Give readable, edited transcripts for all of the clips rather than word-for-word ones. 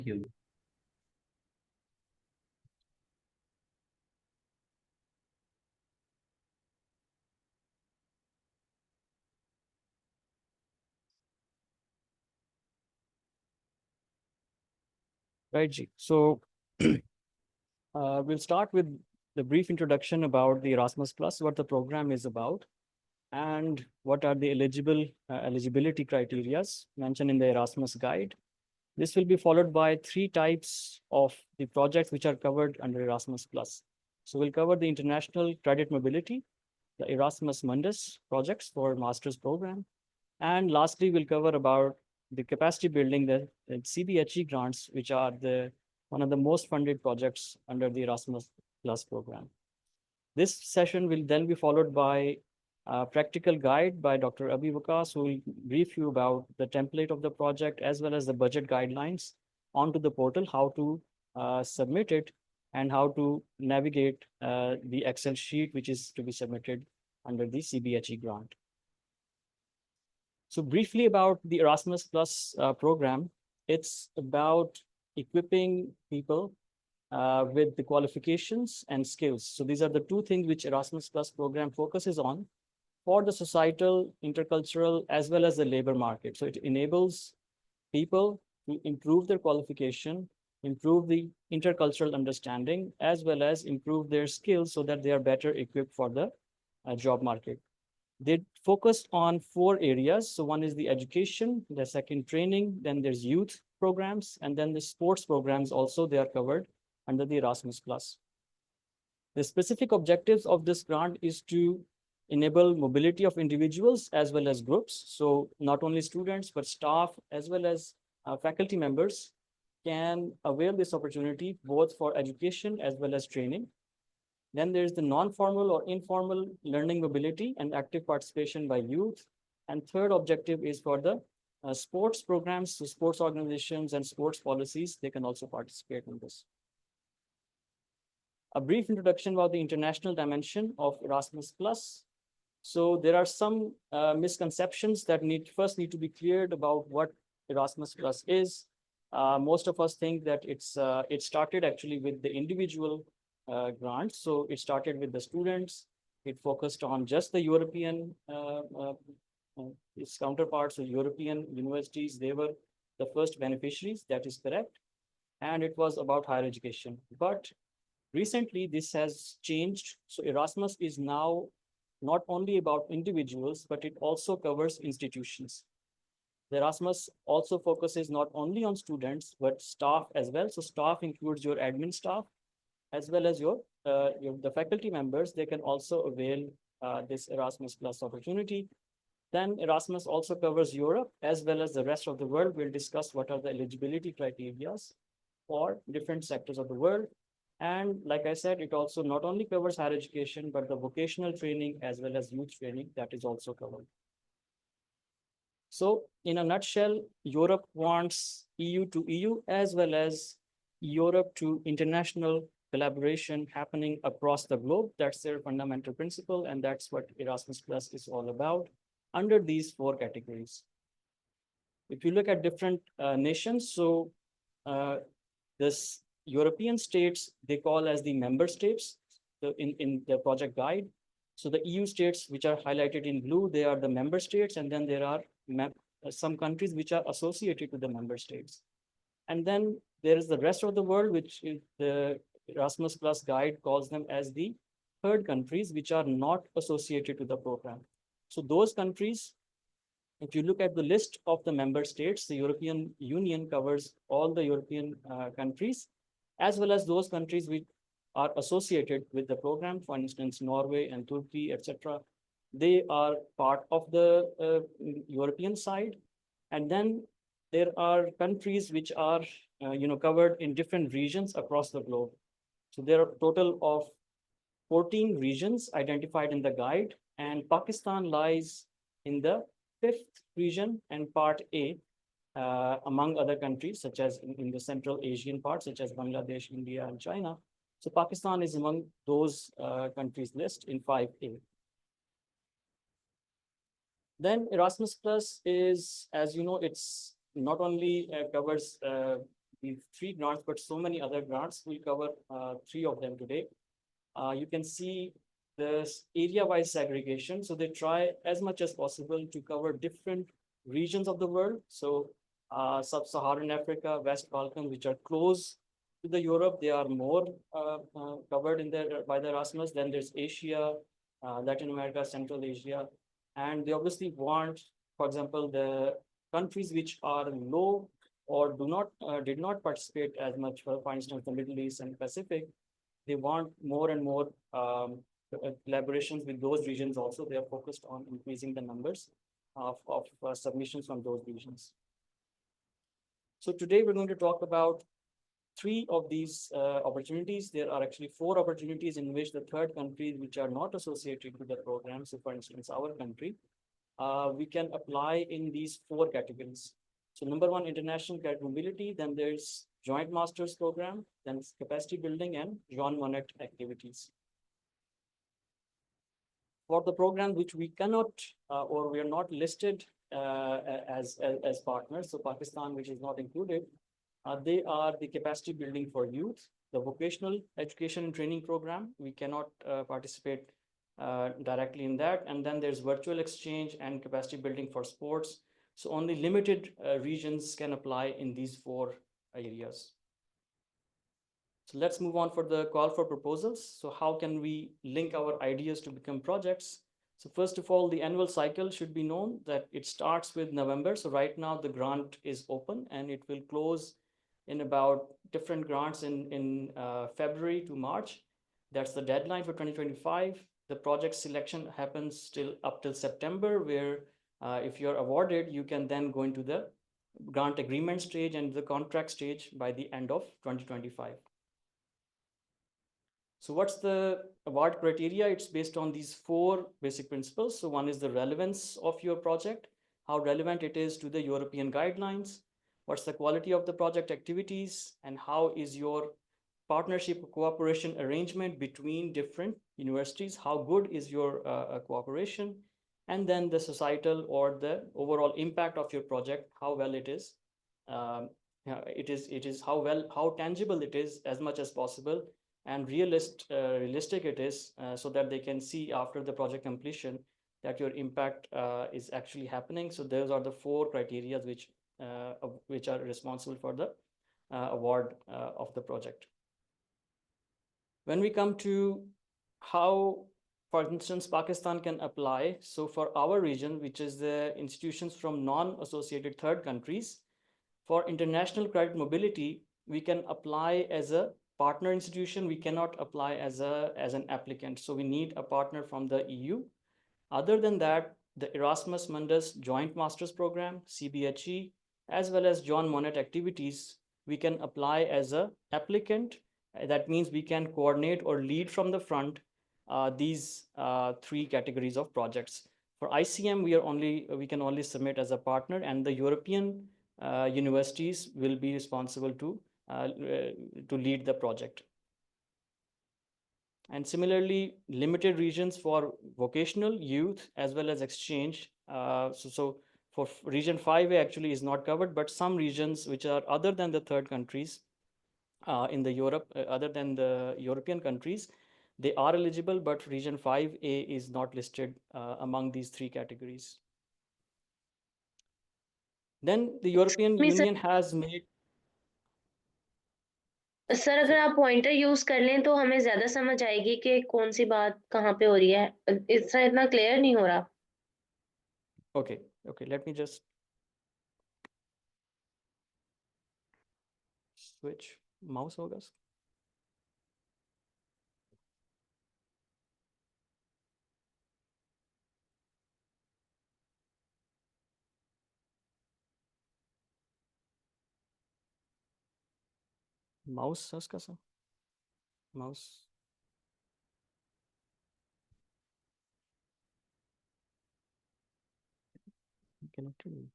You. Right, Ji. So we'll start with the brief introduction about the Erasmus Plus, what the program is about, and what are the eligibility criteria mentioned in the Erasmus guide. This will be followed by three types of the projects which are covered under Erasmus Plus. So we'll cover the international credit mobility, the Erasmus Mundus projects for master's program, and lastly, we'll cover about the capacity building, the CBHE grants, which are the one of the most funded projects under the Erasmus Plus program. This session will then be followed by a practical guide by Dr. Abhi Vikas, who will brief you about the template of the project as well as the budget guidelines onto the portal, how to submit it, and how to navigate the Excel sheet, which is to be submitted under the CBHE grant. So briefly about the Erasmus Plus program, it's about equipping people with the qualifications and skills. So these are the two things which Erasmus Plus program focuses on for the societal, intercultural, as well as the labor market. So it enables people to improve their qualification, improve the intercultural understanding, as well as improve their skills so that they are better equipped for the job market. They focused on four areas. So one is the education, the second training, then there's youth programs, and then the sports programs also, they are covered under the Erasmus Plus. The specific objectives of this grant is to enable mobility of individuals as well as groups. So not only students, but staff as well as faculty members can avail this opportunity both for education as well as training. Then there's the non-formal or informal learning mobility and active participation by youth. And third objective is for the sports programs, so sports organizations and sports policies, they can also participate in this. A brief introduction about the international dimension of Erasmus Plus. So there are some misconceptions that first need to be cleared about what Erasmus Plus is. Most of us think that it started actually with the individual grants. So it started with the students. It focused on just the European, its counterparts, so European universities, they were the first beneficiaries, that is correct. And it was about higher education. But recently this has changed. So Erasmus is now not only about individuals, but it also covers institutions. The Erasmus also focuses not only on students, but staff as well. So staff includes your admin staff, as well as the faculty members. They can also avail this Erasmus Plus opportunity. Then Erasmus also covers Europe as well as the rest of the world. We'll discuss what are the eligibility criteria for different sectors of the world. And like I said, it also not only covers higher education, but the vocational training as well as youth training, that is also covered. So in a nutshell, Europe wants EU to EU as well as Europe to international collaboration happening across the globe. That's their fundamental principle, and that's what Erasmus Plus is all about under these four categories. If you look at different nations, so this European states, they call as the member states in the project guide. So the EU states, which are highlighted in blue, they are the member states, and then there are some countries which are associated to the member states. And then there is the rest of the world, which is the Erasmus Plus guide calls them as the third countries, which are not associated to the program. So those countries, if you look at the list of the member states, the European Union covers all the European countries, as well as those countries which are associated with the program, for instance, Norway and Turkey, etc. They are part of the European side. And then there are countries which are covered in different regions across the globe. So there are a total of 14 regions identified in the guide, and Pakistan lies in the 5th region and part A, among other countries, such as in the Central Asian part, such as Bangladesh, India, and China. So Pakistan is among those countries list in 5A. Then Erasmus Plus is, as you know, it's not only covers these three grants, but so many other grants. We'll cover three of them today. You can see this area-wise segregation. So they try as much as possible to cover different regions of the world. So Sub-Saharan Africa, West Balkans, which are close to the Europe, they are more covered in their by the Erasmus. Then there's Asia, Latin America, Central Asia, and they obviously want, for example, the countries which are low or do not did not participate as much, for instance, the Middle East and Pacific. They want more and more collaborations with those regions also. They are focused on increasing the numbers of submissions from those regions. So today we're going to talk about three of these opportunities. There are actually four opportunities in which the third countries which are not associated with the program, so for instance, our country, we can apply in these four categories. So number one, international cadet mobility, then there's joint masters program, then capacity building and Jean Monnet activities. For the program which we cannot or we are not listed as partners, so Pakistan, which is not included, they are the capacity building for youth, the vocational education and training program. We cannot participate directly in that. And then there's virtual exchange and capacity building for sports. So only limited regions can apply in these four areas. So let's move on for the call for proposals. So how can we link our ideas to become projects? So first of all, the annual cycle should be known that it starts with November. So right now the grant is open and it will close in about different grants in February to March. That's the deadline for 2025. The project selection happens up till September, where if you're awarded, you can then go into the grant agreement stage and the contract stage by the end of 2025. So what's the award criteria? It's based on these four basic principles. So one is the relevance of your project, how relevant it is to the European guidelines, what's the quality of the project activities, and how is your partnership cooperation arrangement between different universities, how good is your cooperation, and then the societal or the overall impact of your project, how well it is. It is how tangible it is as much as possible, and realistic it is, so that they can see after the project completion that your impact is actually happening. So those are the four criteria which are responsible for the award of the project. When we come to how, for instance, Pakistan can apply, so for our region, which is the institutions from non-associated third countries, for international credit mobility, we can apply as a partner institution. We cannot apply as an applicant. So we need a partner from the EU. Other than that, the Erasmus Mundus Joint Masters Program, CBHE, as well as Jean Monnet activities, we can apply as an applicant. That means we can coordinate or lead from the front these three categories of projects. For ICM, we can only submit as a partner, and the European universities will be responsible to lead the project. And similarly, limited regions for vocational, youth, as well as exchange. So for region 5A actually is not covered, but some regions which are other than the third countries in the Europe, other than the European countries, they are eligible, but region 5A is not listed among these three categories. Then the European Union has made. Sir अगर आप pointer use कर लें तो हमें ज्यादा समझ आएगी कि कौन सी बात कहाँ पे हो रही है, इतना क्लियर नहीं हो रहा. Okay, let me just switch mouse होगा. Mouse है उसका sir. Mouse. Connected.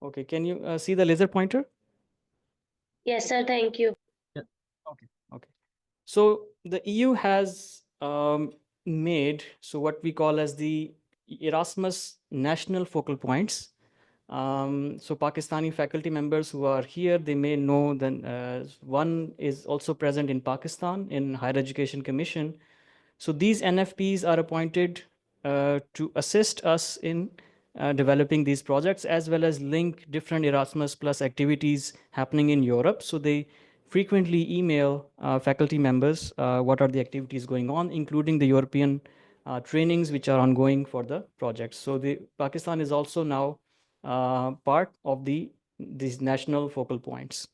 Okay, can you see the laser pointer? Yes, sir. Thank you. Yeah. Okay. Okay. So the EU has made what we call as the Erasmus national focal points. So Pakistani faculty members who are here, they may know that one is also present in Pakistan in Higher Education Commission. So these NFPs are appointed to assist us in developing these projects as well as link different Erasmus Plus activities happening in Europe. So they frequently email faculty members what are the activities going on, including the European trainings which are ongoing for the projects. So the Pakistan is also now part of these national focal points.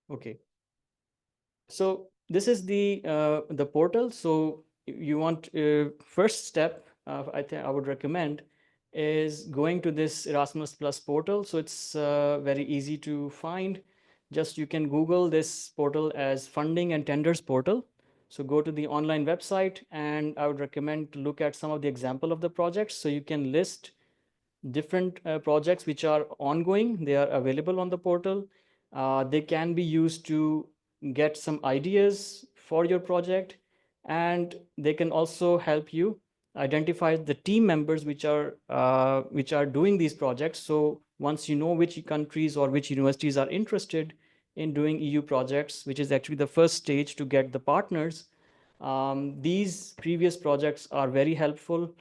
Okay. So this is the portal. So you want first step, I think I would recommend is going to this Erasmus Plus portal. So it's very easy to find. Just you can Google this portal as Funding and Tenders portal. So go to the online website, and I would recommend to look at some of the example of the projects. So you can list different projects which are ongoing. They are available on the portal. They can be used to get some ideas for your project, and they can also help you identify the team members which are doing these projects. So once you know which countries or which universities are interested in doing EU projects, which is actually the first stage to get the partners, these previous projects are very helpful.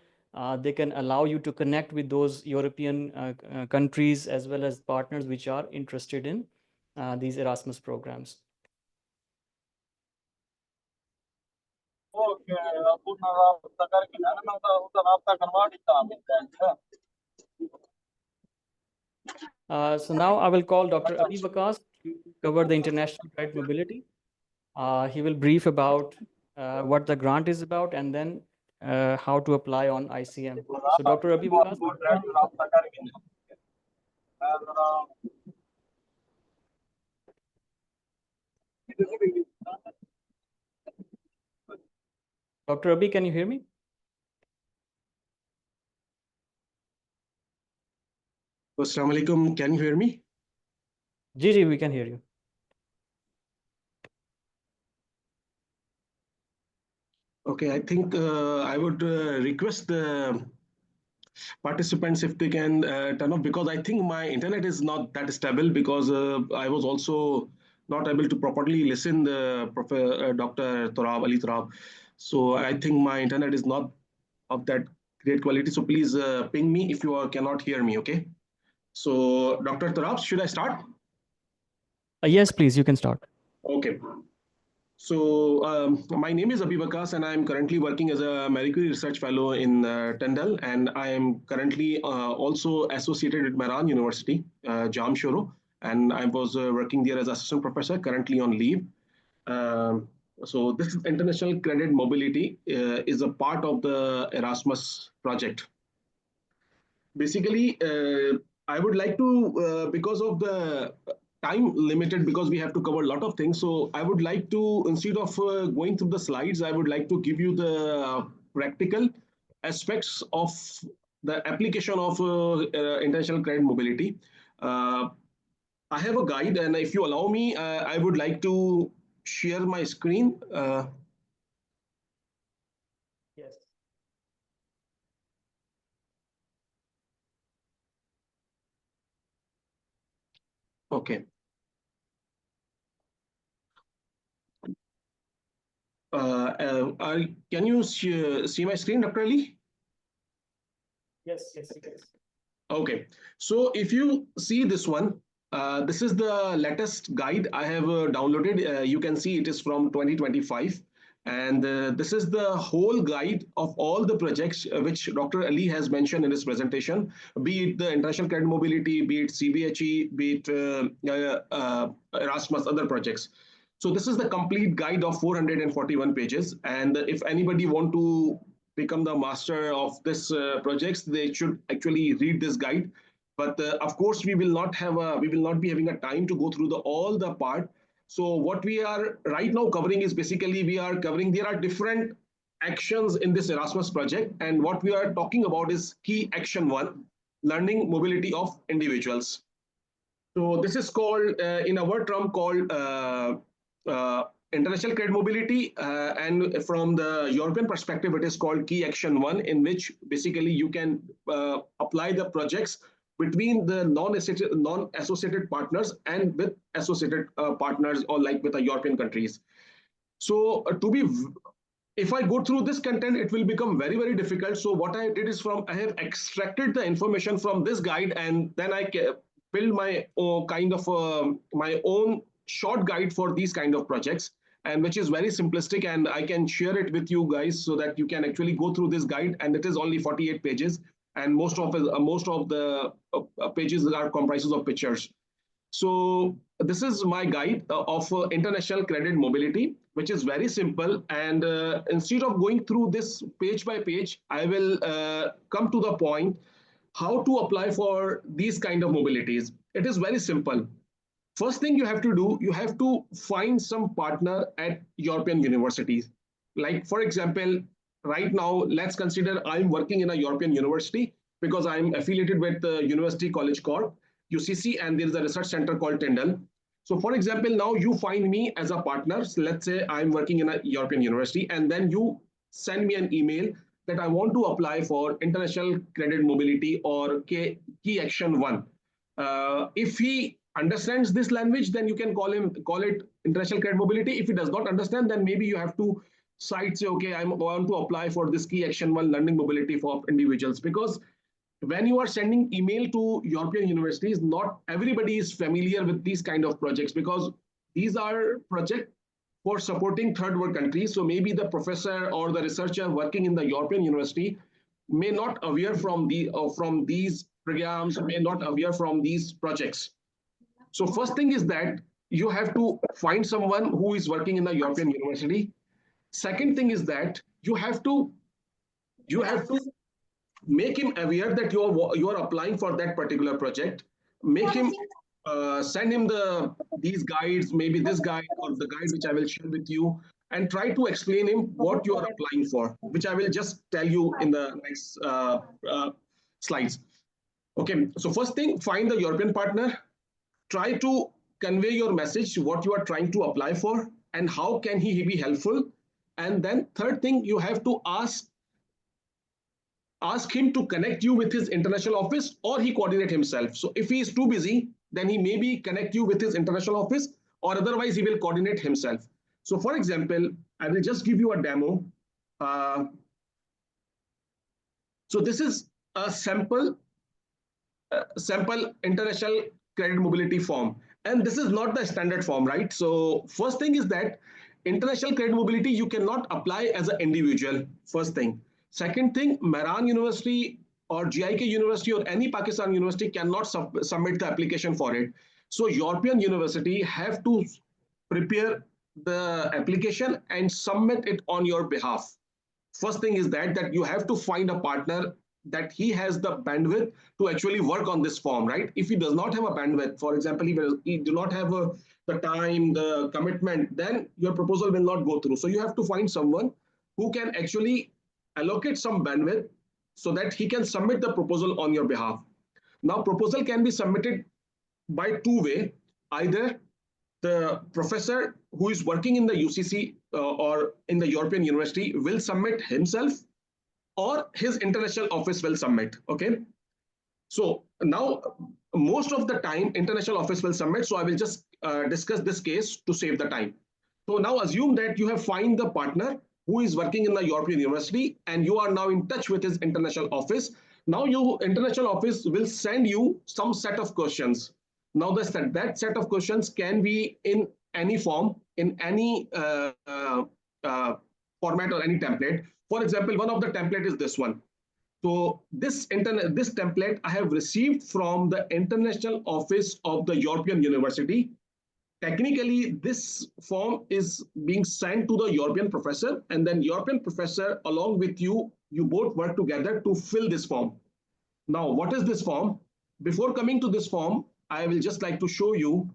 They can allow you to connect with those European countries as well as partners which are interested in these Erasmus programs. So now I will call Dr. Abi Bakas to cover the international credit mobility. He will brief about what the grant is about and then how to apply on ICM. So Dr. Abi Bakas. Dr. Abi, can you hear me? Assalamu alaikum. Can you hear me? Ji, we can hear you. Okay, I think I would request the participants if they can turn off, because I think my internet is not that stable, because I was also not able to properly listen the Dr. Ali Turab. So I think my internet is not of that great quality. So please ping me if you cannot hear me. Okay. So Dr. Turab, should I start? Yes, please, you can start. Okay. So my name is Abi Bakas, and I'm currently working as a Marie Curie Research Fellow in Tyndall, and I am currently also associated with Mehran University, Jamshoro, and I was working there as assistant professor, currently on leave. So this international credit mobility is a part of the Erasmus project. Basically, I would like to, because of the time limited, because we have to cover a lot of things, so I would like to, instead of going through the slides, I would like to give you the practical aspects of the application of international credit mobility. uh, I have a guide, and if you allow me, I would like to share my screen. Yes. Okay. Can you see my screen, Dr. Ali? Yes, yes, yes. Okay, so if you see this one, this is the latest guide I have downloaded. You can see it is from 2025. And this is the whole guide of all the projects which Dr. Ali has mentioned in his presentation, be it the international credit mobility, be it CBHE, be it Erasmus, other projects. So this is the complete guide of 441 pages. And if anybody want to become the master of this projects, they should actually read this guide. But of course, we will not be having a time to go through all the part. So what we are right now covering is basically we are covering, there are different actions in this Erasmus project. And what we are talking about is key action 1, learning mobility of individuals. So this is called, in our term, called international credit mobility. And from the European perspective, it is called key action 1, in which basically you can apply the projects between the non-associated partners and with associated partners, or like with the European countries. So if I go through this content, it will become very, very difficult. So what I did is I have extracted the information from this guide, and then I build my my own short guide for these kind of projects, and which is very simplistic, and I can share it with you guys so that you can actually go through this guide. And it is only 48 pages, and most of the pages are comprises of pictures. So this is my guide of international credit mobility, which is very simple. And instead of going through this page by page, I will come to the point how to apply for these kind of mobilities. It is very simple. First thing you have to do, you have to find some partner at European universities. Like, for example, right now, let's consider I'm working in a European university because I'm affiliated with the University College Corp, UCC, and there is a research center called Tyndall. So for example, now you find me as a partner. So let's say I'm working in a European university, and then you send me an email that I want to apply for international credit mobility or key action 1. If he understands this language, then you can call it international credit mobility. If he does not understand, then maybe you have to say, okay, I want to apply for this key action 1, learning mobility for individuals. Because when you are sending email to European universities, not everybody is familiar with these kind of projects, because these are projects for supporting third world countries. So maybe the professor or the researcher working in the European university may not aware from these programs, may not aware from these projects. So first thing is that you have to find someone who is working in the European university. Second thing is that you have to make him aware that you are applying for that particular project. Make him send him these guides, maybe this guide or the guide which I will share with you, and try to explain him what you are applying for, which I will just tell you in the next slides. Okay, so first thing, find the European partner. Try to convey your message, what you are trying to apply for, and how can he be helpful. And then third thing, you have to ask him to connect you with his international office, or he coordinate himself. So if he is too busy, then he maybe connect you with his international office, or otherwise he will coordinate himself. So for example, I will just give you a demo. So this is a sample international credit mobility form. And this is not the standard form, right? So first thing is that international credit mobility, you cannot apply as an individual, first thing. Second thing, Mehran University or GIK University or any Pakistan university cannot submit the application for it. So European university have to prepare the application and submit it on your behalf. First thing is that you have to find a partner that he has the bandwidth to actually work on this form, right? If he does not have a bandwidth, for example, he do not have the time, the commitment, then your proposal will not go through. So you have to find someone who can actually allocate some bandwidth so that he can submit the proposal on your behalf. Now, proposal can be submitted by two ways. Either the professor who is working in the UCC or in the European university will submit himself, or his international office will submit. Okay. So now most of the time international office will submit. So I will just discuss this case to save the time. So now assume that you have found the partner who is working in the European university, and you are now in touch with his international office. Now your international office will send you some set of questions. Now that set of questions can be in any form, in any format or any template. For example, one of the template is this one. So this template I have received from the international office of the European university. Technically, this form is being sent to the European professor, and then European professor along with you both work together to fill this form. Now, what is this form? Before coming to this form, I will just like to show you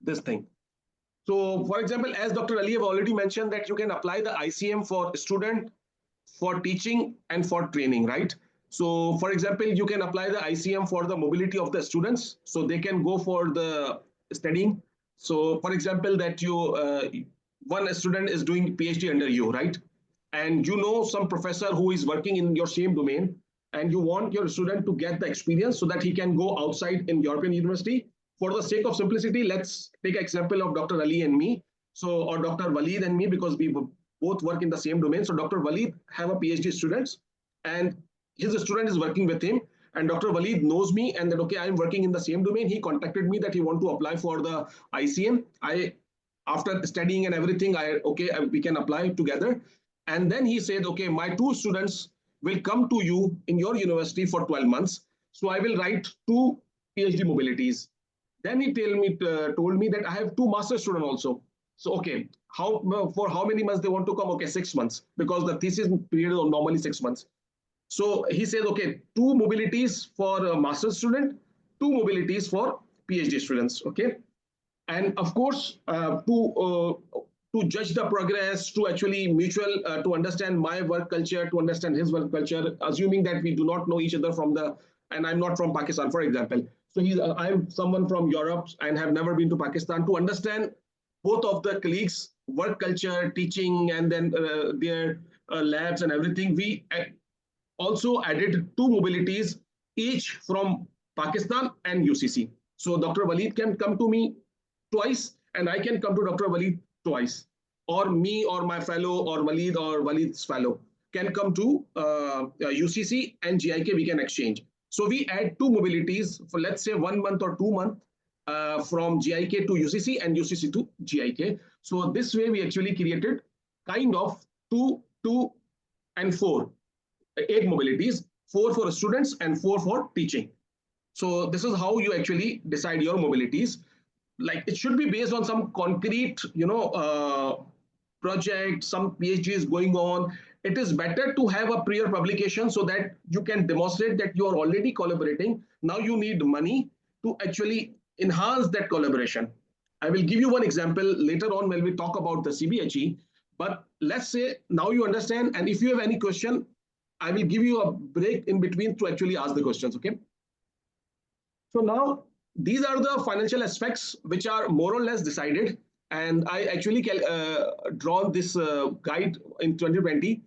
this thing. So for example, as Dr. Ali have already mentioned that you can apply the ICM for student, for teaching and for training, right? So for example, you can apply the ICM for the mobility of the students, so they can go for the studying. So for example, that you one student is doing PhD under you, right? And you know some professor who is working in your same domain, and you want your student to get the experience so that he can go outside in European university. For the sake of simplicity, let's take an example of Dr. Ali and me. So, or Dr. Waleed and me, because we both work in the same domain. So Dr. Waleed have a PhD students, and his student is working with him. And Dr. Waleed knows me, and that okay, I'm working in the same domain. He contacted me that he want to apply for the ICM. I, after studying and everything, we can apply together. And then he said, okay, my two students will come to you in your university for 12 months. So I will write two PhD mobilities. Then he told me that I have two master students also. So okay, for how many months they want to come? Okay, 6 months, because the thesis period is normally 6 months. So he says, okay, two mobilities for a master student, two mobilities for PhD students. Okay, and of course, to judge the progress, to actually mutual, to understand my work culture, to understand his work culture, assuming that we do not know each other from the, and I'm not from Pakistan, for example. So I'm someone from Europe and have never been to Pakistan, to understand both of the colleagues' work culture, teaching, and then their labs and everything. We also added two mobilities, each from Pakistan and UCC. So Dr. Waleed can come to me twice, and I can come to Dr. Waleed twice, or me or my fellow or Waleed's fellow can come to UCC and GIK, we can exchange. So we add two mobilities for, let's say, 1 month or 2 months from GIK to UCC and UCC to GIK. So this way we actually created kind of 2, 2 and 4, 8 mobilities, 4 for students and 4 for teaching. So this is how you actually decide your mobilities. Like it should be based on some concrete, project, some PhDs going on. It is better to have a prior publication so that you can demonstrate that you are already collaborating. Now you need money to actually enhance that collaboration. I will give you one example later on when we talk about the CBHE. But let's say now you understand, and if you have any question, I will give you a break in between to actually ask the questions, okay? So now these are the financial aspects which are more or less decided. And I actually drawn this guide in 2020.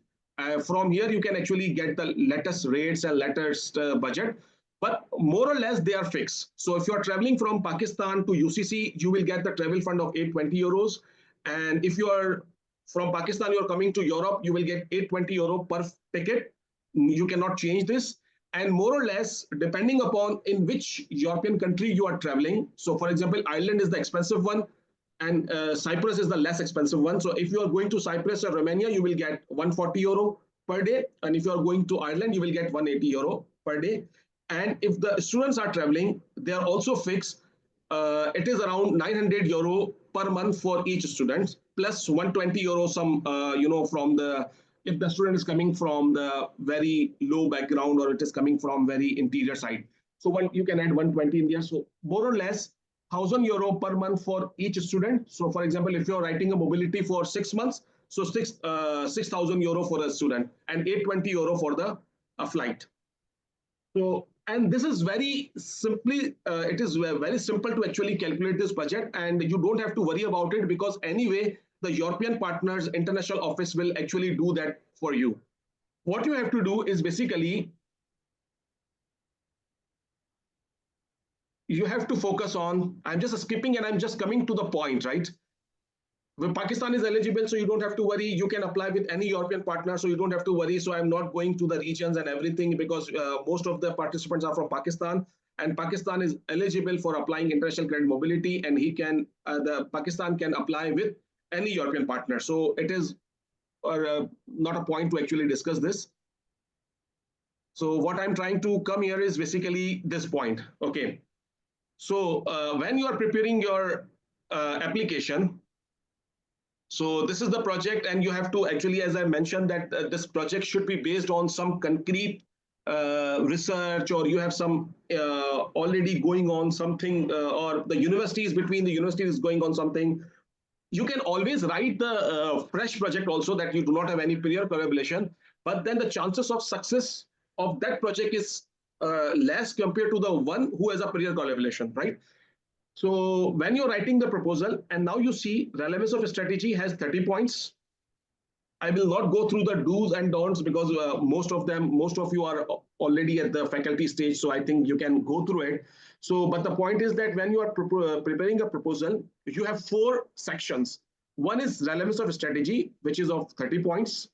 From here, you can actually get the latest rates and latest budget. But more or less, they are fixed. So if you are traveling from Pakistan to UCC, you will get the travel fund of 820 euros. And if you are from Pakistan, you are coming to Europe, you will get 820 euro per ticket. You cannot change this. And more or less, depending upon in which European country you are traveling. So for example, Ireland is the expensive one, and Cyprus is the less expensive one. So if you are going to Cyprus or Romania, you will get 140 euro per day. And if you are going to Ireland, you will get 180 euro per day. And if the students are traveling, they are also fixed. It is around 900 euro per month for each student, plus 120 euro some, from the, if the student is coming from the very low background or it is coming from very interior side. So you can add 120 in there. So more or less 1,000 euro per month for each student. So for example, if you're writing a mobility for 6 months, so 6,000 euro for a student and 820 euro for the flight. So, and this is very simply, it is very simple to actually calculate this budget, and you don't have to worry about it because anyway, the European partners international office will actually do that for you. What you have to do is basically, you have to focus on, I'm just skipping and I'm just coming to the point, right? When Pakistan is eligible, so you don't have to worry. You can apply with any European partner, so you don't have to worry. So I'm not going to the regions and everything because most of the participants are from Pakistan, and Pakistan is eligible for applying international credit mobility, and the Pakistan can apply with any European partner. So it is not a point to actually discuss this. So what I'm trying to come here is basically this point. Okay. So when you are preparing your application, so this is the project, and you have to actually, as I mentioned, that this project should be based on some concrete research, or you have some already going on something, or the universities, between the universities going on something. you can always write the fresh project also that you do not have any prior collaboration, but then the chances of success of that project is less compared to the one who has a prior collaboration, right? So when you're writing the proposal, and now you see relevance of strategy has 30 points. I will not go through the do's and don'ts because most of you are already at the faculty stage. So I think you can go through it. So, but the point is that when you are preparing a proposal, you have 4 sections. One is relevance of strategy, which is of 30 points.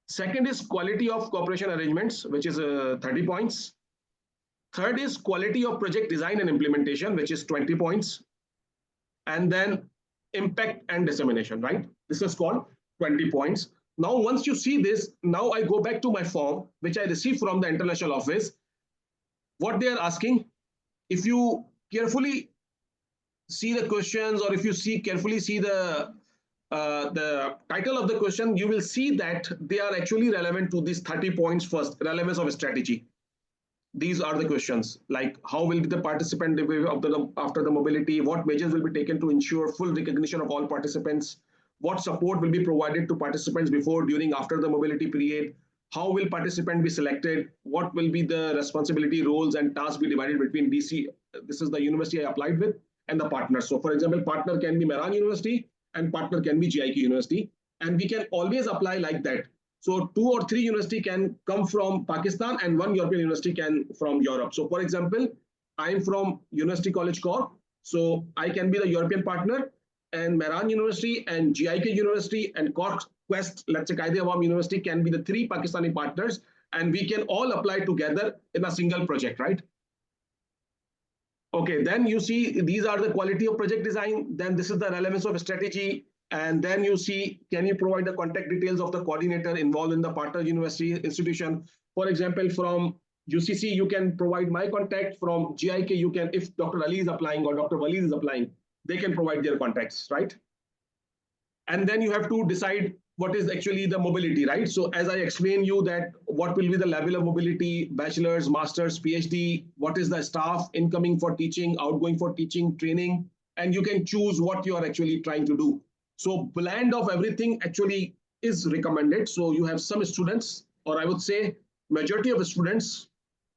Second is quality of cooperation arrangements, which is 30 points. Third is quality of project design and implementation, which is 20 points. And then impact and dissemination, right? This is called 20 points. Now, once you see this, now I go back to my form, which I received from the international office. What they are asking, if you carefully see the questions, or if you carefully see the title of the question, you will see that they are actually relevant to these 30 points. First, relevance of strategy. These are the questions, like how will the participant after the mobility, what measures will be taken to ensure full recognition of all participants, what support will be provided to participants before, during, after the mobility period, how will participant be selected, what will be the responsibility, roles and tasks be divided between DC, this is the university I applied with, and the partners. So for example, partner can be Mehran University and partner can be GIK University, and we can always apply like that. So 2 or 3 university can come from Pakistan and 1 European university can from Europe. So for example, I'm from University College Cork, so I can be the European partner, and Mehran University and GIK University and Cork Quest, let's say Qaid-e-Awam University, can be the 3 Pakistani partners, and we can all apply together in a single project, right? Okay, then you see these are the quality of project design, then this is the relevance of strategy, and then you see, can you provide the contact details of the coordinator involved in the partner university institution? For example, from UCC, you can provide my contact. From GIK, you can, if Dr. Ali is applying or Dr. Wali is applying, they can provide their contacts, right? And then you have to decide what is actually the mobility, right? So as I explained you that what will be the level of mobility, bachelor's, master's, PhD, what is the staff incoming for teaching, outgoing for teaching, training, and you can choose what you are actually trying to do. So blend of everything actually is recommended. So you have some students, or I would say majority of students,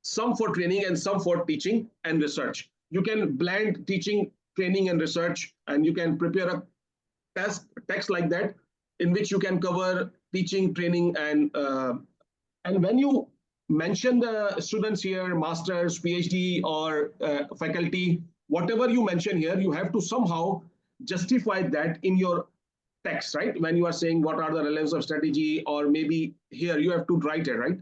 some for training and some for teaching and research. You can blend teaching, training and research, and you can prepare a text like that in which you can cover teaching, training, and when you mention the students here, masters, PhD, or faculty, whatever you mention here, you have to somehow justify that in your text, right? When you are saying what are the relevance of strategy, or maybe here you have to write it, right?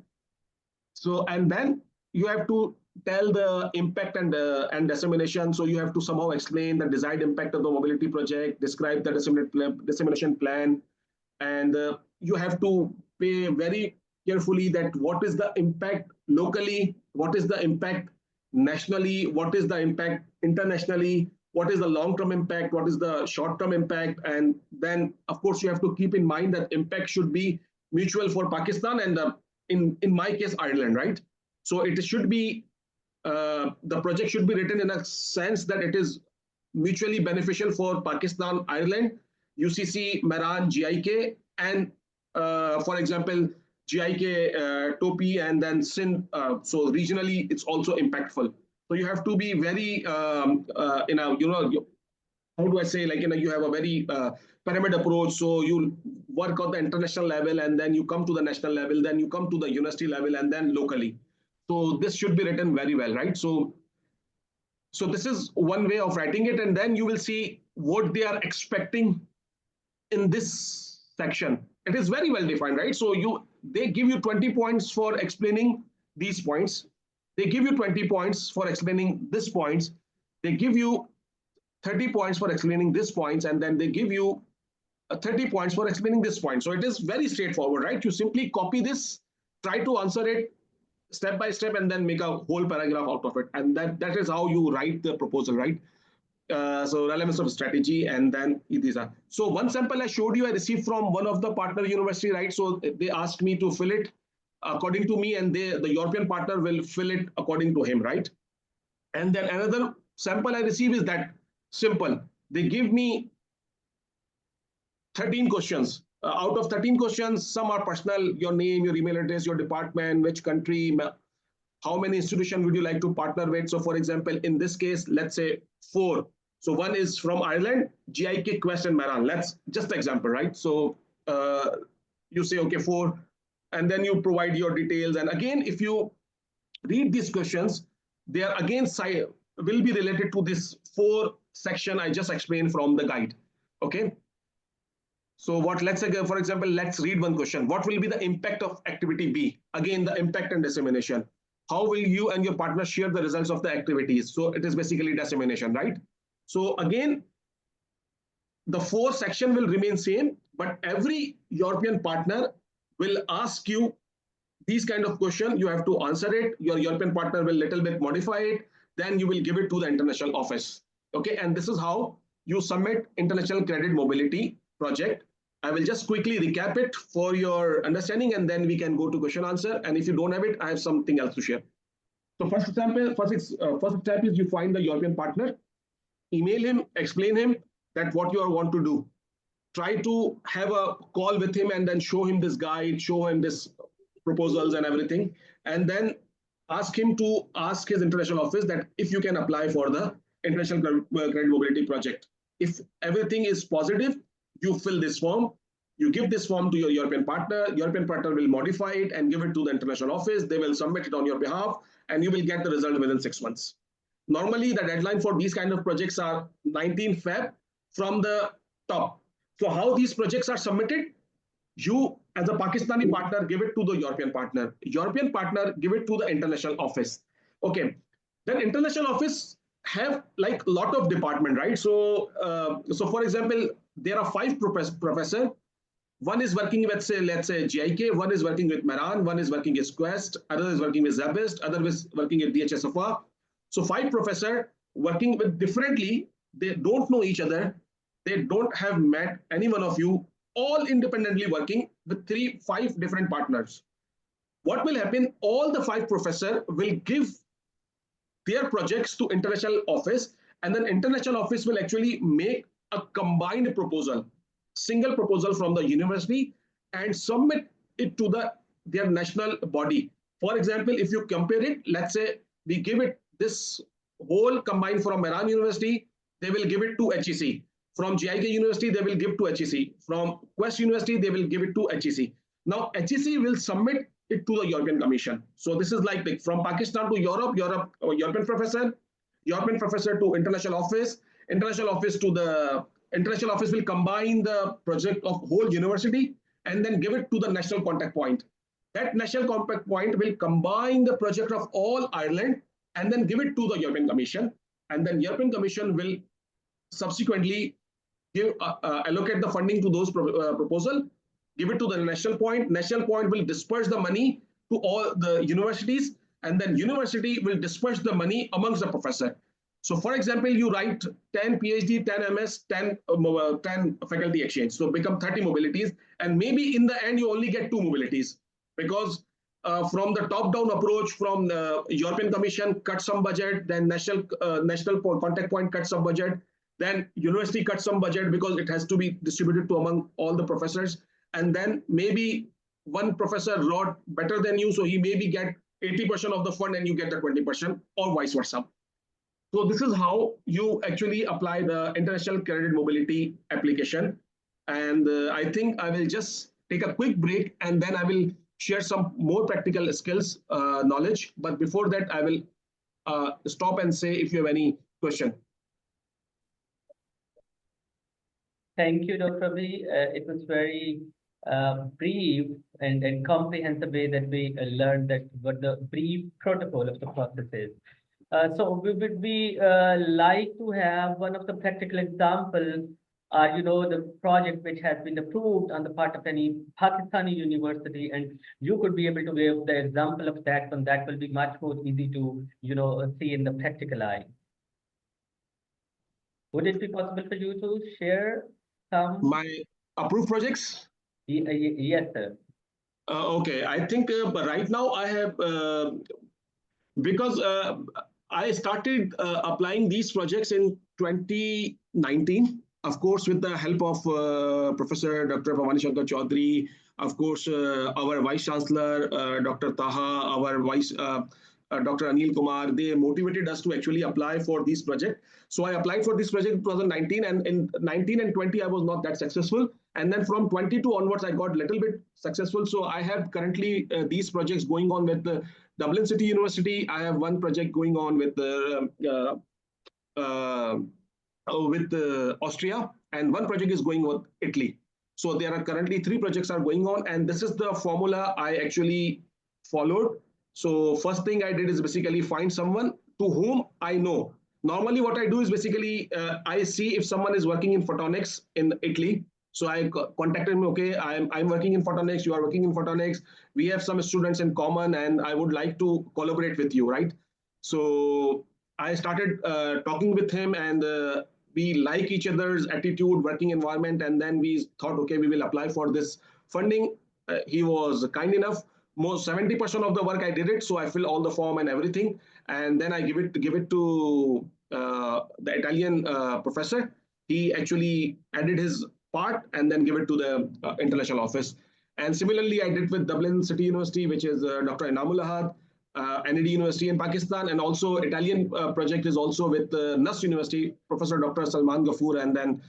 So, and then you have to tell the impact and dissemination. So you have to somehow explain the desired impact of the mobility project, describe the dissemination plan, and you have to pay very carefully that what is the impact locally, what is the impact nationally, what is the impact internationally, what is the long-term impact, what is the short-term impact, and then of course you have to keep in mind that impact should be mutual for Pakistan and in my case Ireland, right? So it should be the project should be written in a sense that it is mutually beneficial for Pakistan, Ireland, UCC, Mehran, GIK, and for example, GIK, TOPI, and then SIN. So regionally, it's also impactful. So you have to be very, how do I say, like, you have a very pyramid approach. So you work on the international level, and then you come to the national level, then you come to the university level, and then locally. So this should be written very well, right? So this is one way of writing it, and then you will see what they are expecting in this section. It is very well defined, right? So they give you 20 points for explaining these points. They give you 20 points for explaining these points. They give you 30 points for explaining these points, and then they give you 30 points for explaining this point. So it is very straightforward, right? You simply copy this, try to answer it step by step, and then make a whole paragraph out of it. And that is how you write the proposal, right? So relevance of strategy, and then these are. So one sample I showed you, I received from one of the partner university, right? So they asked me to fill it according to me, and the European partner will fill it according to him, right? And then another sample I receive is that simple. They give me 13 questions. Out of 13 questions, some are personal, your name, your email address, your department, which country, how many institutions would you like to partner with? So for example, in this case, let's say 4. So one is from Ireland, GIK, Quest and Maran. Let's just example, right? So you say, okay, 4, and then you provide your details. And again, if you read these questions, they are again will be related to this 4 section I just explained from the guide. Okay. So what, let's say, for example, let's read one question. What will be the impact of activity B? Again, the impact and dissemination. How will you and your partner share the results of the activities? So it is basically dissemination, right? So again, the 4 section will remain same, but every European partner will ask you these kind of question. You have to answer it. Your European partner will little bit modify it. Then you will give it to the international office. Okay, and this is how you submit international credit mobility project. I will just quickly recap it for your understanding, and then we can go to question answer. And if you don't have it, I have something else to share. So first step is you find the European partner, email him, explain him that what you want to do. Try to have a call with him and then show him this guide, show him this proposals and everything, and then ask him to ask his international office that if you can apply for the international credit mobility project. If everything is positive, you fill this form, you give this form to your European partner will modify it and give it to the international office. They will submit it on your behalf, and you will get the result within 6 months. Normally, the deadline for these kind of projects are 19 Feb from the top. So how these projects are submitted? You, as a Pakistani partner, give it to the European partner. European partner give it to the international office. Okay. Then international office have like a lot of department, right? So, so for example, there are 5 professor. One is working with, say, let's say GIK, one is working with Maran, one is working with Quest, other is working with Zabist, other is working with DHSFA. So 5 professor working with differently, they don't know each other. They don't have met any one of you, all independently working with 5 different partners. What will happen? All the 5 professors will give their projects to international office, and then international office will actually make a combined proposal, single proposal from the university, and submit it to their national body. For example, if you compare it, let's say we give it this whole combined from Maran University, they will give it to HEC. From GIK University, they will give to HEC. From Quest University, they will give it to HEC. Now, HEC will submit it to the European Commission. So this is like from Pakistan to European professor to international office to the international office will combine the project of whole university and then give it to the national contact point. That national contact point will combine the project of all Ireland and then give it to the European Commission. And then European Commission will subsequently allocate the funding to those proposal, give it to the national point. National point will disperse the money to all the universities, and then university will disperse the money amongst the professor. So for example, you write 10 PhD, 10 MS, 10 faculty exchange. So become 30 mobilities. And maybe in the end, you only get 2 mobilities because from the top-down approach, from the European Commission cut some budget, then national contact point cut some budget, then university cut some budget because it has to be distributed to among all the professors. And then maybe one professor wrote better than you, so he maybe get 80% of the fund and you get the 20% or vice versa. So this is how you actually apply the international credit mobility application. And I think I will just take a quick break and then I will share some more practical skills knowledge. But before that, I will stop and say if you have any question. Thank you, Dr. B. It was very brief and comprehensive way that we learned that what the brief protocol of the process is. So we would be like to have one of the practical examples, the project which has been approved on the part of any Pakistani university, and you could be able to give the example of that, and that will be much more easy to, see in the practical eye. Would it be possible for you to share some? My approved projects? Yes, sir. Okay, I think right now I have, because I started applying these projects in 2019. of course, with the help of Professor Dr. Bhavani Shankar Chaudhary, of course, our Vice Chancellor, Dr. Taha, our Vice Dr. Anil Kumar, they motivated us to actually apply for this project. So I applied for this project in 2019, and in 19 and 20, I was not that successful. And then from 22 onwards, I got a little bit successful. So I have currently these projects going on with the Dublin City University. I have one project going on with Austria, and one project is going on Italy. So there are currently 3 projects are going on, and this is the formula I actually followed. So first thing I did is basically find someone to whom I know. Normally what I do is basically I see if someone is working in photonics in Italy. So I contacted him, okay, I'm working in photonics, you are working in photonics, we have some students in common and I would like to collaborate with you, right? So I started talking with him, and we like each other's attitude, working environment, and then we thought, okay, we will apply for this funding. He was kind enough. Most 70% of the work I did it, so I fill all the form and everything, and then I give it to the Italian professor. He actually added his part and then give it to the international office. And similarly, I did with Dublin City University, which is Dr. Inamul Ahad, NED University in Pakistan, and also Italian project is also with NUS University, Professor Dr. Salman Ghafoor, and then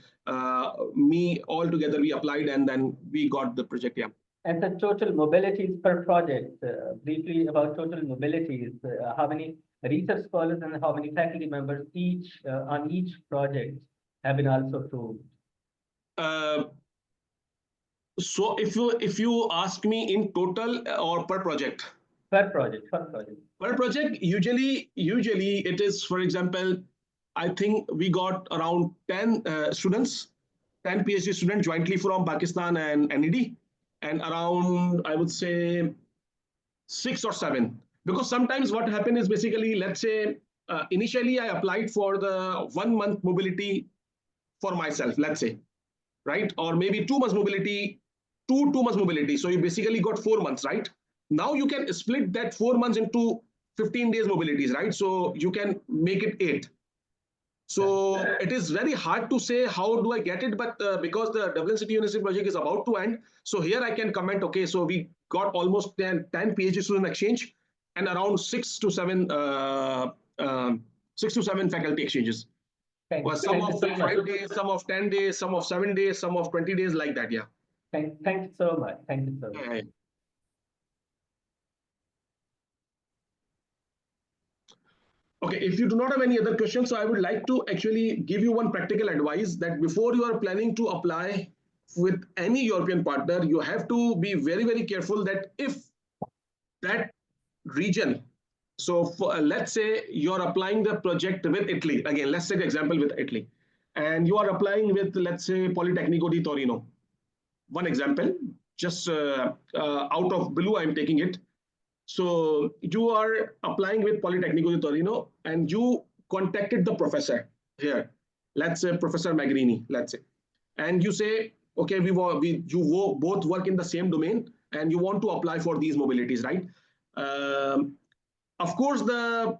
me, all together we applied and then we got the project. Yeah. And the total mobilities per project, briefly about total mobilities, how many research scholars and how many faculty members each on each project have been also approved? So if you ask me in total or per project? Per project, per project. Per project, usually it is, for example, I think we got around 10 students, 10 PhD students jointly from Pakistan and NED, and around, I would say, 6 or 7. Because sometimes what happened is basically, let's say, initially I applied for the 1 month mobility for myself, let's say, right? Or maybe 2 months mobility, 2 months mobility. So you basically got 4 months, right? Now you can split that 4 months into 15 days mobilities, right? So you can make it 8. So it is very hard to say how do I get it, but because the Dublin City University project is about to end, so here I can comment, okay, so we got almost 10 PhD student exchange and around 6 to 7 faculty exchanges. Well, some of 5 days, some of 10 days, some of 7 days, some of 20 days, like that, yeah. Thank you so much. Thank you so much. Yeah. Okay, if you do not have any other questions, so I would like to actually give you one practical advice that before you are planning to apply with any European partner, you have to be very, very careful that if that region, so for, let's say you're applying the project with Italy, again, let's take the example with Italy, and you are applying with, let's say, Politecnico di Torino. One example, just out of blue, I'm taking it. So you are applying with Politecnico di Torino and you contacted the professor here, let's say Professor Magrini, let's say, and you say, okay, you both work in the same domain and you want to apply for these mobilities, right? Of course, the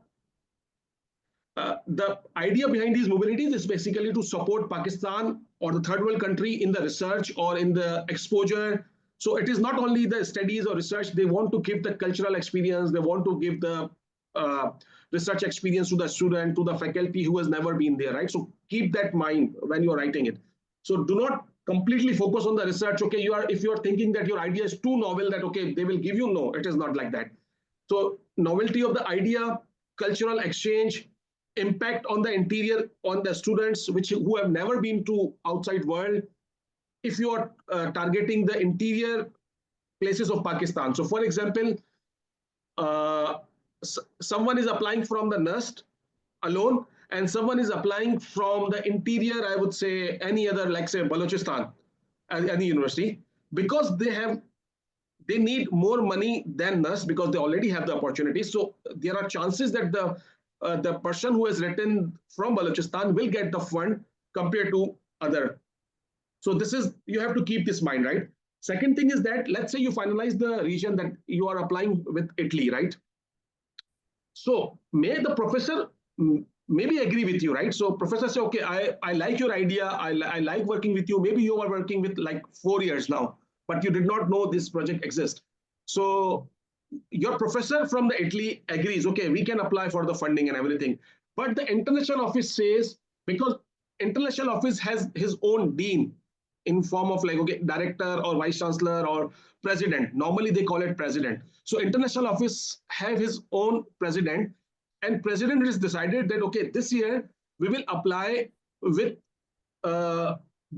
idea behind these mobilities is basically to support Pakistan or the third world country in the research or in the exposure. So it is not only the studies or research, they want to give the cultural experience, they want to give the research experience to the student, to the faculty who has never been there, right? So keep that in mind when you are writing it. So do not completely focus on the research. Okay, if you are thinking that your idea is too novel that, okay, they will give you, no, it is not like that. So novelty of the idea, cultural exchange, impact on the interior, on the students who have never been to outside world. If you are targeting the interior places of Pakistan. So for example, someone is applying from the NUST alone, and someone is applying from the interior, I would say any other, like say Balochistan, any university, because they need more money than NUST because they already have the opportunity. So there are chances that the person who has written from Balochistan will get the fund compared to other. So this is, you have to keep this in mind, right? Second thing is that, let's say you finalize the region that you are applying with Italy, right? So may the professor maybe agree with you, right? So professor say, okay, I like your idea. I like working with you. Maybe you are working with like 4 years now, but you did not know this project exists. So your professor from the Italy agrees, okay, we can apply for the funding and everything. But the international office says, because international office has his own dean in form of like, okay, director or vice chancellor or president. Normally they call it president. So international office have his own president, and president has decided that, okay, this year we will apply with uh,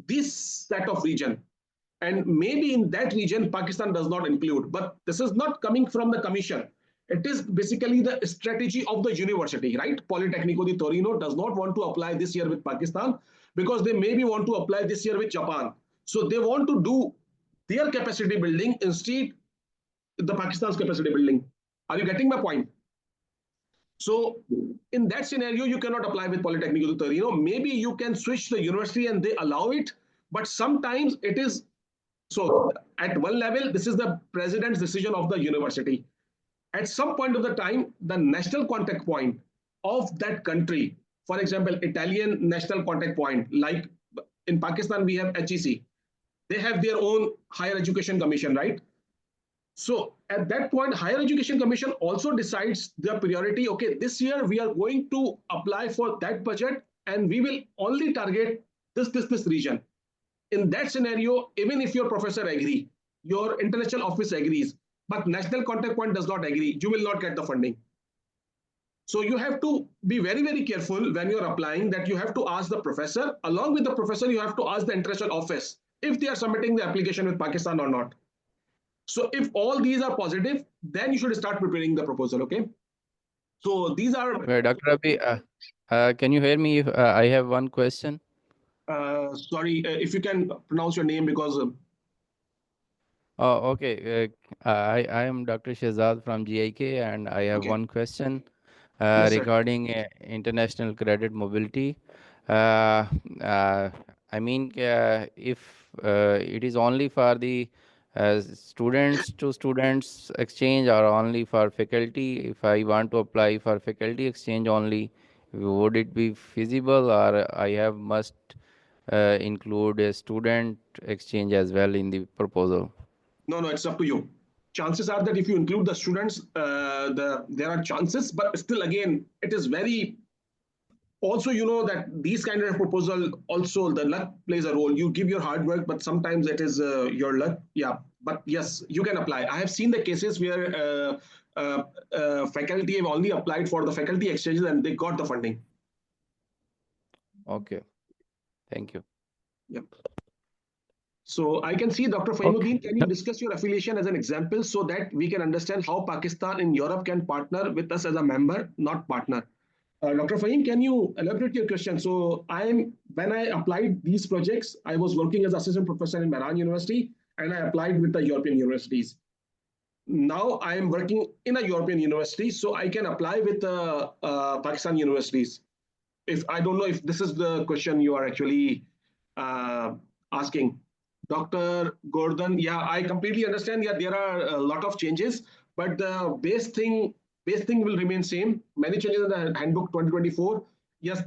this set of region, and maybe in that region Pakistan does not include, but this is not coming from the commission. It is basically the strategy of the university, right? Politecnico di Torino does not want to apply this year with Pakistan because they maybe want to apply this year with Japan. So they want to do their capacity building instead the Pakistan's capacity building. Are you getting my point? So in that scenario, you cannot apply with Polytechnic di Torino. Maybe you can switch the university and they allow it, but sometimes it is, so at one level, this is the president's decision of the university. At some point of the time, the national contact point of that country, for example, Italian national contact point, like in Pakistan, we have HEC. They have their own higher education commission, right? So at that point, Higher Education Commission also decides the priority. Okay, this year we are going to apply for that budget and we will only target this region. In that scenario, even if your professor agree, your international office agrees, but national contact point does not agree, you will not get the funding. So you have to be very, very careful when you're applying, that you have to ask the professor. Along with the professor, you have to ask the international office if they are submitting the application with Pakistan or not. So if all these are positive, then you should start preparing the proposal, okay? So these are... Dr. Rabi, can you hear me? If I have one question. Sorry, if you can pronounce your name because... Oh, okay. I am Dr. Shehzad from GIK, and I have Okay. one question Yes, sir. regarding international credit mobility. I mean, if it is only for the students to students exchange or only for faculty, if I want to apply for faculty exchange only, would it be feasible, or I have must include a student exchange as well in the proposal? No, it's up to you. Chances are that if you include the students, there are chances, but still, again, it is very... Also, you know that these kind of proposal, also the luck plays a role. You give your hard work, but sometimes it is your luck. Yeah, but yes, you can apply. I have seen the cases where faculty have only applied for the faculty exchanges and they got the funding. Okay, thank you. Yep. So I can see Dr. Faimuddin, can you discuss your affiliation as an example so that we can understand how Pakistan and Europe can partner with us as a member, not partner? Dr. Fahim, can you elaborate your question? So when I applied these projects, I was working as assistant professor in Mehran University, and I applied with the European universities. Now I am working in a European university, so I can apply with the Pakistan universities. If I don't know if this is the question you are actually asking. Dr. Gordon, yeah, I completely understand. Yeah, there are a lot of changes, but the base thing will remain same. Many changes in the handbook 2024. Yes,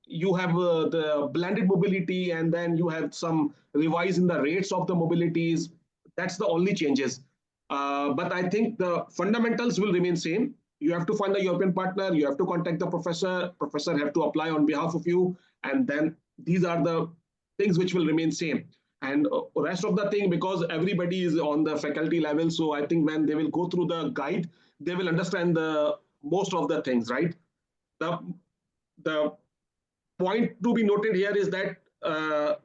you have the blended mobility, and then you have some revise in the rates of the mobilities. That's the only changes. But I think the fundamentals will remain same. You have to find the European partner, you have to contact the professor have to apply on behalf of you, and then these are the things which will remain same. And rest of the thing, because everybody is on the faculty level, so I think when they will go through the guide, they will understand the most of the things, right? The point to be noted here is that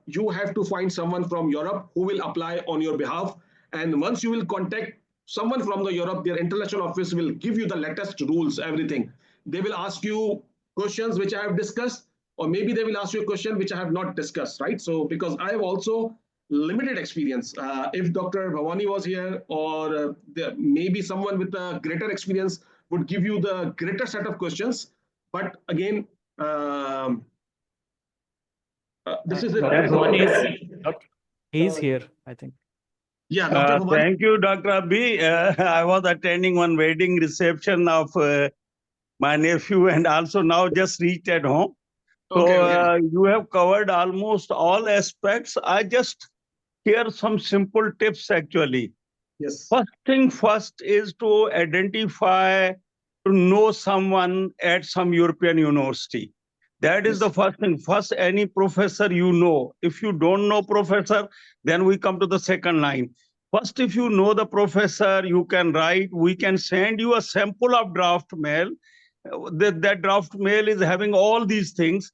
you have to find someone from Europe who will apply on your behalf. And once you will contact someone from the Europe, their international office will give you the latest rules, everything. They will ask you questions which I have discussed, or maybe they will ask you a question which I have not discussed, right? So because I have also limited experience. If Dr. Bhavani was here, or maybe someone with a greater experience would give you the greater set of questions. But again, this is it. He's here, I think. Yeah, Dr. Thank you, Dr. Abhi. I was attending one wedding reception of my nephew, and also now just reached at home. So Okay. you have covered almost all aspects. I just here some simple tips actually. Yes. First thing first is to identify, to know someone at some European university. That is the Yes. first thing. First, any professor you know. If you don't know professor, then we come to the second line. First, if you know the professor, you can write. We can send you a sample of draft mail. That draft mail is having all these things.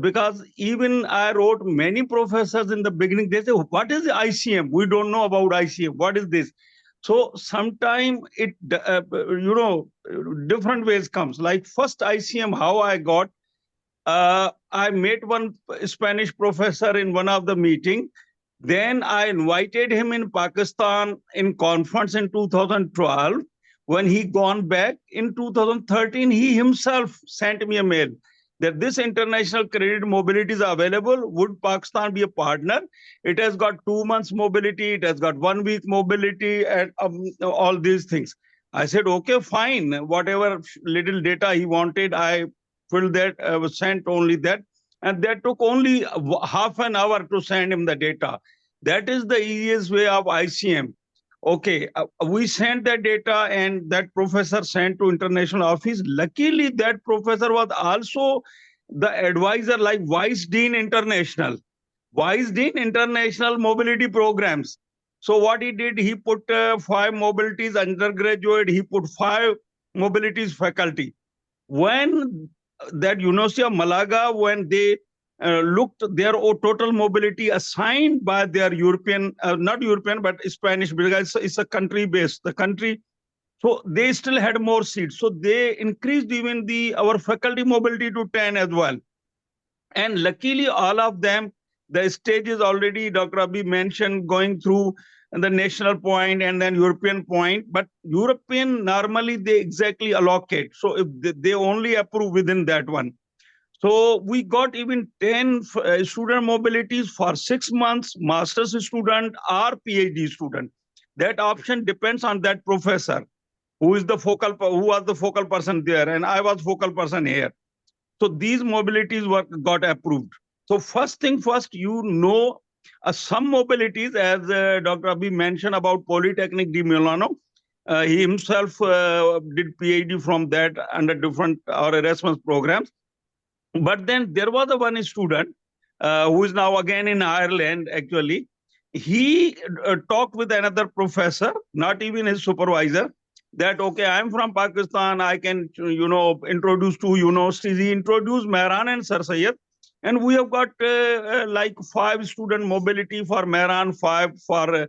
Because even I wrote many professors in the beginning, they say, what is the ICM? We don't know about ICM. What is this? So sometime it, different ways comes. Like first ICM, how I got, I met one Spanish professor in one of the meeting. Then I invited him in Pakistan in conference in 2012. When he gone back in 2013, he himself sent me a mail that this international credit mobility is available. Would Pakistan be a partner? It has got 2 months mobility. It has got 1 week mobility and all these things. I said, okay, fine. Whatever little data he wanted, I filled that, was sent only that. And that took only half an hour to send him the data. That is the easiest way of ICM. Okay, we sent that data and that professor sent to international office. Luckily, that professor was also the advisor like Vice Dean International. Vice Dean International Mobility Programs. So what he did, he put 5 mobilities undergraduate, he put 5 mobilities faculty. When that University of Malaga, when they looked their total mobility assigned by their European, not European, but Spanish, because it's a country based, the country. So they still had more seats. So they increased even our faculty mobility to 10 as well. And luckily, all of them, the stages already Dr. Abhi mentioned going through the national point and then European point. But European, normally they exactly allocate. So if they only approve within that one. So we got even 10 student mobilities for 6 months, master's student or PhD student. That option depends on that professor who was the focal person there, and I was focal person here. So these mobilities got approved. So first thing first, some mobilities, as Dr. Abhi mentioned about Polytechnic di Milano. He himself did PhD from that under different or Erasmus programs. But then there was a one student who is now again in Ireland, actually. He talked with another professor, not even his supervisor, that, okay, I'm from Pakistan, I can, introduce two universities. He introduced Mehran and Sir Syed. And we have got like 5 student mobility for Mehran, 5 for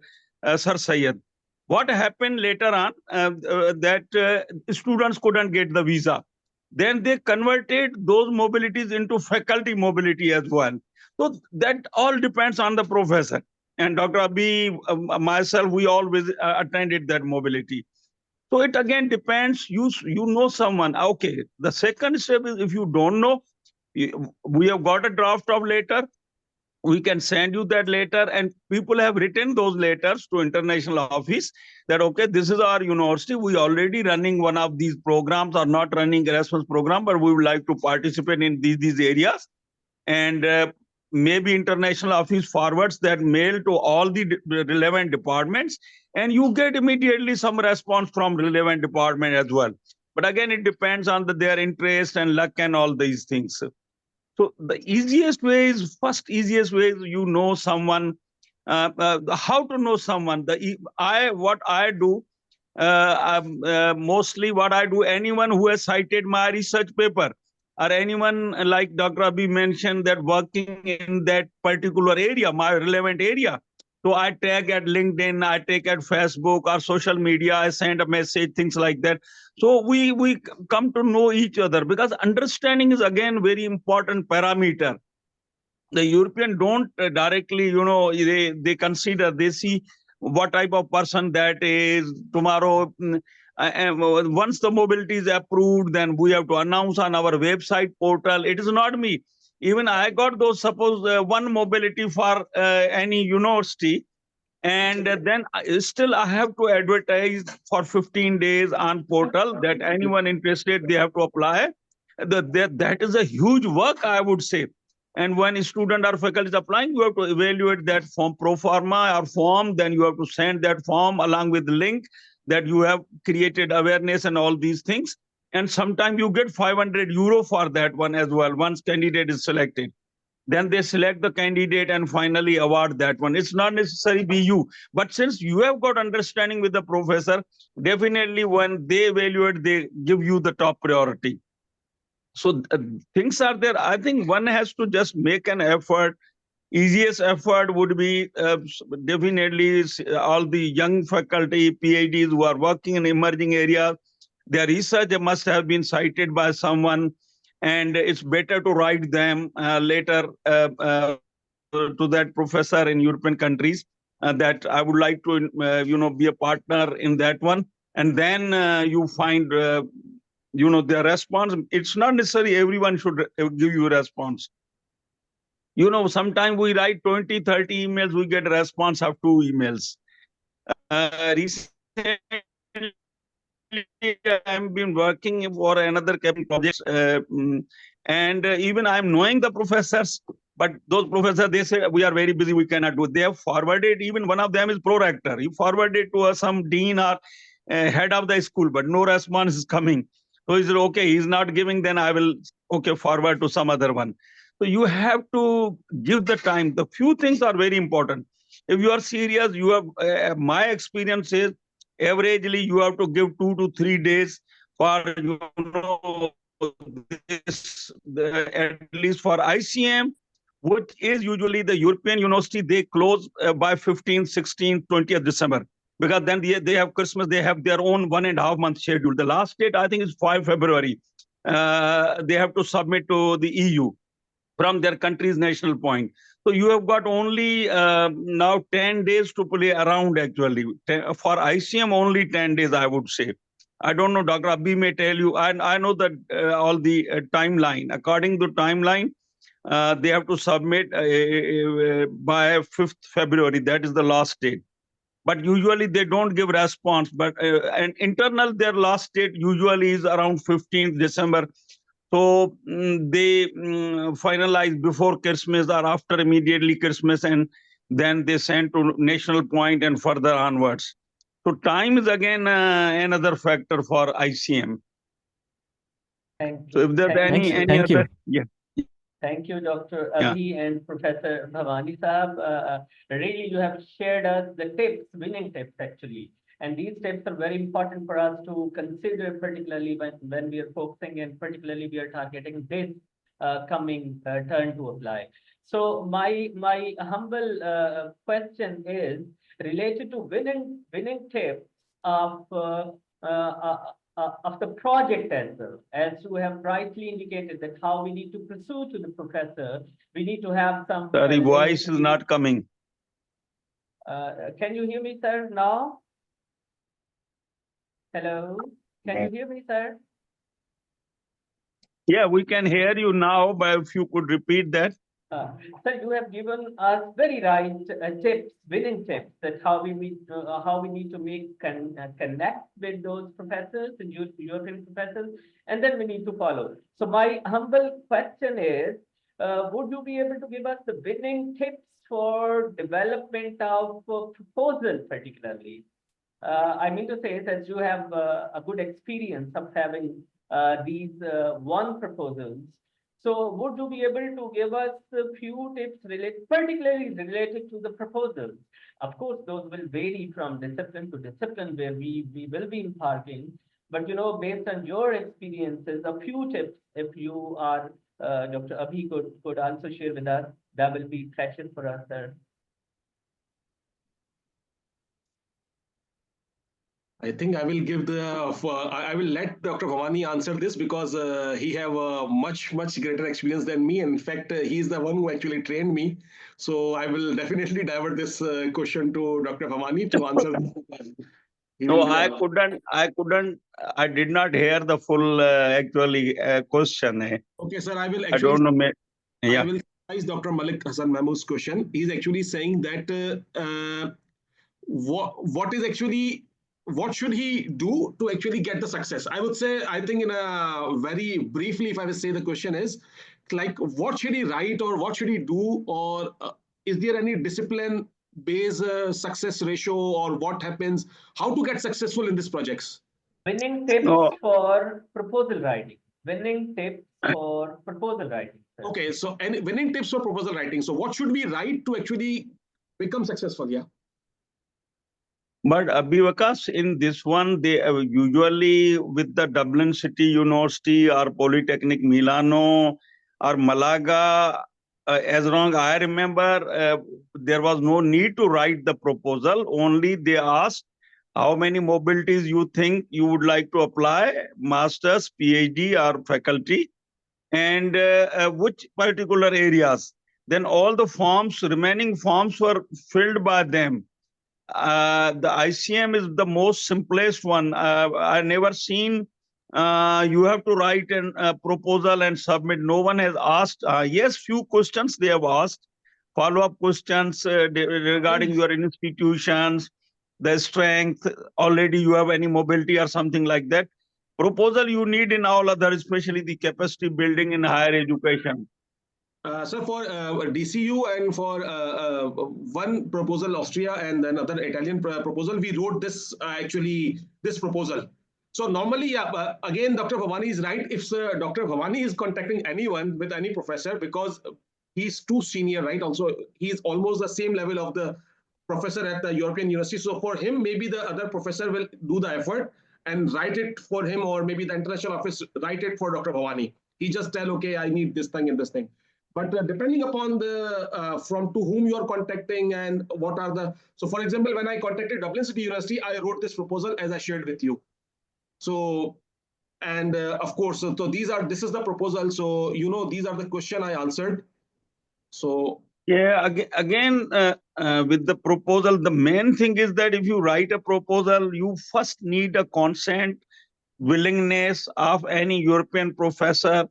Sir Syed. What happened later on, that students couldn't get the visa. Then they converted those mobilities into faculty mobility as well. So that all depends on the professor. And Dr. Abhi, myself, we always attended that mobility. So it again depends. You know someone. Okay. The second step is, if you don't know, we have got a draft of letter. We can send you that letter, and people have written those letters to international office that, okay, this is our university, we already running one of these programs, or not running Erasmus program, but we would like to participate in these areas. And maybe international office forwards that mail to all the relevant departments, and you get immediately some response from relevant department as well. But again, it depends on their interest and luck and all these things. So the easiest way is someone. How to know someone? What I do, mostly what I do, anyone who has cited my research paper, or anyone like Dr. Abhi mentioned that working in that particular area, my relevant area. So I tag at LinkedIn, I take at Facebook or social media, I send a message, things like that. So we come to know each other, because understanding is again very important parameter. The European don't directly, they consider, they see what type of person that is. Tomorrow, once the mobility is approved, then we have to announce on our website portal. It is not me. Even I got those, suppose one mobility for any university. And then still I have to advertise for 15 days on portal that anyone interested, they have to apply. That is a huge work, I would say. And when a student or faculty is applying, you have to evaluate that form pro forma or form, then you have to send that form along with the link that you have created awareness and all these things. And sometimes you get 500 euro for that one as well, once candidate is selected. Then they select the candidate and finally award that one. It's not necessarily be you, but since you have got understanding with the professor, definitely when they evaluate, they give you the top priority. So things are there. I think one has to just make an effort. Easiest effort would be definitely all the young faculty, PhDs who are working in emerging areas. Their research must have been cited by someone, and it's better to write them later to that professor in European countries that I would like to, be a partner in that one. And then you find, their response. It's not necessarily everyone should give you a response. Sometimes we write 20, 30 emails, we get a response of 2 emails. Recently, I've been working for another project, and even I'm knowing the professors, but those professors, they say, we are very busy, we cannot do it. They have forwarded, even one of them is pro-rector. He forwarded to some dean or head of the school, but no response is coming. So he said, okay, he's not giving, then I will, forward to some other one. So you have to give the time. The few things are very important. If you are serious, you have, my experience is, averagely you have to give 2 to 3 days for at least for ICM, which is usually the European university. They close by 15, 16, 20th December, because then they have Christmas, they have their own 1.5 month schedule. The last date I think is 5 February. They have to submit to the EU from their country's national point. So you have got only now 10 days to play around actually. For ICM, only 10 days, I would say. I don't know, Dr. Abhi may tell you, I know that all the timeline. According to timeline, they have to submit by 5th February. That is the last date. But usually they don't give response. But and internal, their last date usually is around 15th December. So they finalize before Christmas or after immediately Christmas, and then they send to national point and further onwards. So time is again another factor for ICM. Thank you. So if there's any other, yeah. Thank you, Dr. Abhi and Professor Bhavani Saab. Really, you have shared us the tips, winning tips actually. And these tips are very important for us to consider, particularly when we are focusing and particularly we are targeting this coming turn to apply. So my humble question is related to winning tips of the project as well. As you have rightly indicated that how we need to pursue to the professor, we need to have some. Sorry, voice is not coming. Can you hear me, sir, now? Hello, can you hear me, sir? Yeah, we can hear you now, but if you could repeat that. Sir, you have given us very right tips, winning tips, that how we need to make connect with those professors and European professors, and then we need to follow. So my humble question is, would you be able to give us the winning tips for development of proposals, particularly? I mean to say, since you have a good experience of having these one proposals, so would you be able to give us a few tips particularly related to the proposals? Of course, those will vary from discipline to discipline where we will be imparting, but based on your experiences, a few tips, if you are, Dr. Abhi could also share with us, that will be precious for us, sir. I think I will give I will let Dr. Bhavani answer this because he have a much greater experience than me. In fact, he is the one who actually trained me. So I will definitely divert this question to Dr. Bhavani to answer. No, I did not hear the full actually question. Okay, sir, I will I actually. don't know. Yeah. I will summarize Dr. Malik Hassan Mahmood's question. He's actually saying that what is actually, what should he do to actually get the success? I would say, I think in a very briefly, if I will say, the question is like, what should he write or what should he do, or is there any discipline based success ratio, or what happens, how to get successful in these projects? Winning tips No, for proposal writing. Winning tips for proposal writing. Sir. Okay, so any winning tips for proposal writing. So what should we write to actually become successful? Yeah. but Abhivakas, in this one, they usually with the Dublin City University or Polytechnic Milano or Malaga, as long I remember, there was no need to write the proposal. Only they asked how many mobilities you think you would like to apply, masters, PhD, or faculty, and which particular areas. Then all the forms, remaining forms were filled by them. The ICM is the most simplest one. I never seen you have to write a proposal and submit. No one has asked. Yes, few questions they have asked, follow-up questions regarding your institutions, the strength, already you have any mobility or something like that. Proposal you need in all other, especially the capacity building in higher education. So for DCU and for one proposal Austria and another Italian proposal, we wrote this actually this proposal. So normally, yeah, again, Dr. Bhavani is right. If Dr. Bhavani is contacting anyone with any professor, because he's too senior, right? Also, he's almost the same level of the professor at the European University. So for him, maybe the other professor will do the effort and write it for him, or maybe the international office write it for Dr. Bhavani. He just tell, okay, I need this thing and this thing. But depending upon the from to whom you are contacting and what are the, so for example, when I contacted Dublin City University, I wrote this proposal as I shared with you. So, and of course, so this is the proposal. So, these are the question I answered. So yeah, again, with the proposal, the main thing is that if you write a proposal, you first need a consent, willingness of any European professor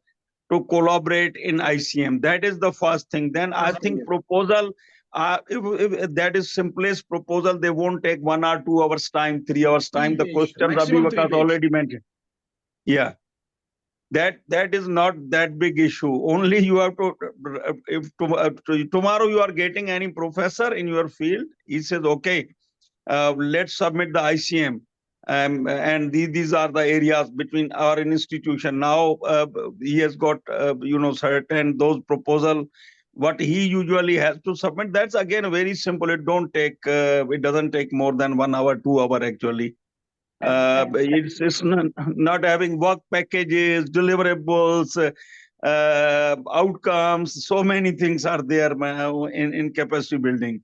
to collaborate in ICM. That is the first thing. Then I think proposal, if that is simplest proposal, they won't take 1 or 2 hours time, 3 hours time. The questions Abhivakas already mentioned. Yeah. That is not that big issue. Only you have to, if tomorrow you are getting any professor in your field, he says, okay, let's submit the ICM. And these are the areas between our institution. Now he has got, certain those proposal, what he usually has to submit. That's again very simple. It doesn't take more than 1 hour, 2 hour actually. It's not having work packages, deliverables, outcomes. So many things are there in capacity building.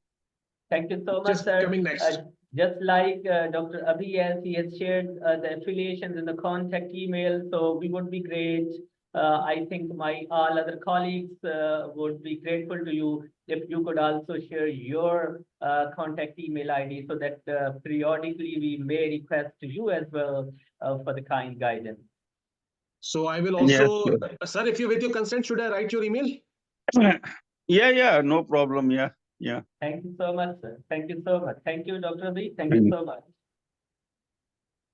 Thank you so much, sir. Coming next. Just like Dr. Abhi, as he has shared the affiliations in the contact email, so we would be great. I think my all other colleagues would be grateful to you if you could also share your contact email ID, so that periodically we may request to you as well for the kind guidance. So I will also, Yes, sir, if you with your consent, should I write your email? Yeah, no problem. Yeah. Thank you so much, sir. Thank you so much. Thank you, Dr. Abhi. Thank you so much.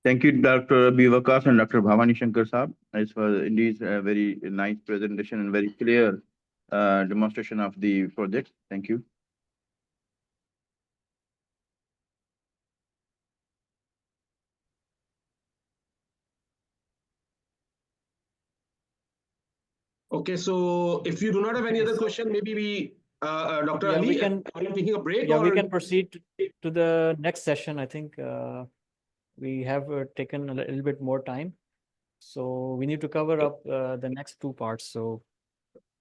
Thank you, Dr. Abhivakas and Dr. Bhavani Shankar Saab. It was indeed a very nice presentation and very clear demonstration of the project. Thank you. Okay, so if you do not have any other question, maybe we, Dr. Ali, are you taking a break? Yeah, or we can proceed to the next session. I think we have taken a little bit more time, so we need to cover up the next 2 parts. So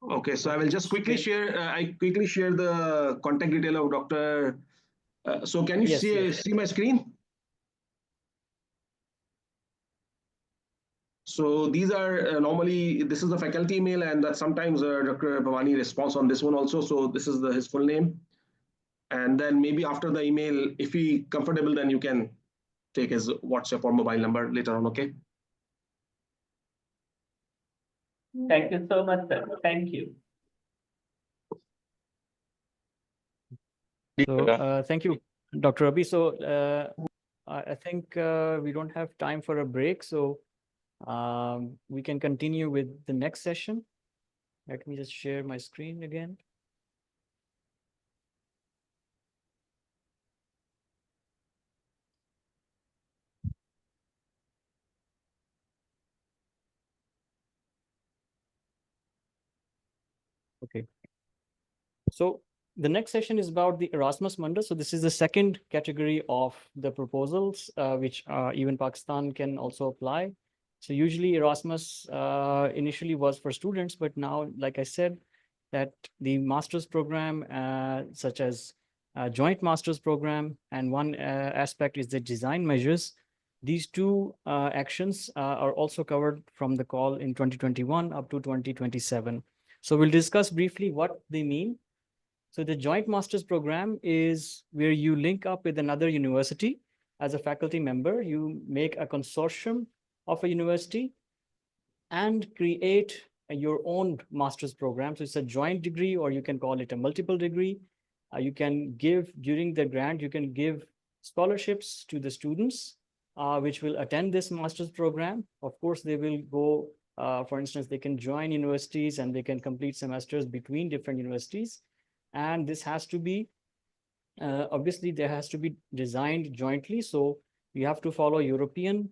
okay, so I will just quickly share. I quickly share the contact detail of Dr. So can you Yes, see my screen? So these are normally, this is the faculty email, and that sometimes Dr. Bhavani responds on this one also. So this is his full name. And then maybe after the email, if he comfortable, then you can take his WhatsApp or mobile number later on, okay? Thank you so much, sir. Thank you. so thank you. Dr. Rabi, so I think we don't have time for a break, so we can continue with the next session. Let me just share my screen again. Okay. So the next session is about the Erasmus Mundus. So this is the second category of the proposals, which even Pakistan can also apply. So usually Erasmus initially was for students, but now, like I said, that the master's program, such as joint master's program, and one aspect is the design measures. These two actions are also covered from the call in 2021 up to 2027. So we'll discuss briefly what they mean. So the joint master's program is where you link up with another university as a faculty member. You make a consortium of a university and create your own master's program. So it's a joint degree, or you can call it a multiple degree. You can give, during the grant, you can give scholarships to the students which will attend this master's program. Of course, they will go, for instance, they can join universities and they can complete semesters between different universities. And this has to be, obviously, there has to be designed jointly. So you have to follow European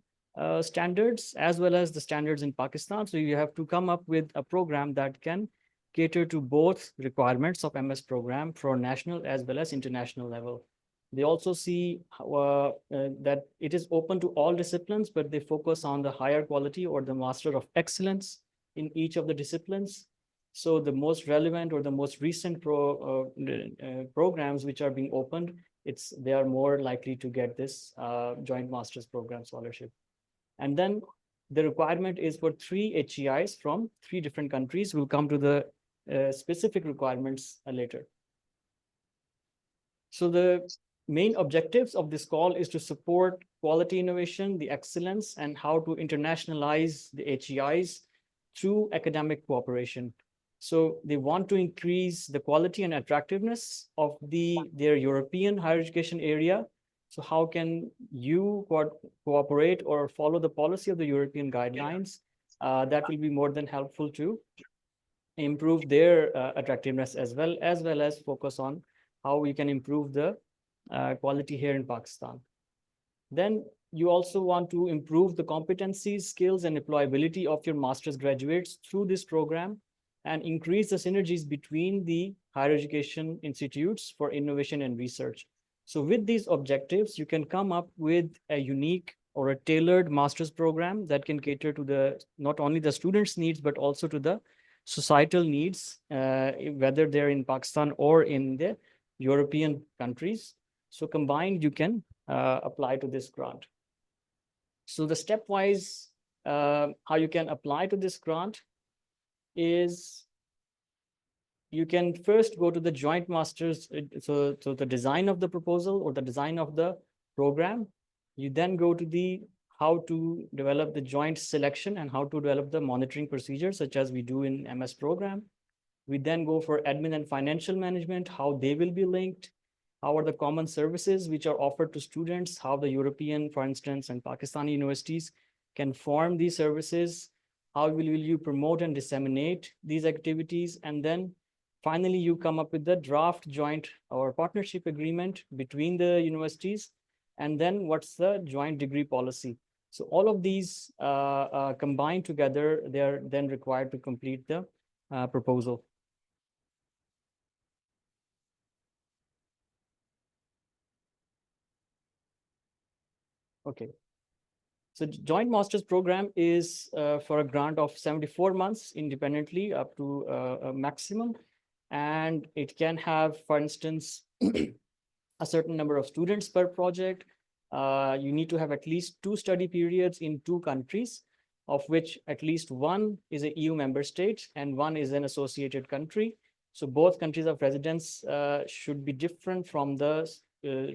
standards as well as the standards in Pakistan. So you have to come up with a program that can cater to both requirements of MS program for national as well as international level. They also see that it is open to all disciplines, but they focus on the higher quality or the master of excellence in each of the disciplines. So the most relevant or the most recent programs which are being opened, they are more likely to get this joint master's program scholarship. And then the requirement is for 3 HEIs from 3 different countries. We'll come to the specific requirements later. So the main objectives of this call is to support quality innovation, the excellence, and how to internationalize the HEIs through academic cooperation. So they want to increase the quality and attractiveness of their European higher education area. So how can you cooperate or follow the policy of the European guidelines? That will be more than helpful to improve their attractiveness as well as focus on how we can improve the quality here in Pakistan. Then you also want to improve the competencies, skills, and employability of your master's graduates through this program and increase the synergies between the higher education institutes for innovation and research. So with these objectives, you can come up with a unique or a tailored master's program that can cater to not only the students' needs, but also to the societal needs, whether they're in Pakistan or in the European countries. So combined, you can apply to this grant. So the stepwise how you can apply to this grant is you can first go to the joint masters. So the design of the proposal or the design of the program. You then go to how to develop the joint selection and how to develop the monitoring procedures, such as we do in MS program. We then go for admin and financial management, how they will be linked, how are the common services which are offered to students, how the European, for instance, and Pakistani universities can form these services, how will you promote and disseminate these activities, and then finally you come up with the draft joint or partnership agreement between the universities, and then what's the joint degree policy. So all of these combined together, they are then required to complete the proposal. Okay. So joint master's program is for a grant of 74 months independently up to a maximum. And it can have, for instance, a certain number of students per project. You need to have at least 2 study periods in 2 countries, of which at least one is an EU member state and one is an associated country. So both countries of residence should be different from the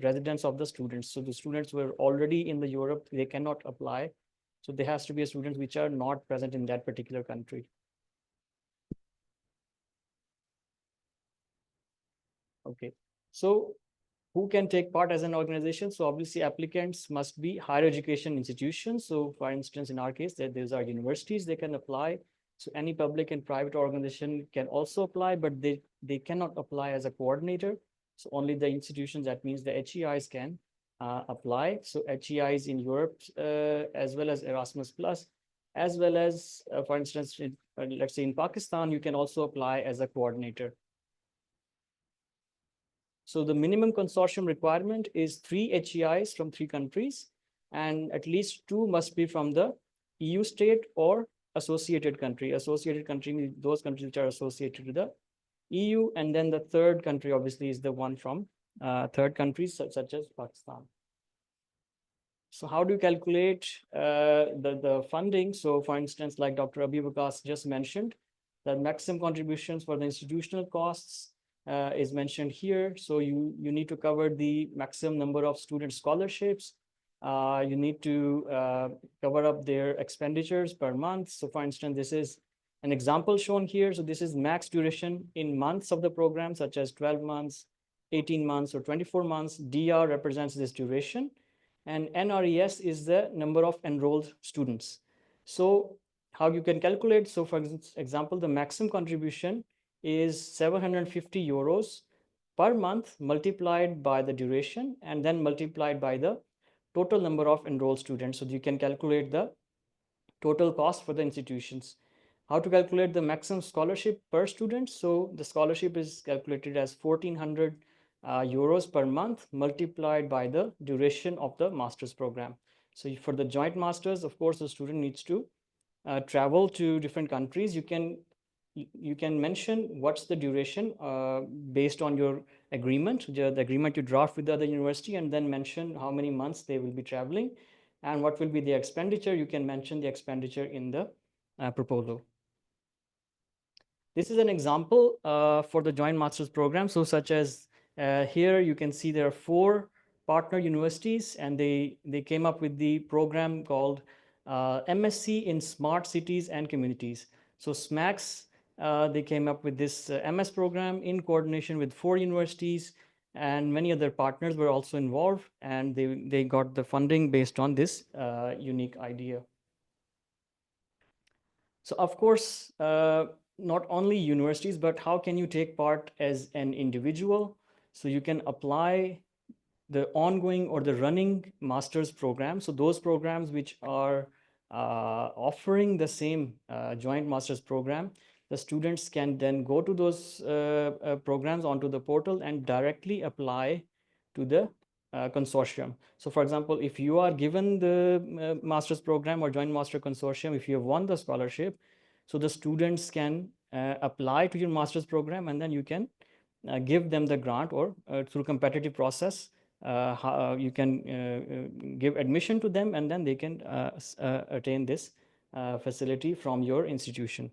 residence of the students. So the students who are already in the Europe, they cannot apply. So there has to be a students which are not present in that particular country. Okay, so who can take part as an organization? So obviously applicants must be higher education institutions. So for instance, in our case, these are universities, they can apply. So any public and private organization can also apply, but they cannot apply as a coordinator. So only the institutions, that means the HEIs can apply. So HEIs in Europe, as well as Erasmus Plus, as well as, for instance, let's say in Pakistan, you can also apply as a coordinator. So the minimum consortium requirement is 3 HEIs from 3 countries, and at least 2 must be from the EU state or associated country. Associated country means those countries which are associated to the EU, and then the third country obviously is the one from third countries such as Pakistan. So how do you calculate the funding? So for instance, like Dr. Abi Vikas just mentioned, the maximum contributions for the institutional costs is mentioned here. So you need to cover the maximum number of student scholarships. You need to cover up their expenditures per month. So for instance, this is an example shown here. So this is max duration in months of the program, such as 12 months, 18 months, or 24 months. DR represents this duration, and NRES is the number of enrolled students. So how you can calculate? So for example, the maximum contribution is 750 euros per month multiplied by the duration and then multiplied by the total number of enrolled students. So you can calculate the total cost for the institutions. How to calculate the maximum scholarship per student? So the scholarship is calculated as 1400 euros per month multiplied by the duration of the master's program. So for the joint masters, of course, the student needs to travel to different countries. You can mention what's the duration based on your agreement, the agreement you draft with the other university, and then mention how many months they will be traveling and what will be the expenditure. You can mention the expenditure in the proposal. This is an example for the joint master's program. So such as here you can see there are 4 partner universities, and they came up with the program called MSc in Smart Cities and Communities. So SMACs, they came up with this MS program in coordination with 4 universities, and many other partners were also involved, and they got the funding based on this unique idea. So of course, not only universities, but how can you take part as an individual? So you can apply the ongoing or the running master's program. So those programs which are offering the same joint master's program, the students can then go to those programs onto the portal and directly apply to the consortium. So for example, if you are given the master's program or joint master consortium, if you have won the scholarship, so the students can apply to your master's program, and then you can give them the grant, or through competitive process, you can give admission to them, and then they can attain this facility from your institution.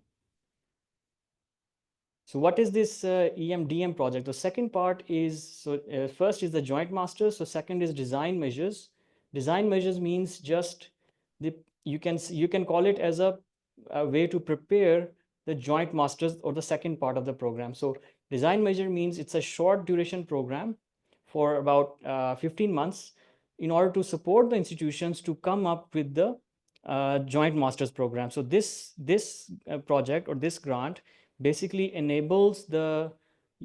So what is this EMDM project? The second part is, so first is the joint masters. So second is design measures. Design measures means just you can call it as a way to prepare the joint masters or the second part of the program. So design measure means it's a short duration program for about 15 months in order to support the institutions to come up with the joint masters program. So this project or this grant basically enables the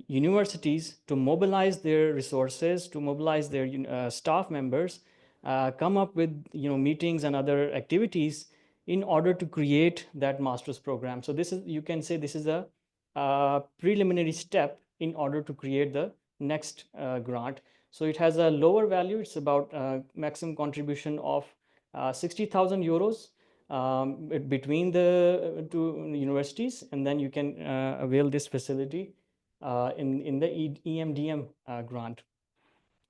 universities to mobilize their resources, to mobilize their staff members, come up with meetings and other activities in order to create that master's program. So this is, you can say, this is a preliminary step in order to create the next grant. So it has a lower value. It's about maximum contribution of 60,000 euros between the 2 universities, and then you can avail this facility in the EMDM grant.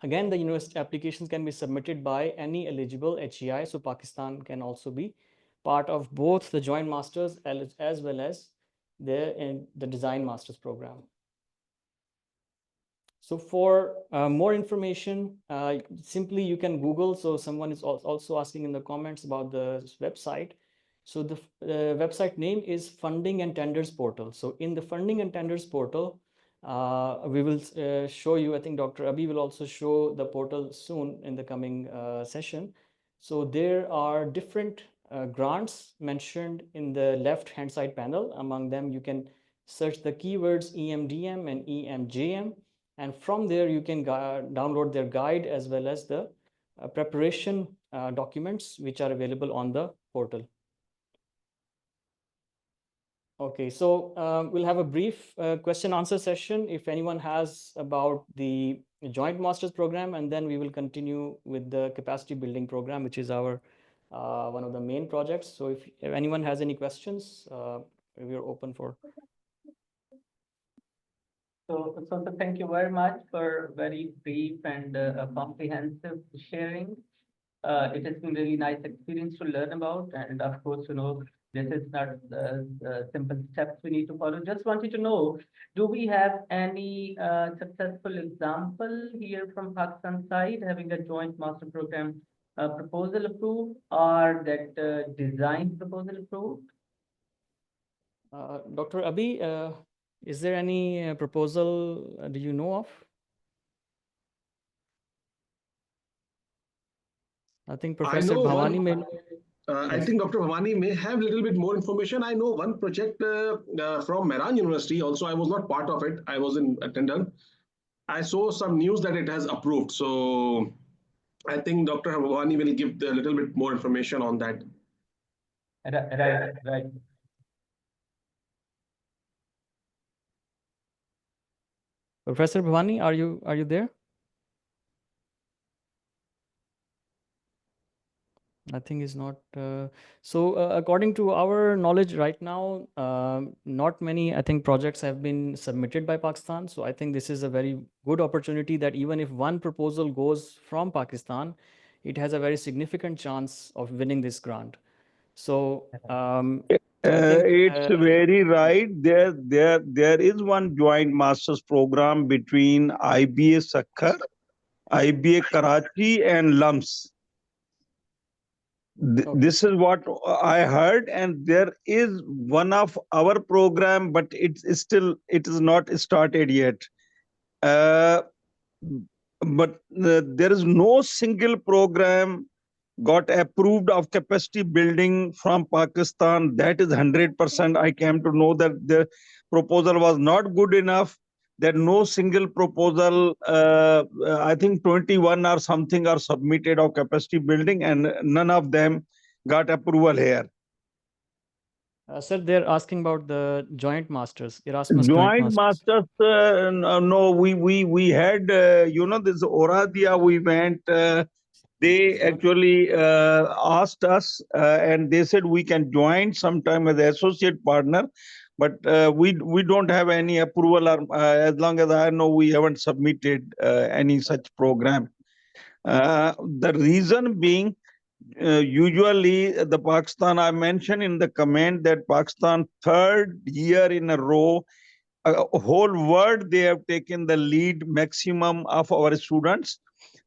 Again, the university applications can be submitted by any eligible HEI. So Pakistan can also be part of both the joint masters as well as the design masters program. So for more information, simply you can Google. So someone is also asking in the comments about the website. So the website name is Funding and Tenders Portal. So in the Funding and Tenders Portal, We will show you, I think Dr. Abi will also show the portal soon in the coming session. So there are different grants mentioned in the left hand side panel. Among them, you can search the keywords EMDM and EMJM, and from there you can download their guide as well as the preparation documents which are available on the portal. Okay, so we'll have a brief question answer session if anyone has about the joint master's program, and then we will continue with the capacity building program, which is our one of the main projects. So if anyone has any questions, we are open for. So thank you very much for very brief and comprehensive sharing. It has been really nice experience to learn about, and of course, this is not the simple steps we need to follow. Just wanted to know, do we have any successful example here from Pakistan side having a joint master program proposal approved, or that design proposal approved? Dr. Abi, is there any proposal do you know of? I think Professor Bhavani may. I think Dr. Bhavani may have a little bit more information. I know one project from Mehran University. Also, I was not part of it. I was in attendance. I saw some news that it has approved. So I think Dr. Bhavani will give a little bit more information on that. Right. Professor Bhavani, are you there? I think is not. So according to our knowledge right now, not many, I think, projects have been submitted by Pakistan. So I think this is a very good opportunity that even if one proposal goes from Pakistan, it has a very significant chance of winning this grant. So it's very right. There is one joint master's program between IBA Sakkar, IBA Karachi, and LUMS. This is what I heard, and there is one of our program, but it is not started yet. But there is no single program got approved of capacity building from Pakistan. That is 100%. I came to know that the proposal was not good enough. That no single proposal, I think 21 or something are submitted of capacity building, and none of them got approval here. Sir, they're asking about the joint masters, Erasmus Joint masters. No, we had this Oradia. We went. They actually asked us, and they said we can join sometime as an associate partner, but we don't have any approval. Or, as long as I know, we haven't submitted any such program. The reason being, usually the Pakistan, I mentioned in the comment that Pakistan 3rd year in a row, whole world, they have taken the lead maximum of our students.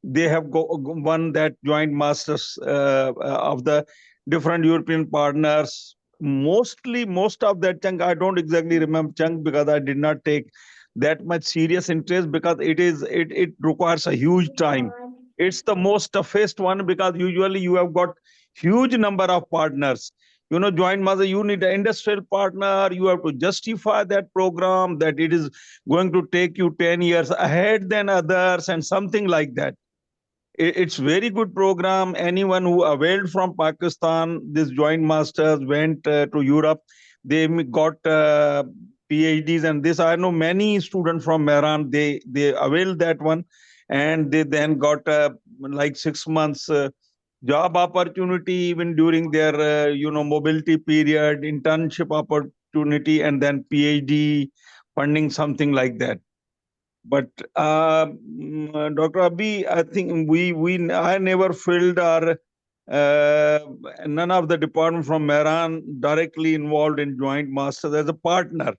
They have won that joint masters of the different European partners. Most of that chunk, I don't exactly remember chunk because I did not take that much serious interest, because it requires a huge time. It's the most toughest one because usually you have got huge number of partners. Joint master, you need an industrial partner. You have to justify that program, that it is going to take you 10 years ahead than others, and something like that. It's very good program. Anyone who availed from Pakistan, this joint masters went to Europe. They got PhDs, and this, I know many students from Mehran, they availed that one, and they then got like 6 months job opportunity even during their mobility period, internship opportunity, and then PhD funding, something like that. But Dr. Abi, I think I never filled our none of the department from Mehran directly involved in joint masters as a partner.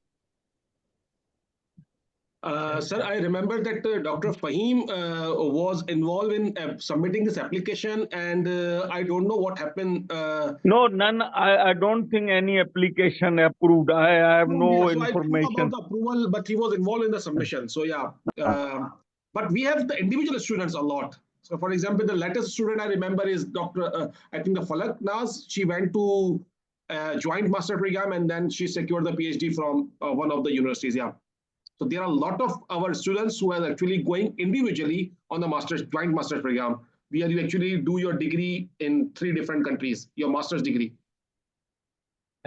Sir, I remember that Dr. Fahim was involved in submitting this application, and I don't know what happened. No, none. I don't think any application approved. I have Yeah, no so I don't know about information. the approval, but he was involved in the submission. So yeah, but we have the individual students a lot. So for example, the latest student I remember is Dr. I think the Falak Naz. She went to joint master program and then she secured the PhD from one of the universities. Yeah. So there are a lot of our students who are actually going individually on the master's joint master's program, where you actually do your degree in 3 different countries, your master's degree.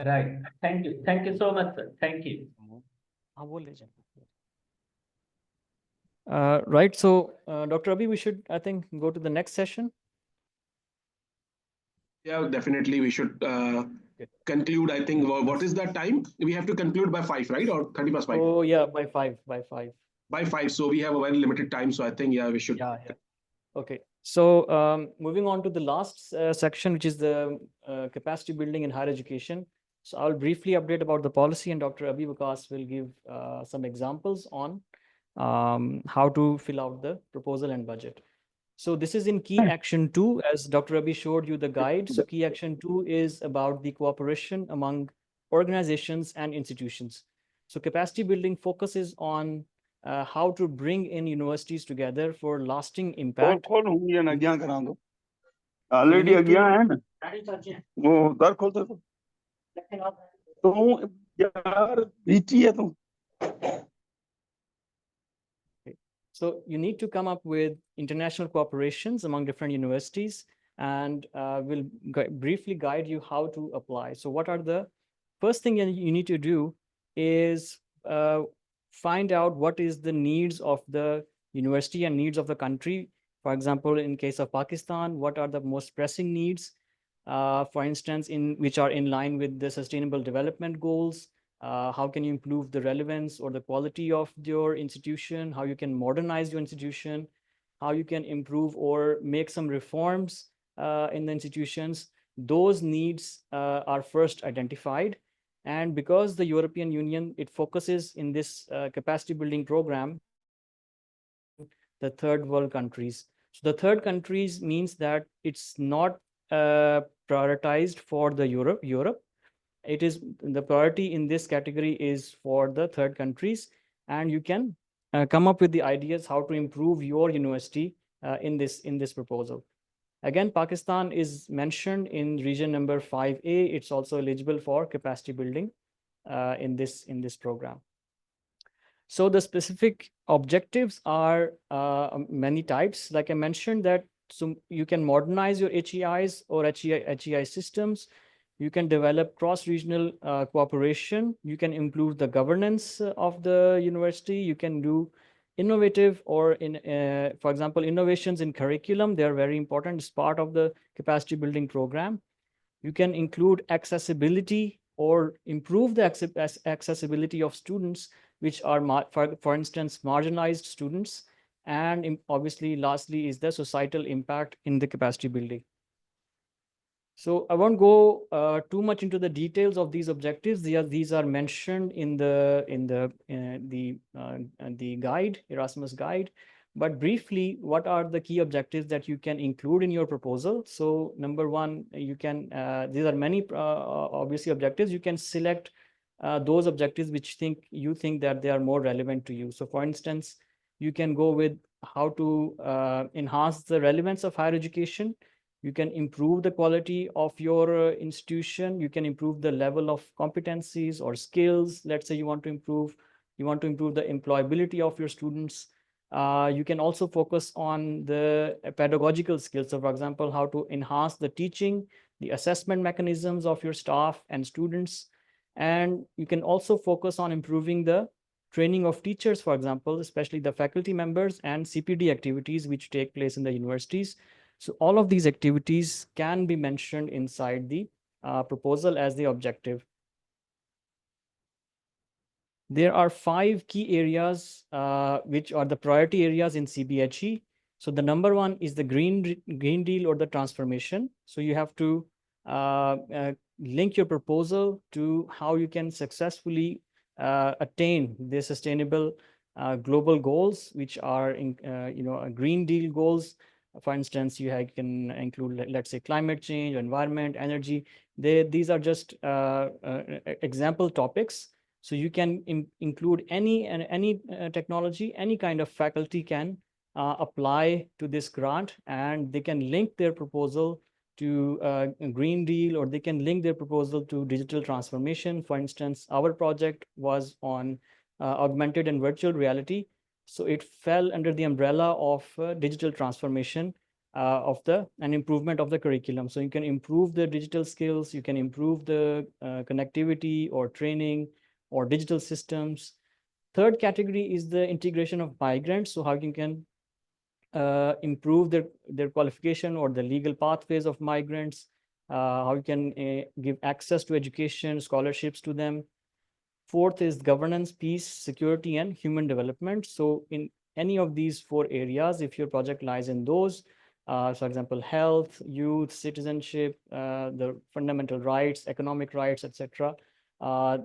Right. Thank you. Thank you so much, sir. Thank you. Right. So, Dr. Abhi, we should, I think, go to the next session. Yeah, definitely we should conclude. I think what is that time? We have to conclude by 5, right? Or 30 past 5? Oh, yeah, by 5, by 5. By 5. So we have a very limited time. So I think, yeah, we should. Yeah. Okay. So, moving on to the last section, which is the capacity building in higher education. So I'll briefly update about the policy, and Dr. Abhi Vikas will give some examples on how to fill out the proposal and budget. So this is in key action 2, as Dr. Abhi showed you the guide. So key action 2 is about the cooperation among organizations and institutions. So capacity building focuses on how to bring in universities together for lasting impact. Already agya hai na. वो दर खोलते तो. तो यार BT है तो. So you need to come up with international cooperations among different universities, and we'll briefly guide you how to apply. So what are the first thing you need to do is find out what is the needs of the university and needs of the country. For example, in case of Pakistan, what are the most pressing needs, for instance, which are in line with the Sustainable Development Goals? How can you improve the relevance or the quality of your institution? How you can modernize your institution? How you can improve or make some reforms in the institutions? Those needs are first identified. And because the European Union, it focuses in this capacity building program, the third world countries. So the third countries means that it's not prioritized for the Europe. It is the priority in this category is for the third countries, and you can come up with the ideas how to improve your university in this proposal. Again, Pakistan is mentioned in region number 5A. It's also eligible for capacity building in this program. So the specific objectives are many types. Like I mentioned, that so you can modernize your HEIs or HEI systems. You can develop cross-regional cooperation. You can improve the governance of the university. You can do innovative or for example, innovations in curriculum. They are very important. It's part of the capacity building program. You can include accessibility or improve the accessibility of students, which are, for instance, marginalized students. And obviously, lastly, is the societal impact in the capacity building. So I won't go too much into the details of these objectives. These are mentioned in the guide, Erasmus guide. But briefly, what are the key objectives that you can include in your proposal? So number one, you can, these are many obviously objectives. You can select those objectives which you think that they are more relevant to you. So for instance, you can go with how to enhance the relevance of higher education. You can improve the quality of your institution. You can improve the level of competencies or skills. Let's say you want to improve the employability of your students. You can also focus on the pedagogical skills. So for example, how to enhance the teaching, the assessment mechanisms of your staff and students. And you can also focus on improving the training of teachers, for example, especially the faculty members and CPD activities which take place in the universities. So all of these activities can be mentioned inside the proposal as the objective. There are 5 key areas which are the priority areas in CBHE. So the number one is the green deal or the transformation. So you have to link your proposal to how you can successfully attain the sustainable global goals, which are Green Deal goals. For instance, can include, let's say, climate change, environment, energy. These are just example topics. So you can include any technology, any kind of faculty can apply to this grant, and they can link their proposal to a Green Deal, or they can link their proposal to digital transformation. For instance, our project was on augmented and virtual reality. So it fell under the umbrella of digital transformation and improvement of the curriculum. So you can improve the digital skills, you can improve the connectivity or training or digital systems. Third category is the integration of migrants. So how you can improve their qualification or the legal pathways of migrants, how you can give access to education, scholarships to them. Fourth is governance, peace, security, and human development. So in any of these 4 areas, if your project lies in those, for example, health, youth, citizenship, the fundamental rights, economic rights, etc.,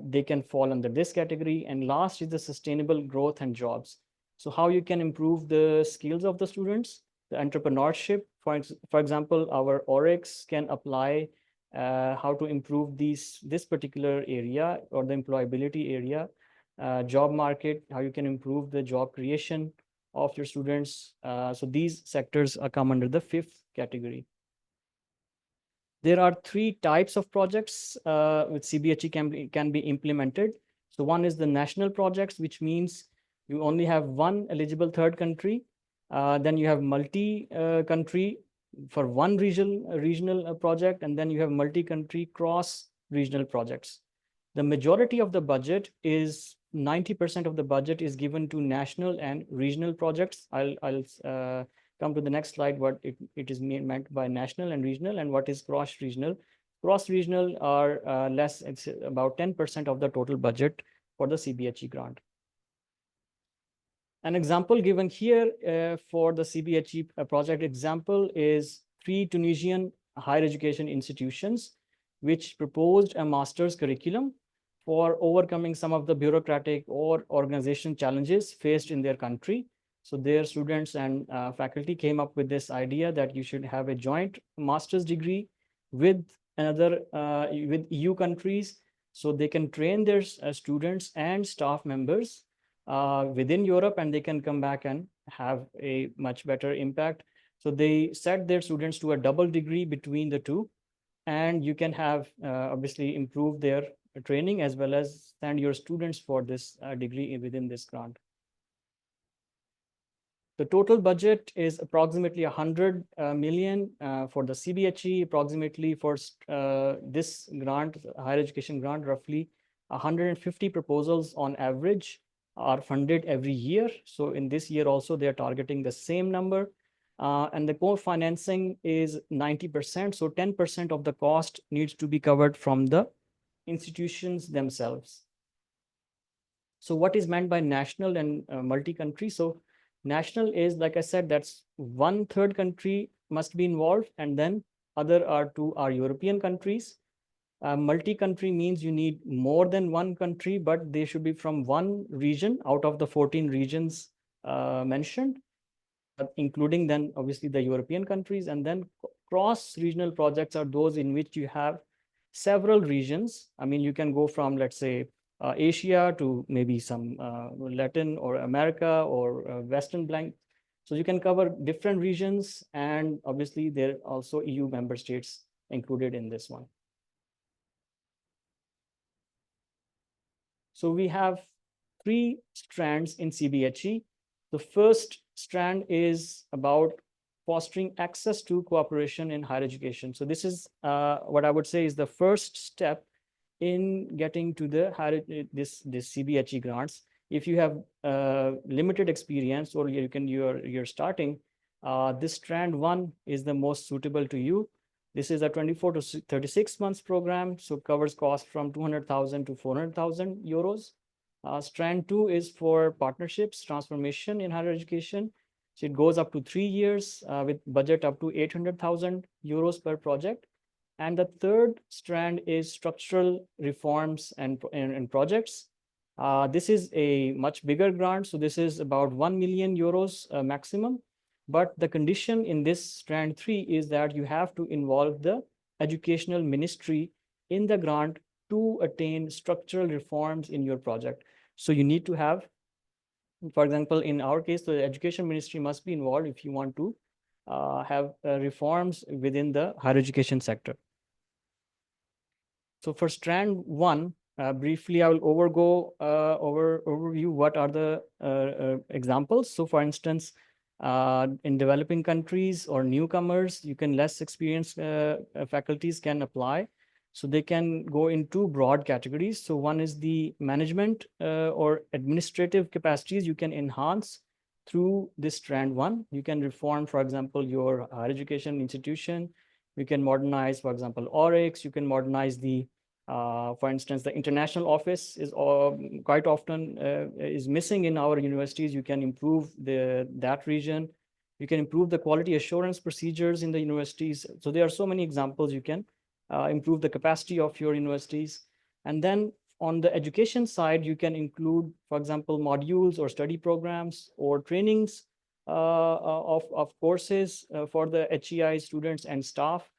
they can fall under this category. And last is the sustainable growth and jobs. So how you can improve the skills of the students, the entrepreneurship. For example, our ORIX can apply how to improve this particular area or the employability area, job market, how you can improve the job creation of your students. So these sectors come under the 5th category. There are 3 types of projects with CBHE can be implemented. So one is the national projects, which means you only have one eligible third country. Then you have multi-country for one regional project, and then you have multi-country cross-regional projects. The majority of the budget is 90% of the budget is given to national and regional projects. I'll come to the next slide what it is meant by national and regional, and what is cross-regional. Cross-regional are less, it's about 10% of the total budget for the CBHE grant. An example given here for the CBHE project example is 3 Tunisian higher education institutions, which proposed a master's curriculum for overcoming some of the bureaucratic or organization challenges faced in their country. So their students and faculty came up with this idea that you should have a joint master's degree with with EU countries, so they can train their students and staff members within Europe, and they can come back and have a much better impact. So they set their students to a double degree between the two, and you can have obviously improve their training as well as send your students for this degree within this grant. The total budget is approximately 100 million for the CBHE, approximately for this grant, higher education grant, roughly 150 proposals on average are funded every year. So in this year also, they are targeting the same number. And the co-financing is 90%. So 10% of the cost needs to be covered from the institutions themselves. So what is meant by national and multi-country? So national is, like I said, that's 1/3 country must be involved, and then other are 2 are European countries. Multi-country means you need more than one country, but they should be from one region out of the 14 regions mentioned, including then obviously the European countries. And then cross-regional projects are those in which you have several regions. I mean, you can go from, let's say, Asia to maybe some Latin or America or Western blank. So you can cover different regions, and obviously there are also EU member states included in this one. So we have 3 strands in CBHE. The first strand is about fostering access to cooperation in higher education. So this is what I would say is the first step in getting to the this CBHE grants. If you have limited experience, or you're starting, this strand 1 is the most suitable to you. This is a 24 to 36 months program, so covers costs from 200,000 to 400,000 euros. Strand 2 is for partnerships, transformation in higher education. So it goes up to 3 years with budget up to 800,000 euros per project. And the third strand is structural reforms and projects. This is a much bigger grant. So this is about 1 million euros maximum. But the condition in this Strand 3 is that you have to involve the educational ministry in the grant to attain structural reforms in your project. So you need to have, for example, in our case, the education ministry must be involved if you want to have reforms within the higher education sector. So for Strand 1, briefly, I will overview what are the examples. So for instance, in developing countries or newcomers, you can less experienced faculties can apply. So they can go in two broad categories. So one is the management or administrative capacities you can enhance through this Strand 1. You can reform, for example, your higher education institution. You can modernize, for example, ORIX. You can modernize the, for instance, the international office is quite often is missing in our universities. You can improve that region. You can improve the quality assurance procedures in the universities. So there are so many examples. You can improve the capacity of your universities. And then on the education side, you can include, for example, modules or study programs or trainings of courses for the HEI students and staff.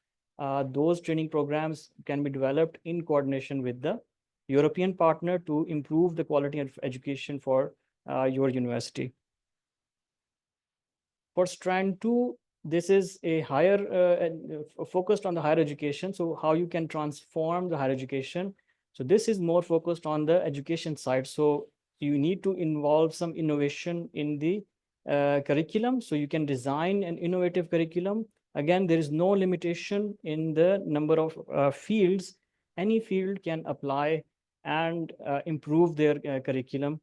Those training programs can be developed in coordination with the European partner to improve the quality of education for your university. For Strand 2, this is a higher focused on the higher education. So how you can transform the higher education. So this is more focused on the education side. So you need to involve some innovation in the curriculum. So you can design an innovative curriculum. Again, there is no limitation in the number of fields. Any field can apply and improve their curriculum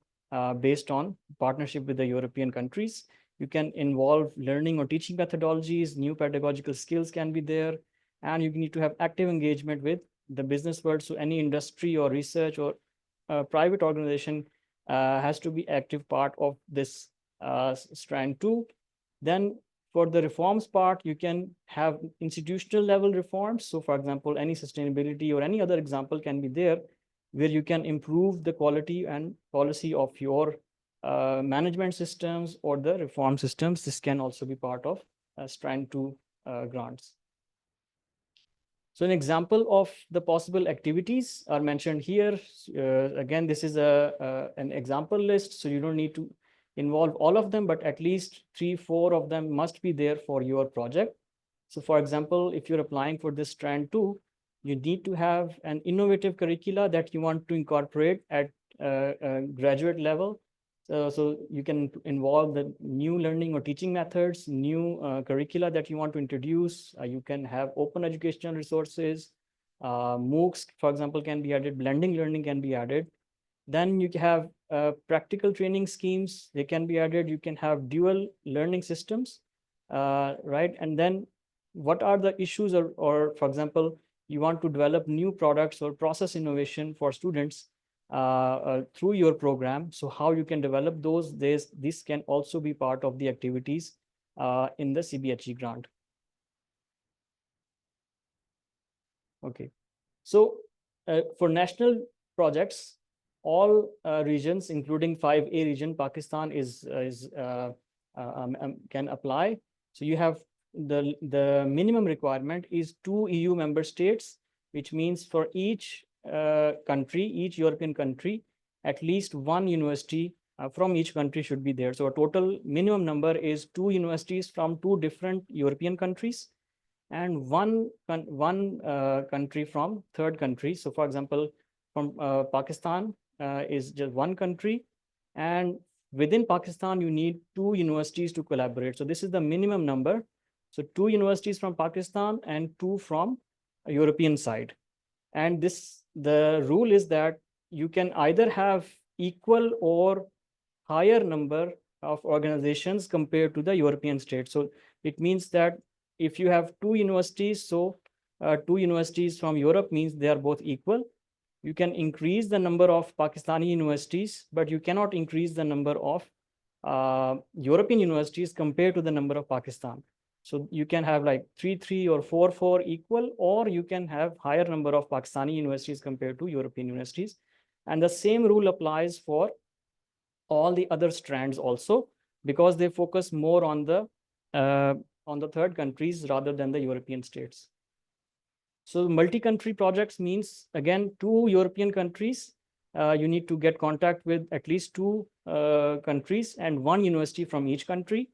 based on partnership with the European countries. You can involve learning or teaching methodologies, new pedagogical skills can be there, and you need to have active engagement with the business world. So any industry or research or private organization has to be active part of this Strand 2. Then for the reforms part, you can have institutional level reforms. So for example, any sustainability or any other example can be there where you can improve the quality and policy of your management systems or the reform systems. This can also be part of Strand 2 grants. So an example of the possible activities are mentioned here. Again, this is an example list, so you don't need to involve all of them, but at least 3-4 of them must be there for your project. So for example, if you're applying for this Strand 2, you need to have an innovative curricula that you want to incorporate at graduate level. So you can involve the new learning or teaching methods, new curricula that you want to introduce. You can have open educational resources. MOOCs, for example, can be added. Blending learning can be added. Then you have practical training schemes. They can be added. You can have dual learning systems, right? And then what are the issues or for example, you want to develop new products or process innovation for students through your program. So how you can develop those, this can also be part of the activities in the CBHE grant. Okay, so for national projects, all regions, including 5A region, Pakistan can apply. So you have the minimum requirement is 2 EU member states, which means for each country, each European country, at least one university from each country should be there. So a total minimum number is 2 universities from 2 different European countries and one country from third country. So for example, from Pakistan is just one country, and within Pakistan, you need 2 universities to collaborate. So this is the minimum number. So 2 universities from Pakistan and 2 from a European side. And the rule is that you can either have equal or higher number of organizations compared to the European states. So it means that if you have 2 universities, so 2 universities from Europe means they are both equal. You can increase the number of Pakistani universities, but you cannot increase the number of European universities compared to the number of Pakistan. So you can have like 3-3 or 4-4 equal, or you can have higher number of Pakistani universities compared to European universities. And the same rule applies for all the other strands also, because they focus more on the third countries rather than the European states. So multi-country projects means, again, 2 European countries. You need to get contact with at least 2 countries and 1 university from each country,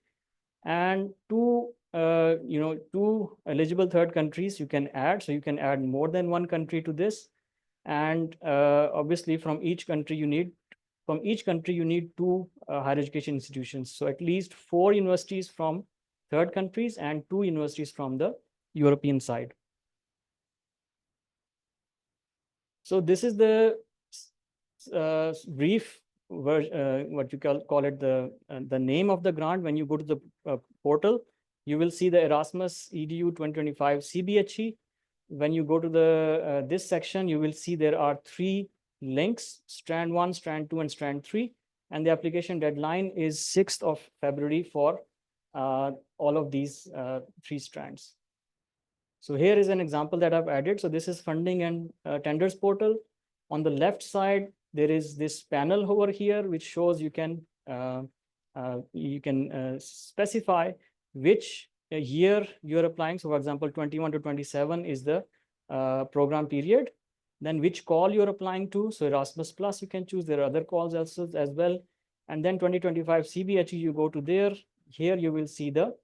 and 2 eligible third countries you can add. So you can add more than 1 country to this, and obviously from each country you need 2 higher education institutions. So at least 4 universities from third countries and 2 universities from the European side. So this is the brief what you call it, the name of the grant. When you go to the portal, you will see the Erasmus EDU 2025 CBHE. When you go to the this section, you will see there are 3 links: Strand 1, Strand 2, and Strand 3. And the application deadline is 6th of February for all of these 3 strands. So here is an example that I've added. So this is funding and tenders portal. On the left side, there is this panel over here, which shows you can specify which year you're applying. So for example, 21 to 27 is the program period. Then which call you're applying to. So Erasmus Plus, you can choose. There are other calls also as well. And then 2025 CBHE, you go to there. Here you will see the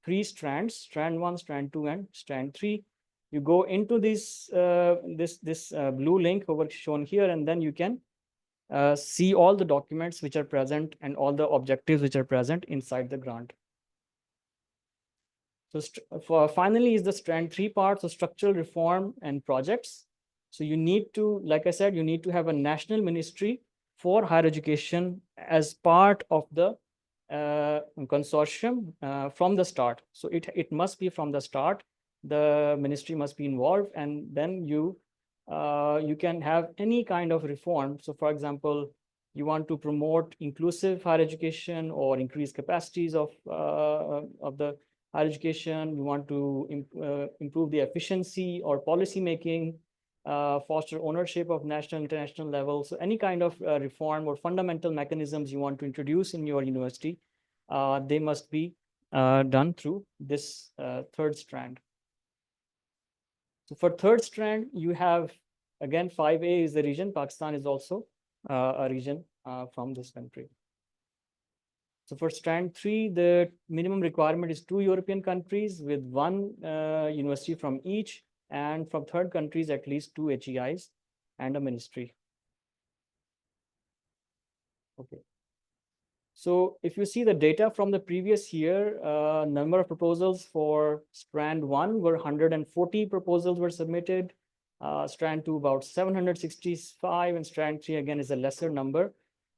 3 strands: Strand 1, Strand 2, and Strand 3. You go into this blue link over shown here, and then you can see all the documents which are present and all the objectives which are present inside the grant. So finally is the Strand 3 part, so structural reform and projects. So you need to, like I said, you need to have a national ministry for higher education as part of the consortium from the start. So it must be from the start. The ministry must be involved, and then you can have any kind of reform. So for example, you want to promote inclusive higher education or increase capacities of the higher education. You want to improve the efficiency or policy making, foster ownership of national, international level. So any kind of reform or fundamental mechanisms you want to introduce in your university, they must be done through this third strand. So for third strand, you have, again, 5A is the region. Pakistan is also a region from this country. So for Strand 3, the minimum requirement is 2 European countries with 1 university from each, and from third countries, at least 2 HEIs and a ministry. Okay. So if you see the data from the previous year, number of proposals for Strand 1 were 140 proposals were submitted. Strand 2 about 765, and Strand 3 again is a lesser number.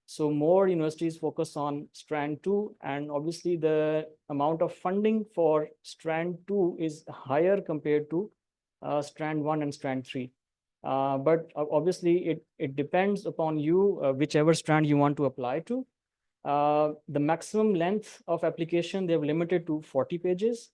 So more universities focus on Strand 2, and obviously the amount of funding for Strand 2 is higher compared to Strand 1 and Strand 3. But obviously it depends upon you, whichever strand you want to apply to. The maximum length of application they've limited to 40 pages.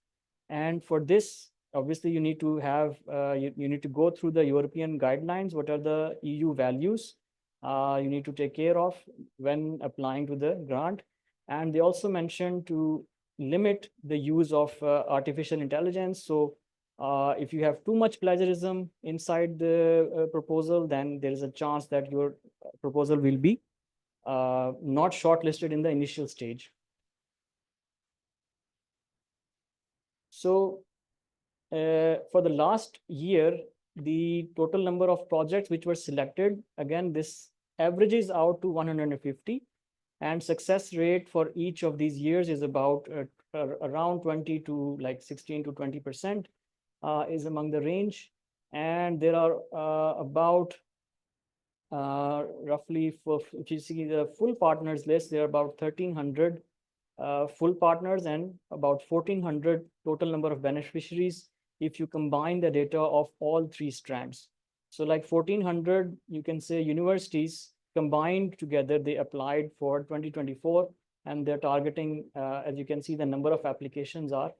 And for this, obviously you need to have, you need to go through the European guidelines. What are the EU values you need to take care of when applying to the grant? And they also mentioned to limit the use of artificial intelligence. So if you have too much plagiarism inside the proposal, then there is a chance that your proposal will be not shortlisted in the initial stage. So for the last year, the total number of projects which were selected, again, this averages out to 150, and success rate for each of these years is about around 20 to like 16 to 20% is among the range. And there are about roughly, if you see the full partners list, there are about 1,300 full partners and about 1,400 total number of beneficiaries if you combine the data of all 3 strands. So like 1,400, you can say universities combined together, they applied for 2024, and they're targeting, as you can see, the number of applications are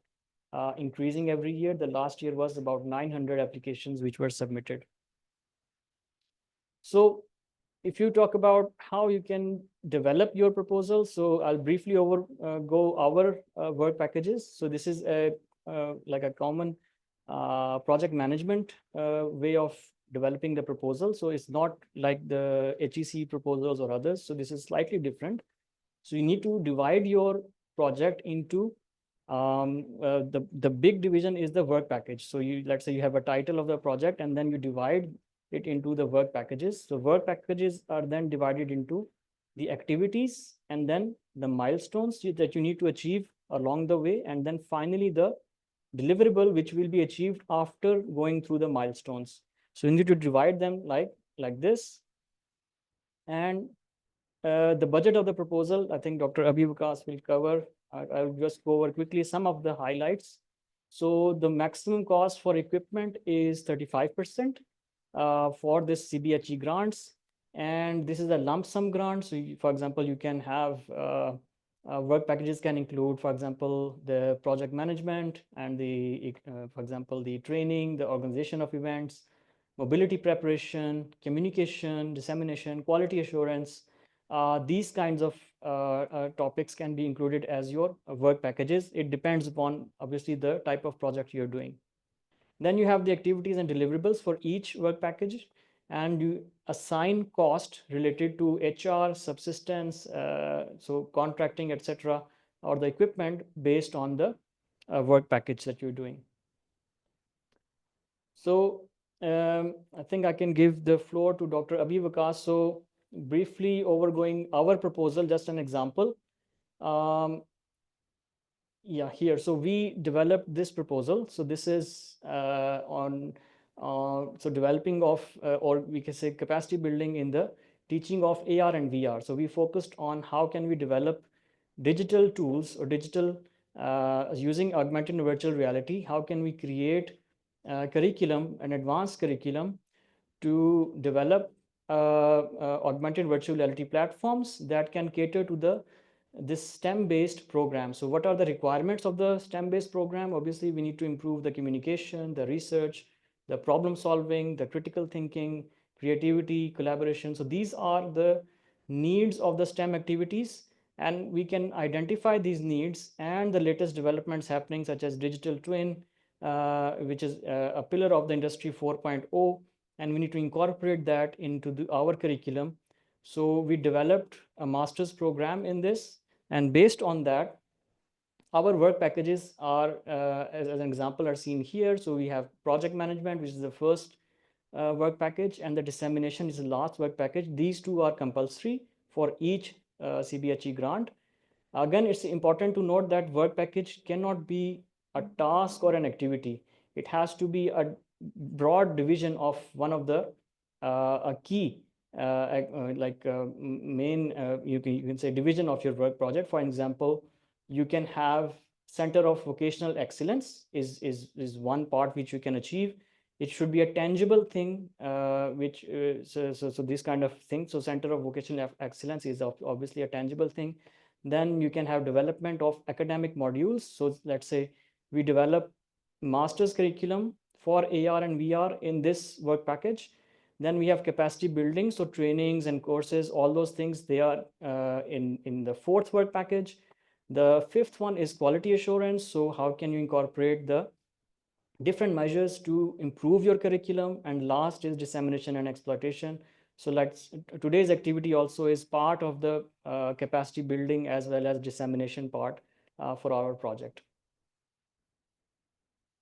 increasing every year. The last year was about 900 applications which were submitted. So if you talk about how you can develop your proposal, so I'll briefly go our work packages. So this is a like a common project management way of developing the proposal. So it's not like the HEC proposals or others. So this is slightly different. So you need to divide your project into the big division is the work package. So let's say you have a title of the project, and then you divide it into the work packages. So work packages are then divided into the activities and then the milestones that you need to achieve along the way, and then finally the deliverable which will be achieved after going through the milestones. So you need to divide them like this. And the budget of the proposal, I think Dr. Abhi Vikas will cover. I'll just go over quickly some of the highlights. So the maximum cost for equipment is 35% for this CBHE grants. And this is a lump sum grant. So for example, you can have work packages can include, for example, the project management and for example, the training, the organization of events, mobility preparation, communication, dissemination, quality assurance. These kinds of topics can be included as your work packages. It depends upon obviously the type of project you're doing. Then you have the activities and deliverables for each work package, and you assign cost related to HR, subsistence, so contracting, etc., or the equipment based on the work package that you're doing. So I think I can give the floor to Dr. Abhi Vikas. So briefly overgoing our proposal, just an example. Yeah, here. So we developed this proposal. So this is so developing of, or we can say capacity building in the teaching of AR and VR. So we focused on how can we develop digital tools or digital using augmented and virtual reality. How can we create curriculum, an advanced curriculum to develop augmented virtual reality platforms that can cater to this STEM-based program. So what are the requirements of the STEM-based program? Obviously, we need to improve the communication, the research, the problem solving, the critical thinking, creativity, collaboration. So these are the needs of the STEM activities, and we can identify these needs and the latest developments happening, such as digital twin, which is a pillar of the industry 4.0, and we need to incorporate that into our curriculum. So we developed a master's program in this, and based on that, our work packages are, as an example, are seen here. So we have project management, which is the first work package, and the dissemination is the last work package. These two are compulsory for each CBHE grant. Again, it's important to note that work package cannot be a task or an activity. It has to be a broad division of one of the a key main you can say division of your work project. For example, you can have center of vocational excellence is one part which you can achieve. It should be a tangible thing, so this kind of thing. So center of vocational excellence is obviously a tangible thing. Then you can have development of academic modules. So let's say we develop master's curriculum for AR and VR in this work package. Then we have capacity building, so trainings and courses, all those things, they are in the fourth work package. The fifth one is quality assurance. So how can you incorporate the different measures to improve your curriculum? And last is dissemination and exploitation. So today's activity also is part of the capacity building as well as dissemination part for our project.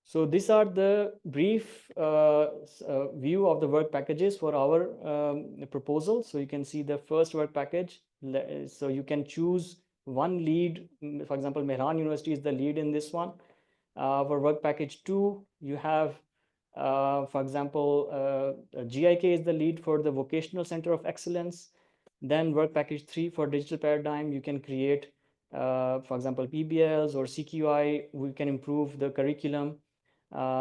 So these are the brief view of the work packages for our proposal. So you can see the first work package. So you can choose one lead. For example, Mehran University is the lead in this one. For work package 2, you have, for example, GIK is the lead for the Vocational Center of Excellence. Then work package 3 for digital paradigm, you can create, for example, PBLs or CQI. We can improve the curriculum.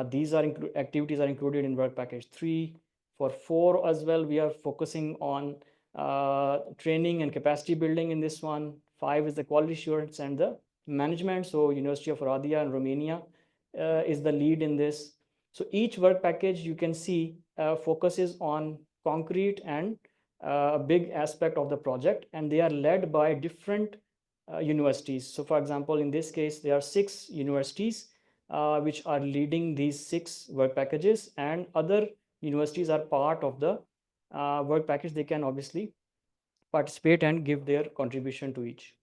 These are activities are included in work package 3. For 4 as well, we are focusing on training and capacity building in this one. 5 is the quality assurance and the management. So University of Oradea in Romania is the lead in this. So each work package you can see focuses on concrete and a big aspect of the project, and they are led by different universities. So for example, in this case, there are 6 universities which are leading these 6 work packages, and other universities are part of the work package. They can obviously participate and give their contribution to each.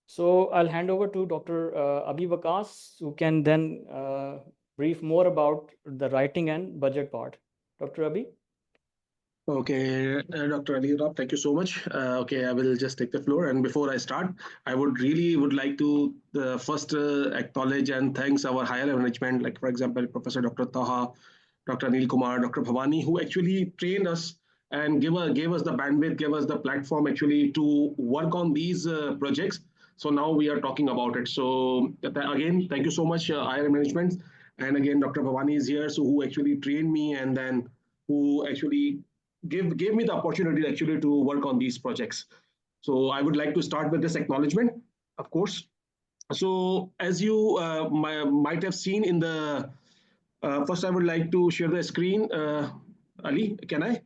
So I'll hand over to Dr. Abhi Vakas, who can then brief more about the writing and budget part. Dr. Abhi? Okay, Dr. Ali Rab, thank you so much. Okay, I will just take the floor. And before I start, I would like to first acknowledge and thanks our higher management, like for example, Professor Dr. Taha, Dr. Anil Kumar, Dr. Bhavani, who actually trained us and gave us the bandwidth, gave us the platform actually to work on these projects. So now we are talking about it. So again, thank you so much, higher management. And again, Dr. Bhavani is here, so who actually trained me and then who actually gave me the opportunity actually to work on these projects. So I would like to start with this acknowledgement, of course. So as you might have seen in the, first I would like to share the screen. Ali, can I?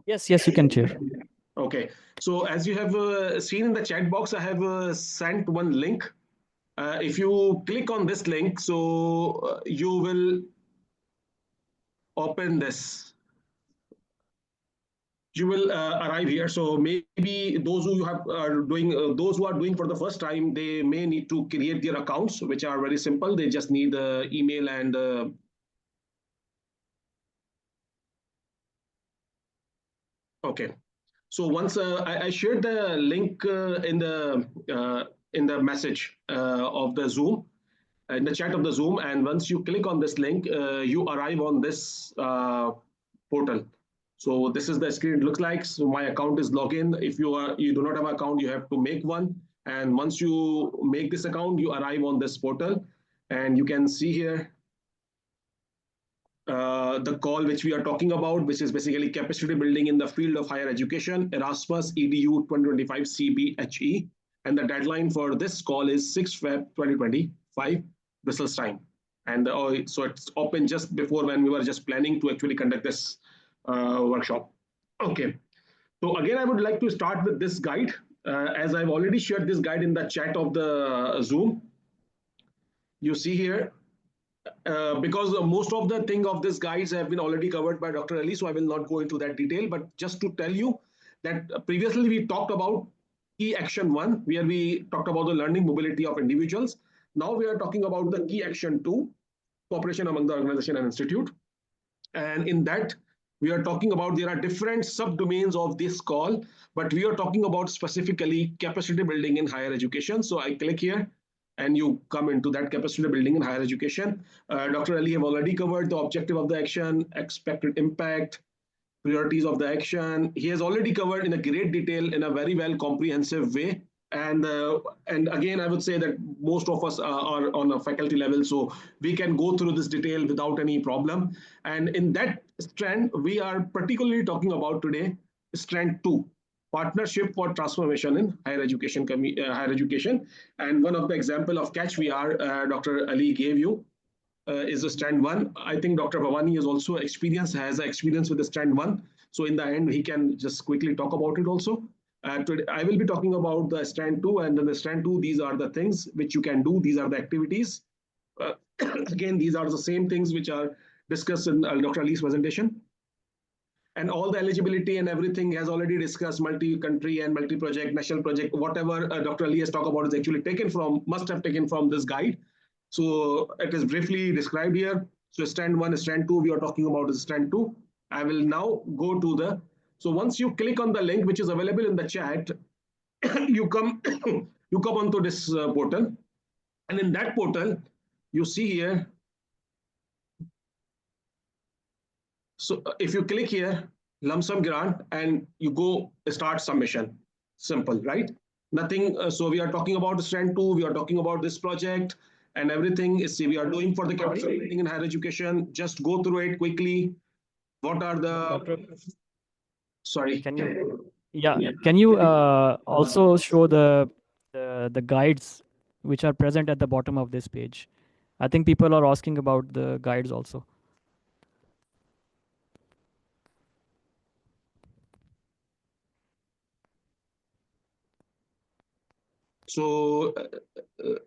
Yes, you can share. Okay, so as you have seen in the chat box, I have sent one link. If you click on this link, so you will open this. You will arrive here. So maybe those who are doing for the first time, they may need to create their accounts, which are very simple. They just need the email and okay. So once I shared the link in the message of the Zoom, in the chat of the Zoom, and once you click on this link, you arrive on this portal. So this is the screen it looks like. So my account is login. If you do not have an account, you have to make one. And once you make this account, you arrive on this portal, and you can see here the call which we are talking about, which is basically capacity building in the field of higher education, Erasmus EDU 2025 CBHE. And the deadline for this call is 6 Feb 2025, Brussels time. And so it's open just before when we were just planning to actually conduct this workshop. Okay. So again, I would like to start with this guide. As I've already shared this guide in the chat of the Zoom. You see here, because most of the thing of these guides have been already covered by Dr. Ali, so I will not go into that detail, but just to tell you that previously we talked about key action 1, where we talked about the learning mobility of individuals. Now we are talking about the key action 2, cooperation among the organization and institute. And in that, we are talking about there are different subdomains of this call, but we are talking about specifically capacity building in higher education. So I click here and you come into that capacity building in higher education. Dr. Ali have already covered the objective of the action, expected impact, priorities of the action. He has already covered in a great detail in a very well comprehensive way. And again, I would say that most of us are on a faculty level, so we can go through this detail without any problem. And in that strand, we are particularly talking about today, strand 2, partnership for transformation in higher education. And one of the example of catch VR Dr. Ali gave you is the strand 1. I think Dr. Bhavani has also has experience with the strand 1. So in the end, he can just quickly talk about it also. Today, I will be talking about the strand 2, and then the strand 2, these are the things which you can do. These are the activities. Again, these are the same things which are discussed in Dr. Ali's presentation. And all the eligibility and everything has already discussed, multi-country and multi-project, national project, whatever Dr. Ali has talked about is actually must have taken from this guide. So it is briefly described here. So strand 1, strand 2, we are talking about is strand 2. I will now go to the, so once you click on the link, which is available in the chat, you come onto this portal. And in that portal, you see here, so if you click here, lump sum grant, and you go start submission, simple, right? Nothing, so we are talking about strand 2, we are talking about this project, and everything is we are doing for the capacity building in higher education. Just go through it quickly. What are the, sorry. Can you also show the guides which are present at the bottom of this page? I think people are asking about the guides also. So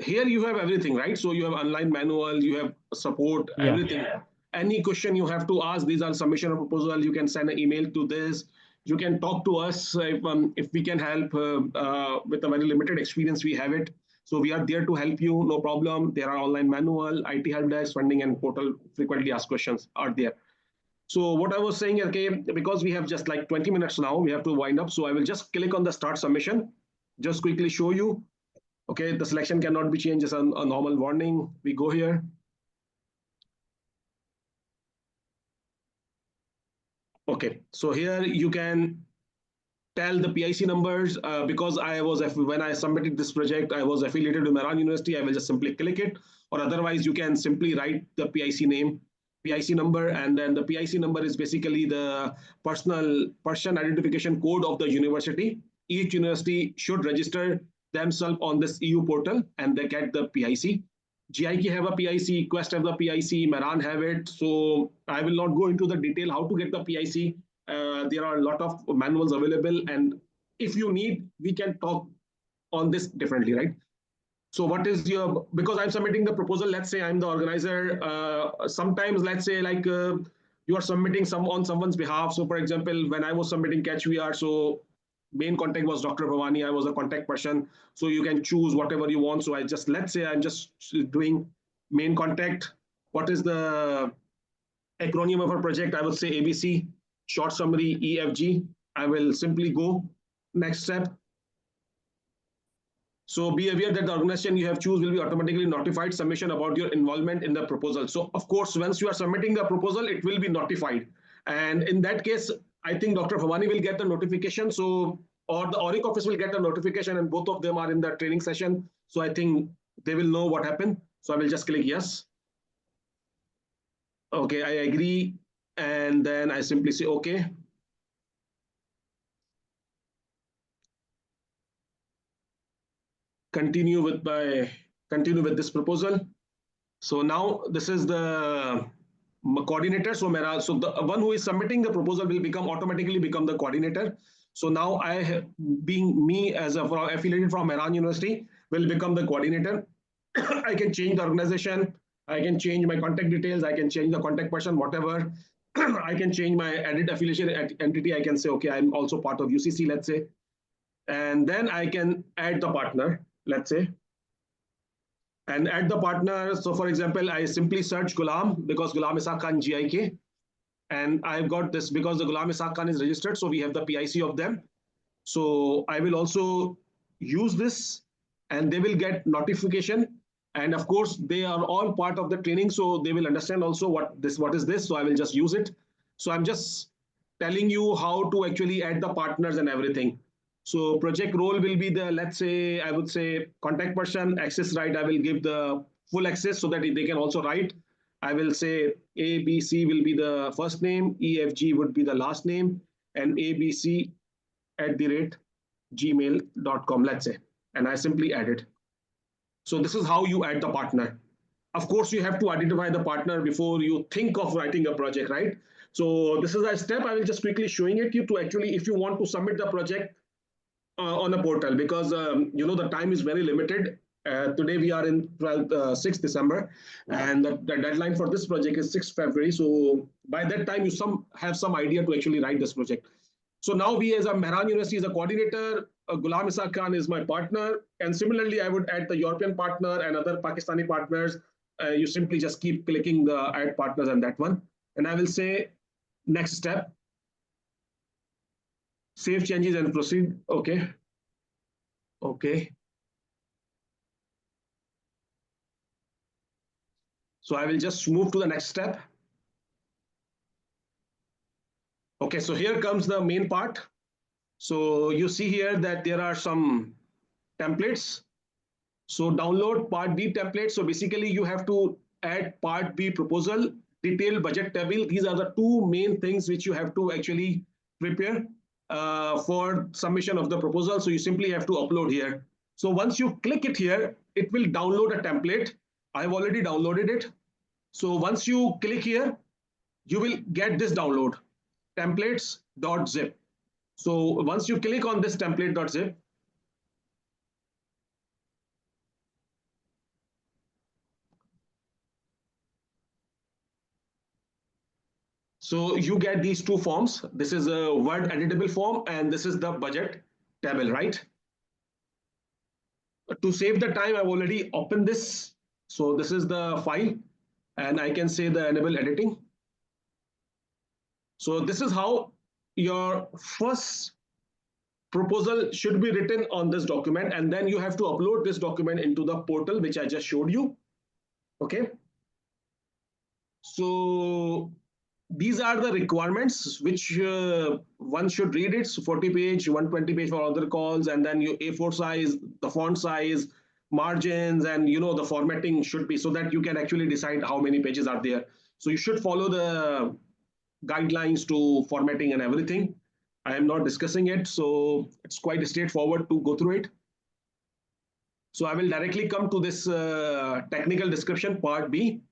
here you have everything, right? So you have online manual, you have support, Yeah. everything. Any question you have to ask, these are submission of proposal. You can send an email to this. You can talk to us if we can help with a very limited experience. We have it. So we are there to help you, no problem. There are online manual, IT help desk, funding and portal frequently asked questions are there. So what I was saying, okay, because we have just like 20 minutes now, we have to wind up. So I will just click on the start submission, just quickly show you. Okay, the selection cannot be changed as a normal warning. We go here. Okay, so here you can tell the PIC numbers because when I submitted this project, I was affiliated with Mehran University. I will just simply click it, or otherwise you can simply write the PIC name, PIC number, and then the PIC number is basically the person identification code of the university. Each university should register themselves on this EU portal and they get the PIC. GIK have a PIC, Quest have the PIC, Mehran have it. So I will not go into the detail how to get the PIC. There are a lot of manuals available, and if you need, we can talk on this differently, right? So what is your, because I'm submitting the proposal, let's say I'm the organizer. Sometimes let's say like you are submitting on someone's behalf. So for example, when I was submitting Catch VR, so main contact was Dr. Bhavani. I was a contact person. So you can choose whatever you want. So let's say I'm just doing main contact. What is the acronym of our project? I would say ABC, short summary, EFG. I will simply go next step. So be aware that the organization you have choose will be automatically notified submission about your involvement in the proposal. So of course, once you are submitting the proposal, it will be notified. And in that case, I think Dr. Bhavani will get the notification. So, or the ORIC office will get a notification, and both of them are in the training session. So I think they will know what happened. So I will just click yes. Okay, I agree. And then I simply say, okay. Continue with this proposal. So now this is the coordinator. So the one who is submitting the proposal will automatically become the coordinator. So now being me as affiliated from Mehran University, will become the coordinator. I can change the organization. I can change my contact details. I can change the contact person, whatever. I can change my edit affiliation entity. I can say, okay, I'm also part of UCC, let's say. And then I can add the partner, let's say. And add the partner. So for example, I simply search Ghulam because Ghulam Ishaq Khan GIK. And I've got this because the Ghulam Ishaq Khan is registered. So we have the PIC of them. So I will also use this and they will get notification. And of course, they are all part of the training. So they will understand also what is this. So I will just use it. So I'm just telling you how to actually add the partners and everything. So project role will be the, let's say, I would say contact person, access right. I will give the full access so that they can also write. I will say ABC will be the first name, EFG would be the last name, and abc@gmail.com, let's say. And I simply add it. So this is how you add the partner. Of course, you have to identify the partner before you think of writing a project, right? So this is a step. I will just quickly showing it you to actually, if you want to submit the project on a portal, because the time is very limited. Today we are in 6th December, and the deadline for this project is 6th February. So by that time, you have some idea to actually write this project. So now we as a Mehran University is a coordinator, Ghulam Ishaq Khan is my partner, and similarly I would add the European partner and other Pakistani partners. You simply just keep clicking the add partners and that one. And I will say next step. Save changes and proceed. Okay. Okay. So I will just move to the next step. Okay, so here comes the main part. So you see here that there are some templates. So download Part B template. So basically you have to add Part B proposal, detailed budget table. These are the two main things which you have to actually prepare for submission of the proposal. So you simply have to upload here. So once you click it here, it will download a template. I've already downloaded it. So once you click here, you will get this download, templates.zip. So once you click on this template.zip, So you get these two forms. This is a Word editable form, and this is the budget table, right? To save the time, I've already opened this. So this is the file, and I can say the enable editing. So this is how your first proposal should be written on this document, and then you have to upload this document into the portal, which I just showed you. Okay. So these are the requirements which one should read it. So 40 page, 120 page for other calls, and then your A4 size, the font size, margins, and the formatting should be so that you can actually decide how many pages are there. So you should follow the guidelines to formatting and everything. I am not discussing it, so it's quite straightforward to go through it. So I will directly come to this technical description part B.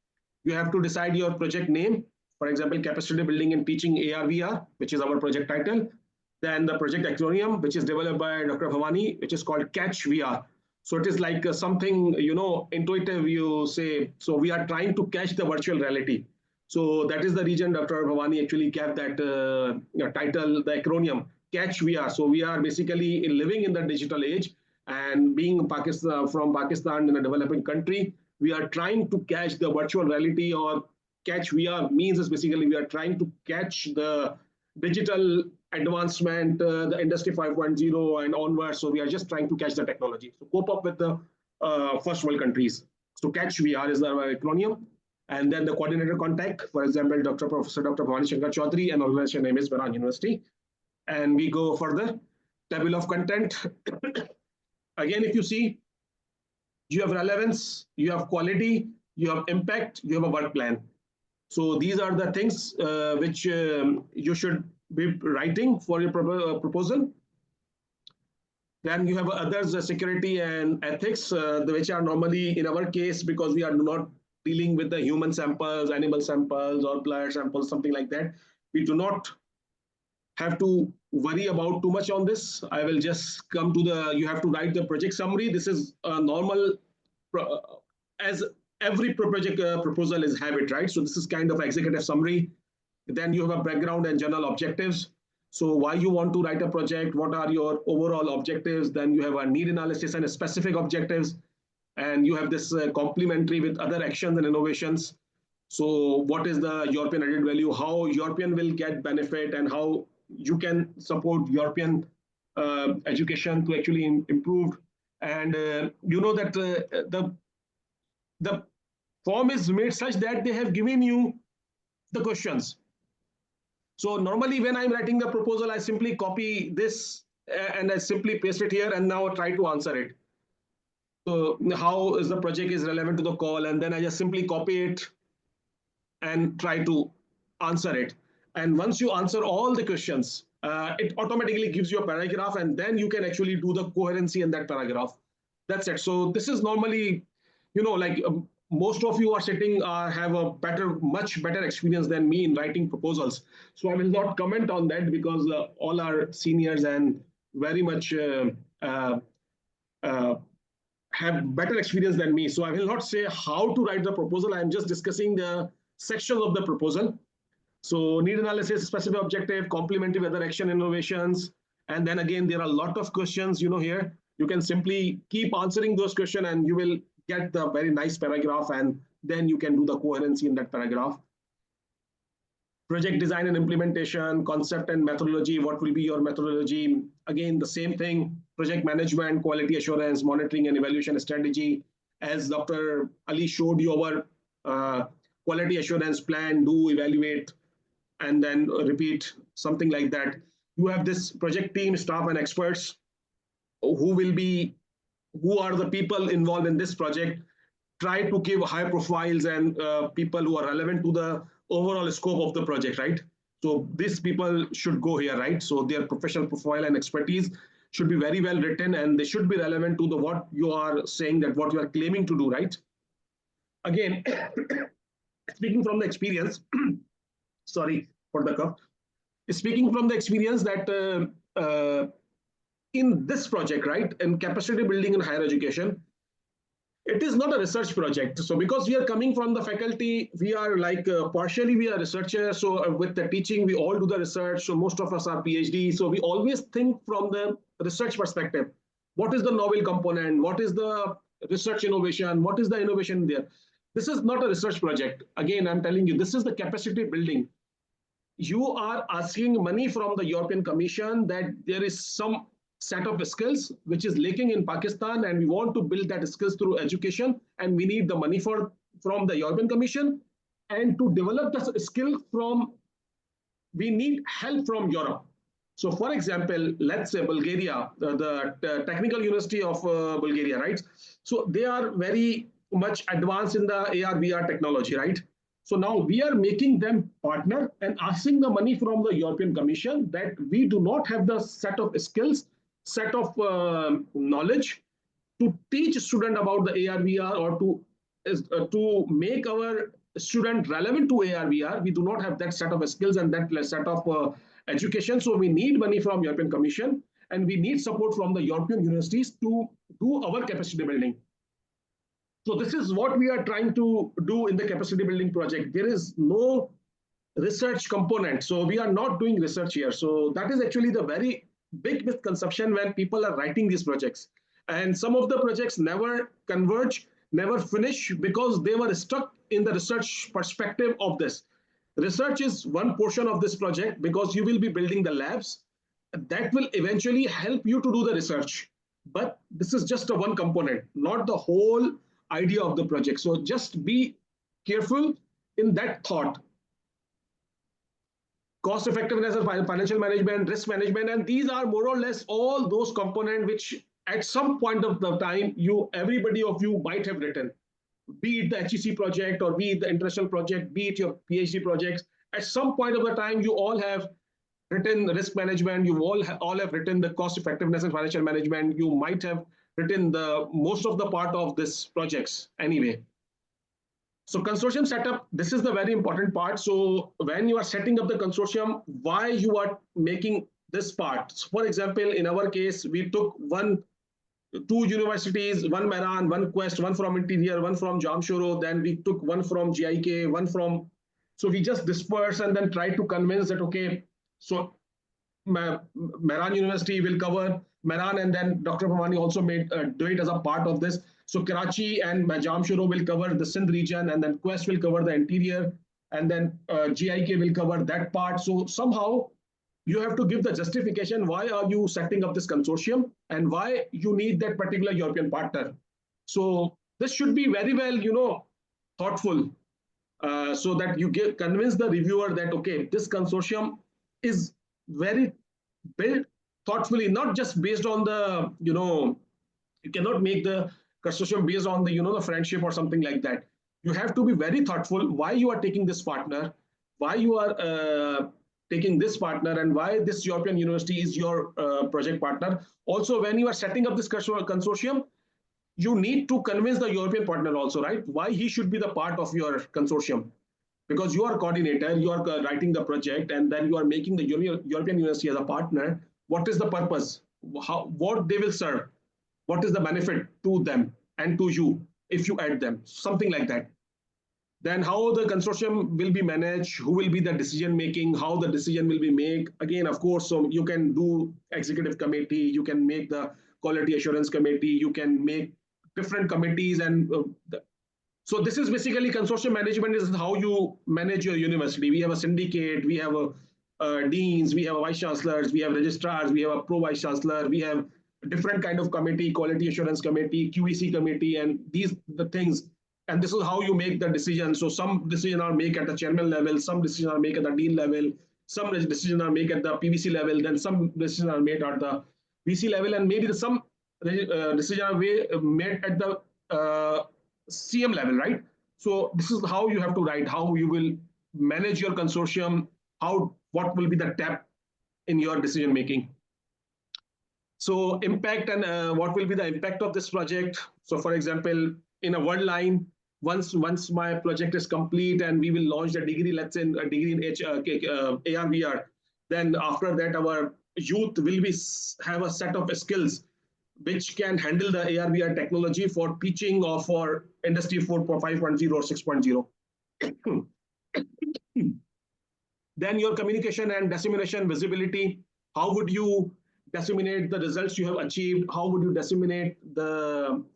You have to decide your project name. For example, capacity building and teaching AR/VR, which is our project title. Then the project acronym, which is developed by Dr. Bhavani, which is called Catch VR. So it is like something, intuitive, you say. So we are trying to catch the virtual reality. So that is the reason Dr. Bhavani actually kept that title, the acronym, Catch VR. So we are basically living in the digital age, and being from Pakistan in a developing country, we are trying to catch the virtual reality, or catch VR means is basically we are trying to catch the digital advancement, the industry 5.0 and onwards. So we are just trying to catch the technology. So cope up with the first world countries. So Catch VR is the acronym. And then the coordinator contact, for example, Professor Dr. Bhavani Shankar Chaudhary, and organization name is Baran University. And we go further. Table of content. Again, if you see, you have relevance, you have quality, you have impact, you have a work plan. So these are the things which you should be writing for your proposal. Then you have others, security and ethics, which are normally in our case, because we are not dealing with the human samples, animal samples, or blood samples, something like that. We do not have to worry about too much on this. I will just come to you have to write the project summary. This is a normal, as every project proposal is habit, right? So this is kind of executive summary. Then you have a background and general objectives. So why you want to write a project, what are your overall objectives? Then you have a need analysis and a specific objectives. And you have this complementary with other actions and innovations. So what is the European added value, how European will get benefit, and how you can support European education to actually improve. And that the form is made such that they have given you the questions. So normally when I'm writing the proposal, I simply copy this and I simply paste it here and now try to answer it. So how is the project is relevant to the call, and then I just simply copy it and try to answer it. And once you answer all the questions, it automatically gives you a paragraph, and then you can actually do the coherency in that paragraph. That's it. So this is normally, like most of you are sitting, have a much better experience than me in writing proposals. So I will not comment on that, because all are seniors and very much have better experience than me. So I will not say how to write the proposal. I'm just discussing the sections of the proposal. So need analysis, specific objective, complementary with other action innovations. And then again, there are a lot of questions, here. You can simply keep answering those questions and you will get the very nice paragraph, and then you can do the coherency in that paragraph. Project design and implementation, concept and methodology. What will be your methodology? Again, the same thing. Project management, quality assurance, monitoring and evaluation strategy. As Dr. Ali showed you, our quality assurance plan, do, evaluate, and then repeat, something like that. You have this project team, staff and experts who are the people involved in this project. Try to give high profiles and people who are relevant to the overall scope of the project, right? So these people should go here, right? So their professional profile and expertise should be very well written, and they should be relevant to what you are saying, that what you are claiming to do, right? Again, speaking from the experience, sorry for the cough. Speaking from the experience that in this project, right, in capacity building in higher education, it is not a research project. So because we are coming from the faculty, we are like partially we are researchers. So with the teaching, we all do the research. So most of us are PhD. So we always think from the research perspective. What is the novel component? What is the research innovation? What is the innovation there? This is not a research project. Again, I'm telling you, this is the capacity building. You are asking money from the European Commission that there is some set of skills which is lacking in Pakistan, and we want to build that skills through education, and we need the money from the European Commission, and to develop the skill from, we need help from Europe. So for example, let's say Bulgaria, the Technical University of Bulgaria, right? So they are very much advanced in the AR/VR technology, right? So now we are making them partner and asking the money from the European Commission that we do not have the set of skills, set of knowledge to teach student about the AR/VR, or to make our student relevant to AR/VR. We do not have that set of skills and that set of education. So we need money from European Commission, and we need support from the European universities to do our capacity building. So this is what we are trying to do in the capacity building project. There is no research component. So we are not doing research here. So that is actually the very big misconception when people are writing these projects. And some of the projects never converge, never finish, because they were stuck in the research perspective of this. Research is one portion of this project because you will be building the labs that will eventually help you to do the research. But this is just a one component, not the whole idea of the project. So just be careful in that thought. Cost effectiveness, financial management, risk management, and these are more or less all those components which at some point of the time everybody of you might have written, be it the HEC project or be it the international project, be it your PhD projects. At some point of the time, you all have written risk management, you all have written the cost effectiveness and financial management. You might have written the most of the part of this projects anyway. So consortium setup, this is the very important part. So when you are setting up the consortium, why you are making this part? So for example, in our case, we took two universities, one Mehran, one Quest, one from Interior, one from Jamshoro, then we took one from GIK, one from, so we just dispersed and then tried to convince that, okay, so Mehran University will cover Mehran, and then Dr. Bhamani also made do it as a part of this. So Karachi and Jamshoro will cover the Sindh region, and then Quest will cover the interior, and then GIK will cover that part. So somehow you have to give the justification why are you setting up this consortium and why you need that particular European partner. So this should be very well, thoughtful, so that you convince the reviewer that, okay, this consortium is very built thoughtfully, not just based on the, you cannot make the consortium based on the, the friendship or something like that. You have to be very thoughtful why you are taking this partner, why you are taking this partner, and why this European university is your project partner. Also, when you are setting up this consortium, you need to convince the European partner also, right? Why he should be the part of your consortium. Because you are coordinator, you are writing the project, and then you are making the European university as a partner. What is the purpose? What they will serve? What is the benefit to them and to you if you add them? Something like that. Then how the consortium will be managed, who will be the decision making, how the decision will be made. Again, of course, so you can do executive committee, you can make the quality assurance committee, you can make different committees, and so this is basically consortium management is how you manage your university. We have a syndicate, we have deans, we have vice chancellors, we have registrars, we have a pro vice chancellor, we have a different kind of committee, quality assurance committee, QEC committee, and these the things. And this is how you make the decision. So some decisions are made at the chairman level, some decisions are made at the dean level, some decisions are made at the PVC level, then some decisions are made at the VC level, and maybe some decisions are made at the CM level, right? So this is how you have to write, how you will manage your consortium, what will be the depth in your decision making. So impact and what will be the impact of this project. So for example, in a word line, once my project is complete and we will launch the degree, let's say a degree in AR/VR, then after that our youth will have a set of skills which can handle the AR/VR technology for teaching or for Industry 4.5.0 or 6.0. Then your communication and dissemination visibility. How would you disseminate the results you have achieved? How would you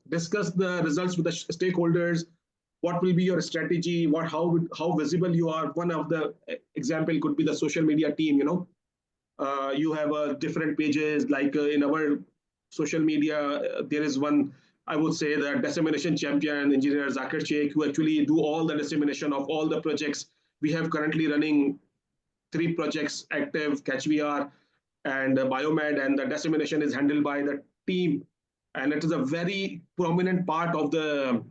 discuss the results with the stakeholders? What will be your strategy? How visible you are? One of the example could be the social media team. You have different pages, like in our social media, there is one, I would say, the dissemination champion, engineer Zakir Sheikh, who actually do all the dissemination of all the projects. We have currently running 3 projects active, CatchVR and Biomed, and the dissemination is handled by the team. And it is a very prominent part of the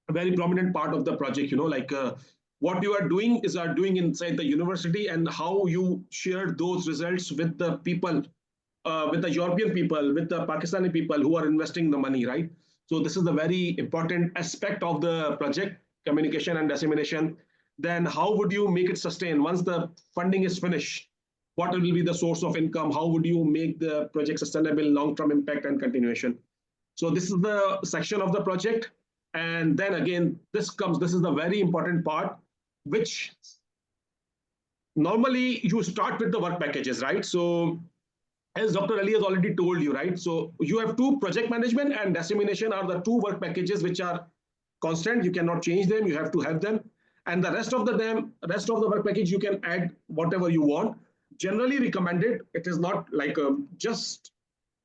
project, like what you are doing inside the university, and how you share those results with the people, with the European people, with the Pakistani people who are investing the money, right? So this is the very important aspect of the project, communication and dissemination. Then how would you make it sustain once the funding is finished? What will be the source of income? How would you make the project sustainable, long-term impact and continuation? So this is the section of the project. And then again, this is the very important part, which normally you start with the work packages, right? So as Dr. Ali has already told you, right? So you have 2, project management and dissemination are the 2 work packages which are constant. You cannot change them. You have to have them. And the rest of the work package, you can add whatever you want. Generally recommended. It is not like just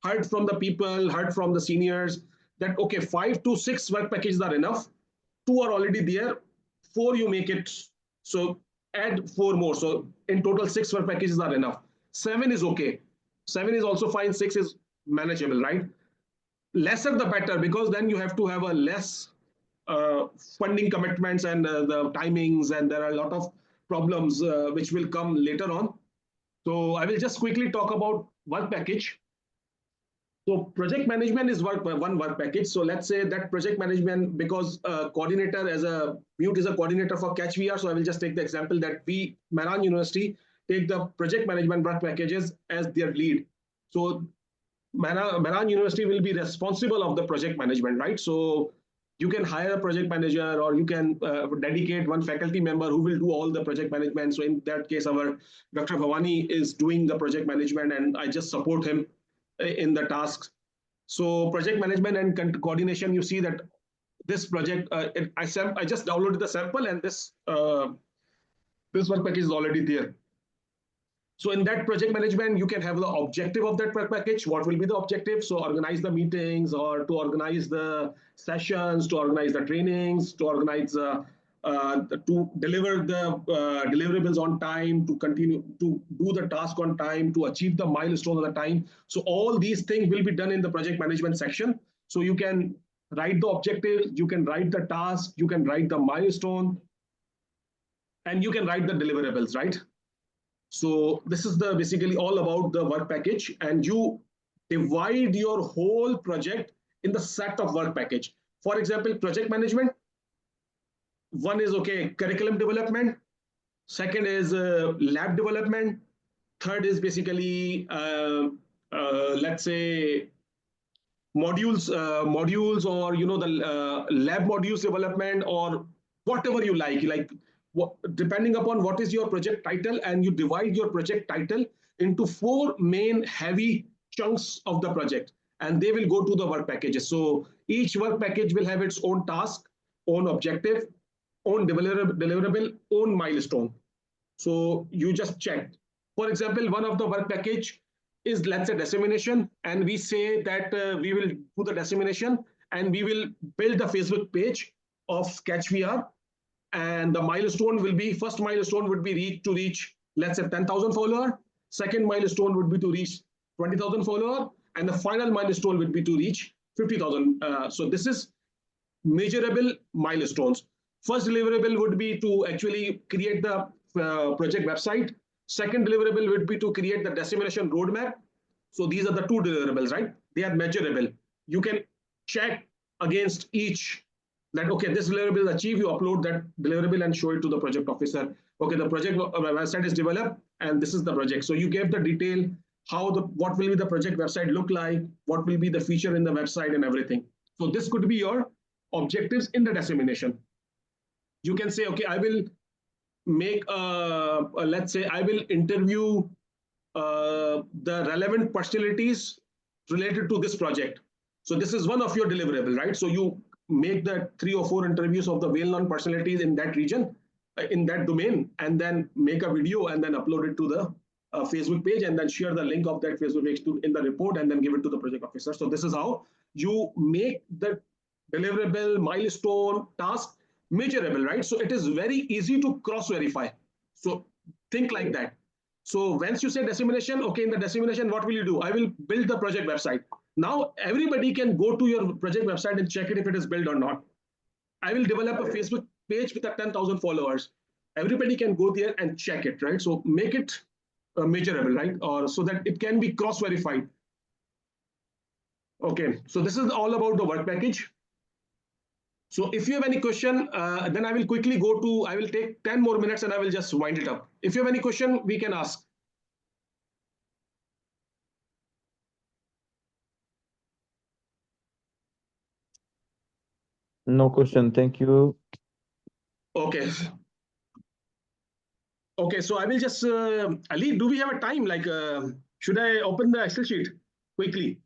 heard from the people, heard from the seniors that, okay, 5 to 6 work packages are enough. 2 are already there. 4 you make it. So add 4 more. So in total, 6 work packages are enough. 7 is okay. 7 is also fine. 6 is manageable, right? Lesser the better, because then you have to have a less funding commitments and the timings, and there are a lot of problems which will come later on. So I will just quickly talk about work package. So project management is one work package. So let's say that project management, because coordinator Mute is a coordinator for CatchVR. So I will just take the example that we, Mehran University, take the project management work packages as their lead. So Mehran University will be responsible of the project management, right? So you can hire a project manager, or you can dedicate one faculty member who will do all the project management. So in that case, our Dr. Bhavani is doing the project management, and I just support him in the tasks. So project management and coordination, you see that this project, I just downloaded the sample, and this work package is already there. So in that project management, you can have the objective of that work package. What will be the objective? So organize the meetings, or to organize the sessions, to organize the trainings, to organize to deliver the deliverables on time, to continue to do the task on time, to achieve the milestone on the time. So all these things will be done in the project management section. So you can write the objectives, you can write the task, you can write the milestone, and you can write the deliverables, right? So this is basically all about the work package, and you divide your whole project in the set of work package. For example, project management, one is curriculum development, second is lab development, third is basically let's say modules or the lab modules development, or whatever you like depending upon what is your project title, and you divide your project title into 4 main heavy chunks of the project, and they will go to the work packages. So each work package will have its own task, own objective, own deliverable, own milestone. So you just check. For example, one of the work package is, let's say, dissemination, and we say that we will do the dissemination, and we will build the Facebook page of CatchVR. And the milestone will be, first milestone would be to reach, let's say, 10,000 follower. Second milestone would be to reach 20,000 follower. And the final milestone would be to reach 50,000. So this is measurable milestones. First deliverable would be to actually create the project website. Second deliverable would be to create the dissemination roadmap. So these are the 2 deliverables, right? They are measurable. You can check against each that, okay, this deliverable is achieved, you upload that deliverable and show it to the project officer. Okay, the project website is developed, and this is the project. So you gave the detail what will be the project website look like, what will be the feature in the website and everything. So this could be your objectives in the dissemination. You can say, okay, I will make let's say I will interview the relevant personalities related to this project. So this is one of your deliverable, right? So you make the 3 or 4 interviews of the well-known personalities in that region, in that domain, and then make a video and then upload it to the Facebook page, and then share the link of that Facebook page in the report, and then give it to the project officer. So this is how you make the deliverable, milestone, task measurable, right? So it is very easy to cross verify. So think like that. So once you say dissemination, okay, in the dissemination, what will you do? I will build the project website. Now everybody can go to your project website and check it if it is built or not. I will develop a Facebook page with 10,000 followers. Everybody can go there and check it, right? So make it measurable, right? Or so that it can be cross-verified. Okay, so this is all about the work package. So if you have any question, then I will quickly I will take 10 more minutes and I will just wind it up. If you have any question, we can ask. No question. Thank you. Okay. Okay, so I will just, Ali, do we have a time? Like, should I open the Excel sheet quickly?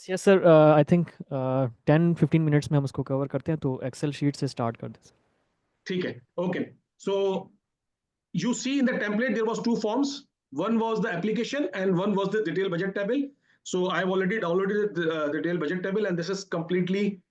Yes sir, I think 10-15 minutes में हम उसको cover करते हैं, तो Excel sheet से start कर दें. ठीक है. Okay. So you see in the template there was 2 forms. One was the application and one was the detailed budget table. So I've already downloaded the detailed budget table, and this is completely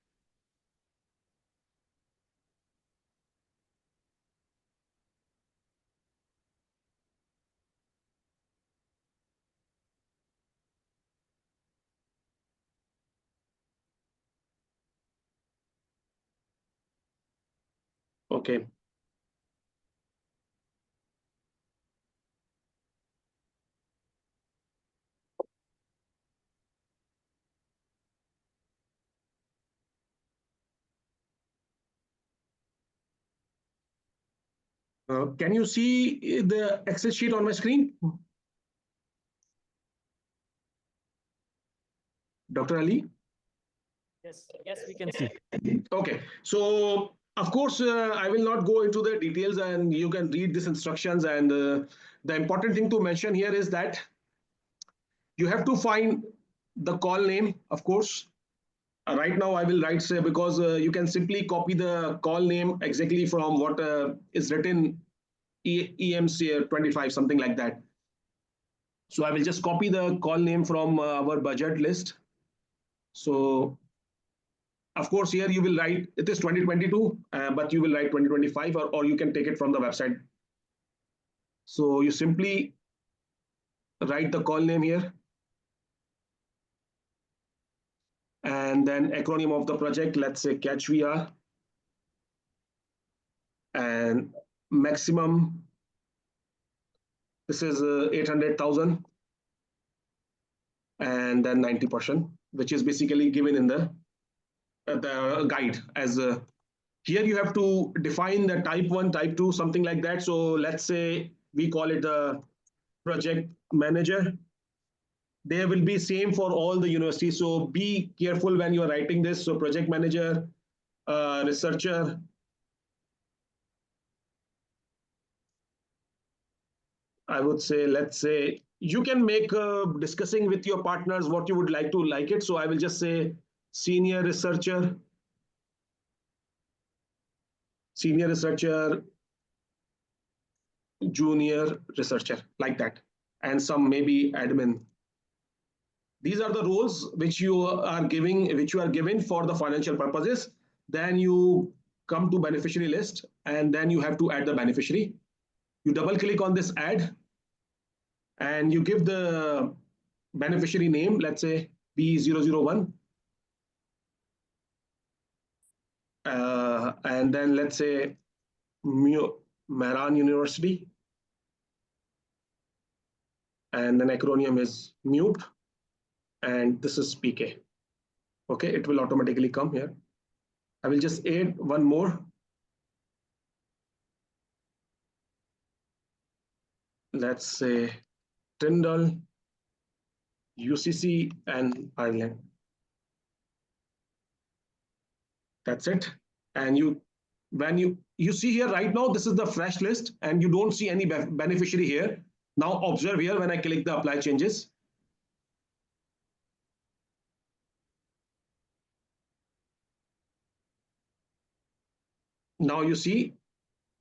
okay. Can you see the Excel sheet on my screen? Dr. Ali? Yes, we can see. Okay, so of course, I will not go into the details, and you can read these instructions. And the important thing to mention here is that you have to find the call name, of course. Right now, I will write, say, because you can simply copy the call name exactly from what is written EMC 25, something like that. So I will just copy the call name from our budget list. So of course, here you will write, it is 2022, but you will write 2025, or you can take it from the website. So you simply write the call name here. And then acronym of the project, let's say Catch VR. And maximum, this is 800,000. And then 90%, which is basically given in the guide as here you have to define the type 1, type 2, something like that. So let's say we call it the project manager. There will be same for all the universities. So be careful when you are writing this. So project manager, researcher. I would say, let's say you can make discussing with your partners what you would like to like it. So I will just say senior researcher, junior researcher, like that, and some maybe admin. These are the roles which you are given for the financial purposes. Then you come to beneficiary list, and then you have to add the beneficiary. You double click on this add, and you give the beneficiary name, let's say B001. And then let's say Mehran University. And then acronym is MUPE. And this is PK. Okay, it will automatically come here. I will just add one more. Let's say Tyndall UCC and Ireland. That's it. And when you see here right now, this is the fresh list and you don't see any beneficiary here. Now observe here when I click the apply changes. Now you see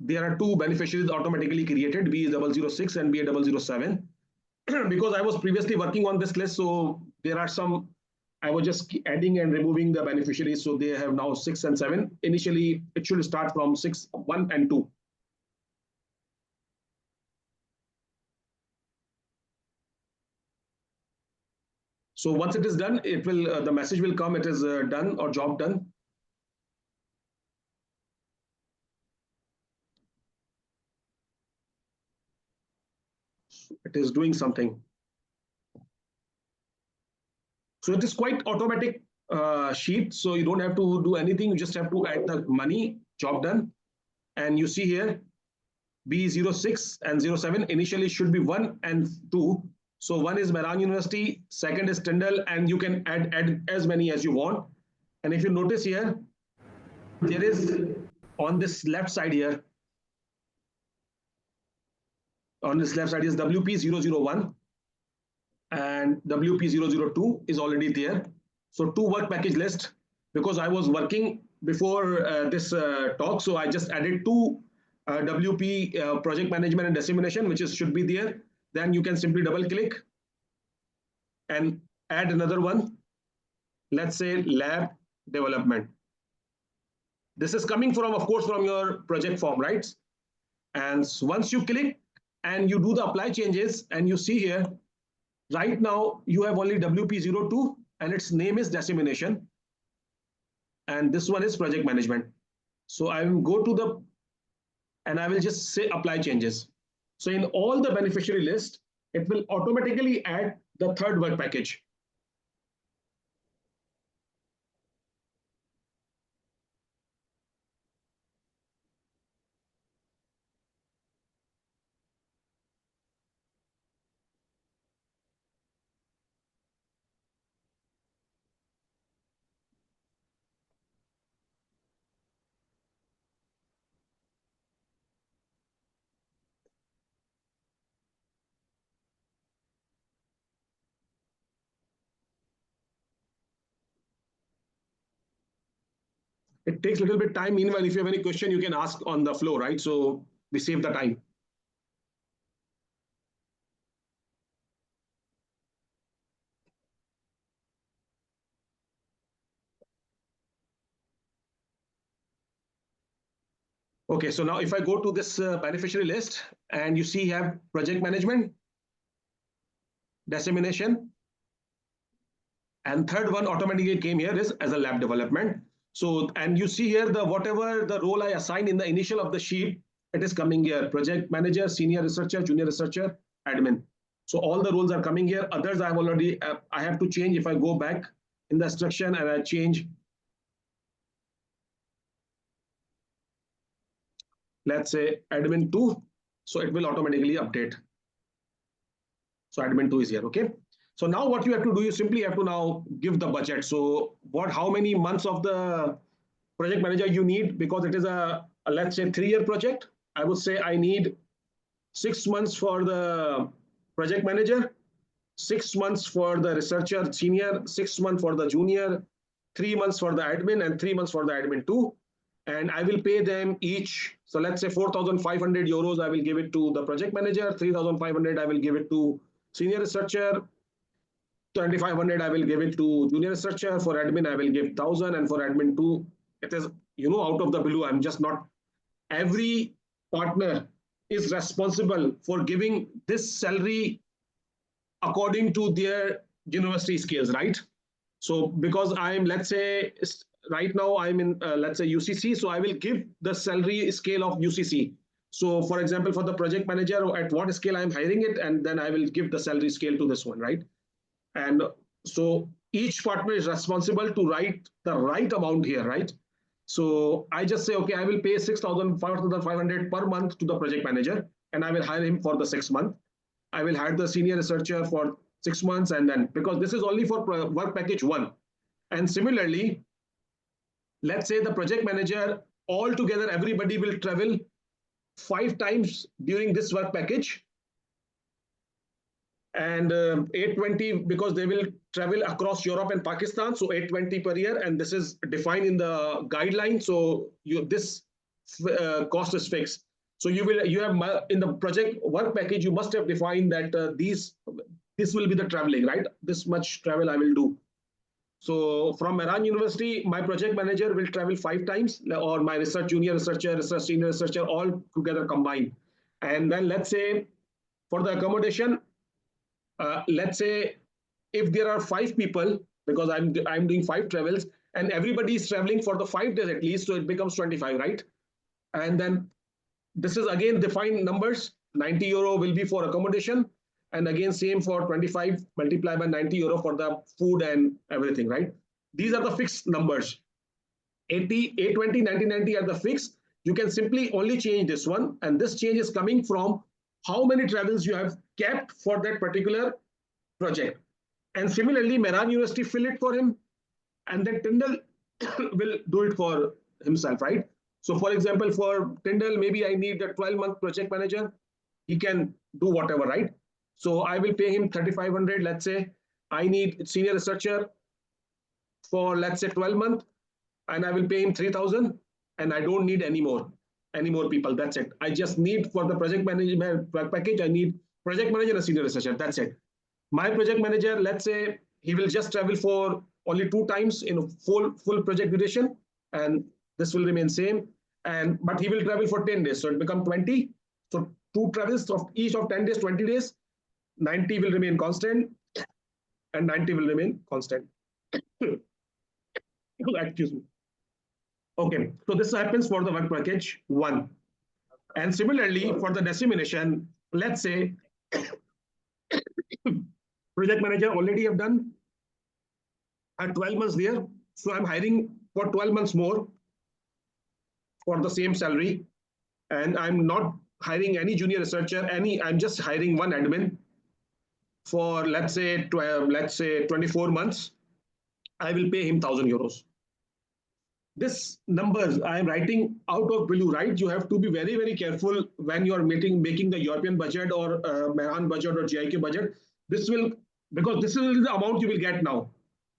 there are two beneficiaries automatically created, B006 and BA007. Because I was previously working on this list, so there are some, I was just adding and removing the beneficiaries. So they have now 6 and 7. Initially, it should start from 6, 1 and 2. So once it is done, it will the message will come, it is done or job done. It is doing something. So it is quite automatic sheet. So you don't have to do anything. You just have to add the money, job done. And you see here, B06 and 07 initially should be 1 and 2. So one is Mehran University, second is Tyndall, and you can add as many as you want. And if you notice here, there is on this left side here, on this left side is WP001 and WP002 is already there. So 2 work package list, because I was working before this talk, so I just added 2 WP project management and dissemination, which should be there. Then you can simply double click and add another one. Let's say lab development. This is coming from, of course, from your project form, right? And once you click and you do the apply changes and you see here, right now you have only WP02 and its name is dissemination. And this one is project management. So I will go to the, and I will just say apply changes. So in all the beneficiary list, it will automatically add the third work package. It takes a little bit time. Meanwhile, if you have any question, you can ask on the floor, right? So we save the time. Okay, so now if I go to this beneficiary list and you see have project management, dissemination, and third one automatically came here is as a lab development. So, and you see here the whatever the role I assigned in the initial of the sheet, it is coming here, project manager, senior researcher, junior researcher, admin. So all the roles are coming here. Others I've already, I have to change if I go back in the instruction and I change, let's say admin 2, so it will automatically update. So admin 2 is here, okay? So now what you have to do, you simply have to now give the budget. So how many months of the project manager you need, because it is a let's say 3-year project. I would say I need 6 months for the project manager, 6 months for the researcher senior, 6 months for the junior, 3 months for the admin, and 3 months for the admin 2. And I will pay them each. So let's say 4,500 euros, I will give it to the project manager, 3,500 I will give it to senior researcher, 2,500 I will give it to junior researcher. For admin, I will give 1,000, and for admin 2, it is, out of the blue. I'm just not, every partner is responsible for giving this salary according to their university skills, right? So because I'm, let's say, right now I'm in, let's say UCC, so I will give the salary scale of UCC. So for example, for the project manager, at what scale I'm hiring it, and then I will give the salary scale to this one, right? And so each partner is responsible to write the right amount here, right? So I just say, okay, I will pay 5,500 per month to the project manager, and I will hire him for the 6 months. I will hire the senior researcher for 6 months, and then because this is only for work package 1. And similarly, let's say the project manager, all together everybody will travel 5 times during this work package, and 820 because they will travel across Europe and Pakistan, so 820 per year, and this is defined in the guideline. So this cost is fixed. So you have in the project work package, you must have defined that this will be the traveling, right? This much travel I will do. So from Mehran University, my project manager will travel 5 times, or my research junior researcher, research senior researcher, all together combined. And then let's say for the accommodation, let's say if there are 5 people, because I'm doing 5 travels, and everybody is traveling for the 5 days at least, so it becomes 25, right? And then this is again defined numbers. 90 euro will be for accommodation, and again same for 25 multiplied by 90 euro for the food and everything, right? These are the fixed numbers. 80, 820, 90, 90 are the fixed. You can simply only change this one, and this change is coming from how many travels you have kept for that particular project. And similarly, Mehran University fill it for him, and then Tyndall will do it for himself, right? So for example, for Tyndall, maybe I need a 12-month project manager. He can do whatever, right? So I will pay him 3,500, let's say. I need senior researcher for, let's say, 12 months, and I will pay him 3,000, and I don't need any more people. That's it. I just need for the project management package, I need project manager and senior researcher. That's it. My project manager, let's say, he will just travel for only 2 times in a full project duration, and this will remain same. But he will travel for 10 days, so it becomes 20. So 2 travels of each of 10 days, 20 days. 90 will remain constant, and 90 will remain constant. Excuse me. Okay, so this happens for the work package 1. And similarly, for the dissemination, let's say project manager already have done 12 months there. So I'm hiring for 12 months more for the same salary. And I'm not hiring any junior researcher, I'm just hiring one admin for, let's say 24 months. I will pay him 1,000 euros. This numbers I am writing out of blue, right? You have to be very, very careful when you are making the European budget or Mehran budget or GIQ budget. Because this is the amount you will get now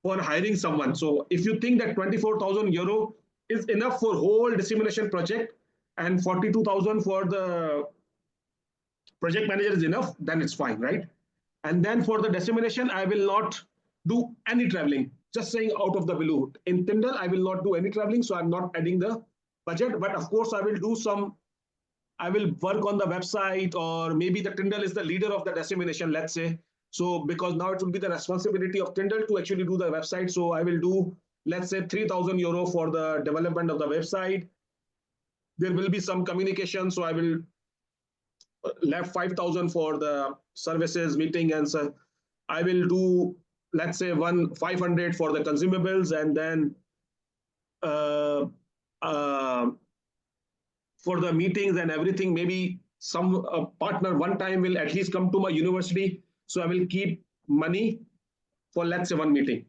for hiring someone. So if you think that 24,000 euro is enough for whole dissemination project and 42,000 for the project manager is enough, then it's fine, right? And then for the dissemination, I will not do any traveling. Just saying out of the blue. In Tyndall, I will not do any traveling, so I'm not adding the budget. But of course, I will work on the website, or maybe the Tyndall is the leader of the dissemination, let's say. So because now it will be the responsibility of Tyndall to actually do the website. So I will do, let's say 3,000 euro for the development of the website. There will be some communication. So I will left 5,000 for the services, meeting, and so I will do, let's say 500 for the consumables, and then for the meetings and everything, maybe some partner one time will at least come to my university. So I will keep money for, let's say, 1 meeting.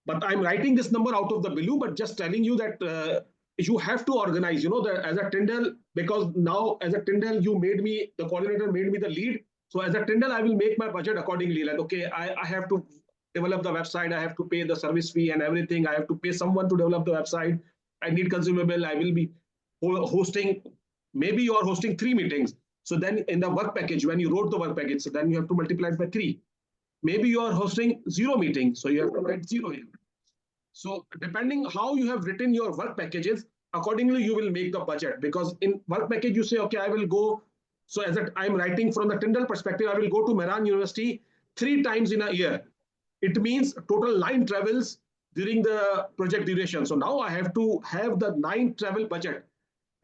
But I'm writing this number out of the blue, but just telling you that you have to organize, as a Tyndall, because now as a Tyndall, the coordinator made me the lead. So as a Tyndall, I will make my budget accordingly. Like, okay, I have to develop the website. I have to pay the service fee and everything. I have to pay someone to develop the website. I need consumable. I will be hosting, maybe you are hosting 3 meetings. So then in the work package, when you wrote the work package, so then you have to multiply it by 3. Maybe you are hosting 0 meetings. So you have to write 0 here. So depending how you have written your work packages, accordingly, you will make the budget. Because in work package, you say, okay, I will go. So as I'm writing from the Tyndall perspective, I will go to Mehran University 3 times in a year. It means total 9 travels during the project duration. So now I have to have the 9 travel budget.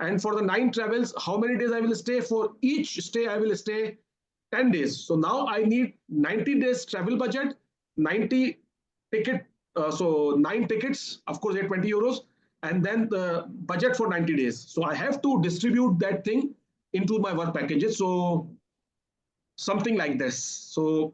And for the 9 travels, how many days I will stay? For each stay, I will stay 10 days. So now I need 90 days travel budget, 90 ticket. So 9 tickets, of course, 820 euros, and then the budget for 90 days. So I have to distribute that thing into my work packages. So something like this. So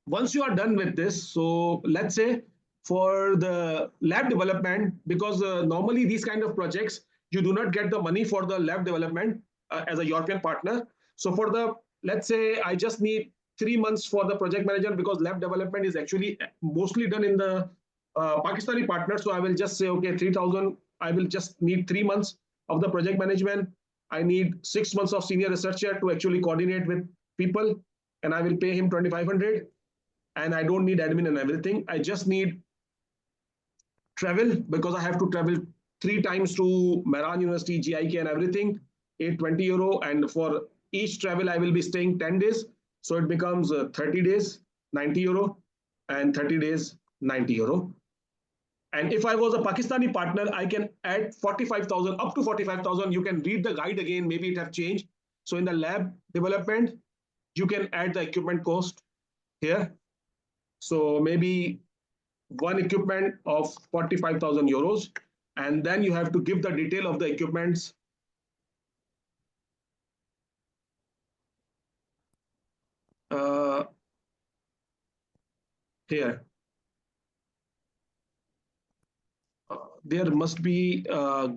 once you are done with this, so let's say for the lab development, because normally these kind of projects, you do not get the money for the lab development as a European partner. So for the, let's say I just need 3 months for the project manager, because lab development is actually mostly done in the Pakistani partner. So I will just say, okay, 3,000, I will just need 3 months of the project management. I need 6 months of senior researcher to actually coordinate with people, and I will pay him 2,500. And I don't need admin and everything. I just need travel, because I have to travel 3 times to Mehran University, GIK and everything, 820 euro. And for each travel, I will be staying 10 days. So it becomes 30 days, 90 euro, and 30 days, 90 euro. And if I was a Pakistani partner, I can add 45,000, up to 45,000. You can read the guide again, maybe it have changed. So in the lab development, you can add the equipment cost here. So maybe one equipment of 45,000 euros. And then you have to give the detail of the equipments. Here. There must be a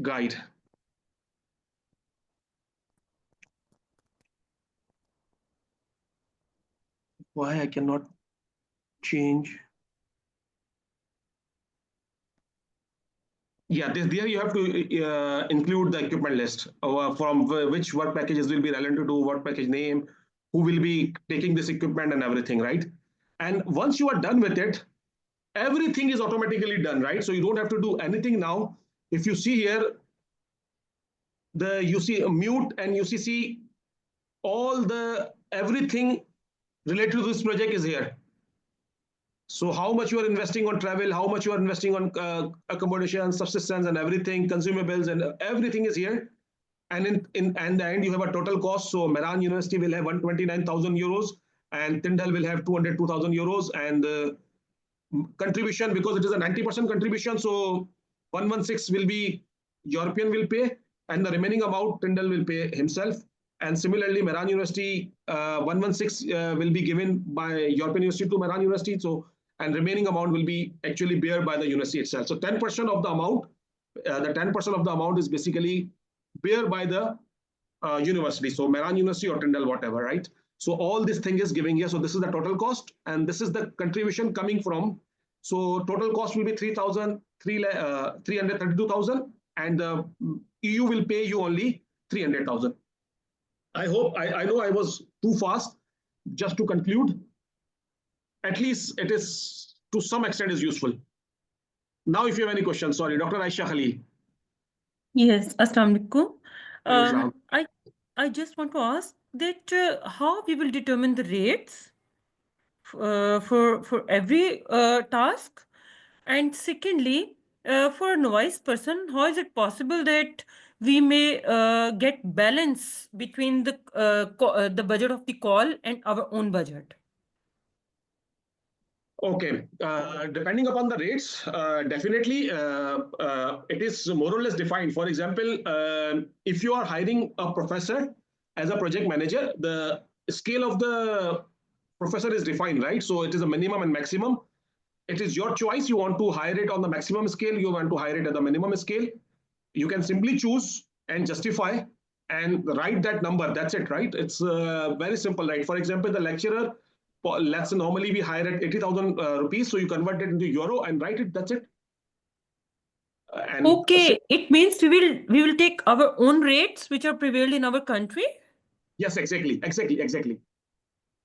guide. Why I cannot change? Yeah, there you have to include the equipment list from which work packages will be relevant to work package name, who will be taking this equipment and everything, right? And once you are done with it, everything is automatically done, right? So you don't have to do anything now. If you see here, you see a mute and UCC, all the everything related to this project is here. So how much you are investing on travel, how much you are investing on accommodation, subsistence and everything, consumables and everything is here. And in the end, you have a total cost. So Mehran University will have 129,000 euros and Tyndall will have 202,000 euros. And contribution, because it is a 90% contribution. So 116 will be European will pay, and the remaining amount Tyndall will pay himself. And similarly, Mehran University, 116 will be given by European University to Mehran University. So, and remaining amount will be actually bear by the university itself. So 10% of the amount, the 10% of the amount is basically bear by the university. So Mehran University or Tyndall, whatever, right? So all this thing is giving here. So this is the total cost, and this is the contribution coming from. So total cost will be 332,000, and the EU will pay you only 300,000. I hope, I know I was too fast. Just to conclude, at least it is to some extent is useful. Now, if you have any questions, sorry, Dr. Aisha Khalil. Yes, Assalamu alaikum. I just want to ask that how we will determine the rates for every task, and secondly, for a novice person, how is it possible that we may get balance between the budget of the call and our own budget? Okay, depending upon the rates, definitely it is more or less defined. For example, if you are hiring a professor as a project manager, the scale of the professor is defined, right? So it is a minimum and maximum. It is your choice. You want to hire it on the maximum scale, you want to hire it at the minimum scale. You can simply choose and justify and write that number. That's it, right? It's very simple, right? For example, the lecturer, let's say normally we hire at 80,000 rupees. So you convert it into euro and write it. That's it. Okay, it means we will take our own rates which are prevailed in our country. Yes, exactly.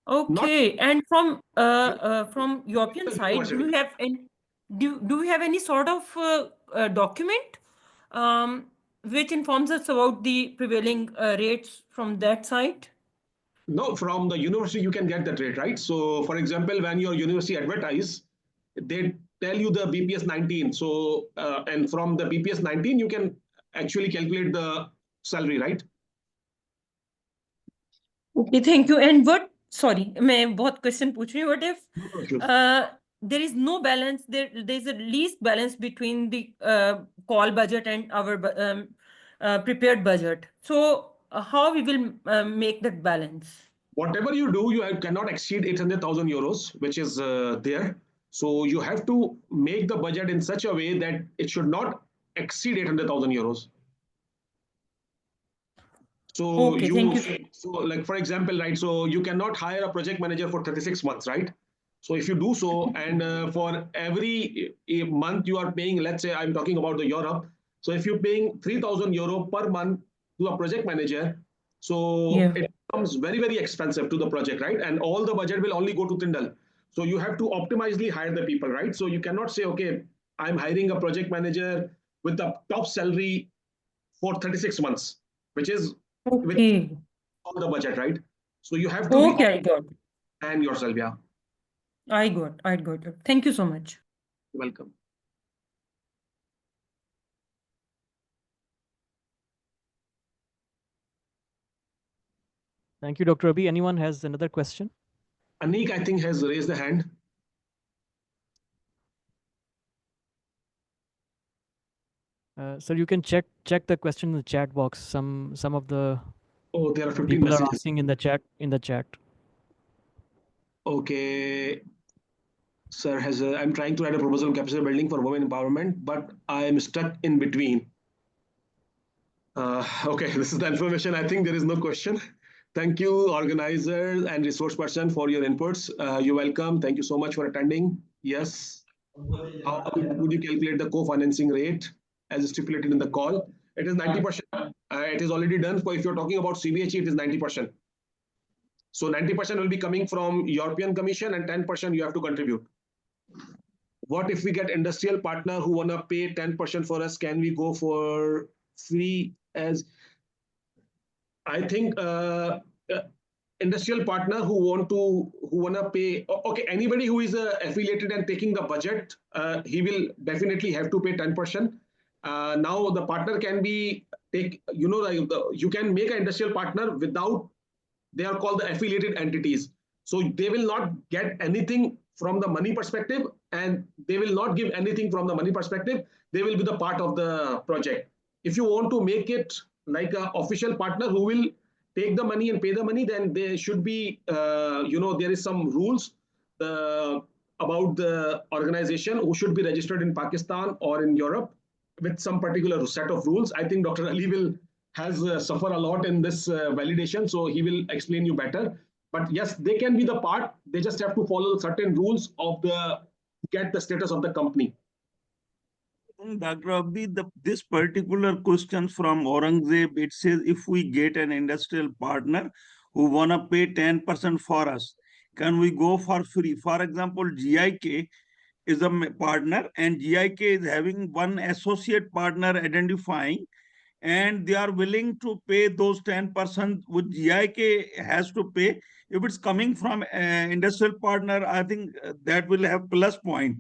Okay, and from European side, do we have any sort of document which informs us about the prevailing rates from that side? No, from the university you can get that rate, right? So, for example, when your university advertise, they tell you the BPS 19. So, and from the BPS 19, you can actually calculate the salary, right? Okay, thank you. And what? Sorry, मैं बहुत question पूछ रही हूँ. What if there is no balance? There's a least balance between the call budget and our prepared budget. So how we will make that balance? whatever you do, cannot exceed 800,000 euros, which is there. So you have to make the budget in such a way that it should not exceed 800,000 euros. So Okay, thank you. so like for example, right? So you cannot hire a project manager for 36 months, right? So if you do so, and for every month you are paying, let's say I'm talking about the Europe. So if you're paying 3,000 euro per month to a project manager, so Yeah. it becomes very, very expensive to the project, right? And all the budget will only go to Tyndall. So you have to optimally hire the people, right? So you cannot say, okay, I'm hiring a project manager with the top salary for 36 months, which is with Okay. all the budget, right? So you have to be Okay, I got it. and yourself, yeah. I got it. Thank you so much. You're welcome. Thank you, Dr. Abhi. Anyone has another question? Anik, I think, has raised the hand. Sir, you can check the question in the chat box. Some of the Oh, there are 15 people are messages. asking in the chat. Okay. Sir, I'm trying to write a proposal on capacity building for women empowerment, but I am stuck in between. Okay, this is the information. I think there is no question. Thank you, organizers and resource person, for your inputs. You're welcome. Thank you so much for attending. Yes. How would you calculate the co-financing rate as stipulated in the call? It is 90%. It is already done. If you're talking about CBHE, it is 90%. So 90% will be coming from European Commission and 10% you have to contribute. What if we get industrial partner who want to pay 10% for us? Can we go for free? As I think industrial partner who want to pay, okay, anybody who is affiliated and taking the budget, he will definitely have to pay 10%. Now the partner can be you can make an industrial partner without, they are called the affiliated entities. So they will not get anything from the money perspective, and they will not give anything from the money perspective. They will be the part of the project. If you want to make it like an official partner who will take the money and pay the money, then there should be, there is some rules about the organization who should be registered in Pakistan or in Europe with some particular set of rules. I think Dr. Ali has suffered a lot in this validation, so he will explain you better. But yes, they can be the part. They just have to follow certain rules of get the status of the company. Dr. Abdi, this particular question from Aurangzeb, it says if we get an industrial partner who want to pay 10% for us, can we go for free? For example, GIK is a partner and GIK is having one associate partner identifying, and they are willing to pay those 10% which GIK has to pay. If it's coming from an industrial partner, I think that will have plus point.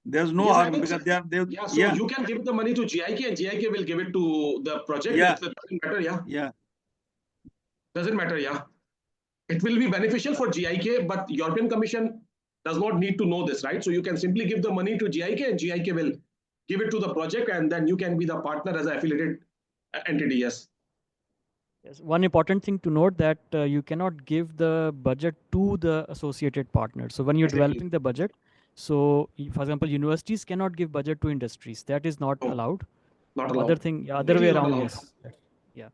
There's no harm because you can give the money to GIK and GIK will give it to the project. Yeah. It doesn't matter, Yeah. Doesn't matter, It will be beneficial for GIK, but European Commission does not need to know this, right? So you can simply give the money to GIK and GIK will give it to the project, and then you can be the partner as an affiliated entity, yes. Yes. One important thing to note that you cannot give the budget to the associated partner. So when you're developing the budget, so for example, universities cannot give budget to industries. That is not allowed. Not allowed. Other way around, yes. Yeah.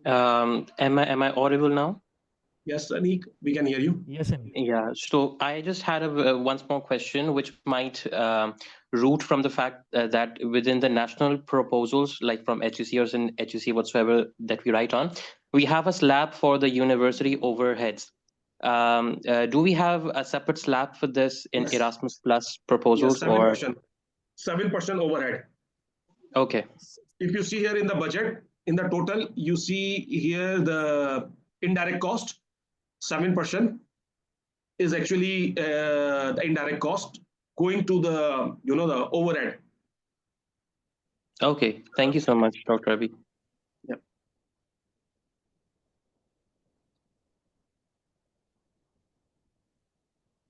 Am I audible now? Yes, Anik, we can hear you. Yes, Anik. Yeah. So I just had a one more question, which might root from the fact that within the national proposals, like from HEC and HEC whatsoever that we write on, we have a slab for the university overheads. Do we have a separate slab for this in Erasmus Plus proposals? Yes, 7% overhead. Okay. If you see here in the budget, in the total, you see here the indirect cost, 7% is actually the indirect cost going to the, the overhead. Okay. Thank you so much, Dr. Abhi. Yeah.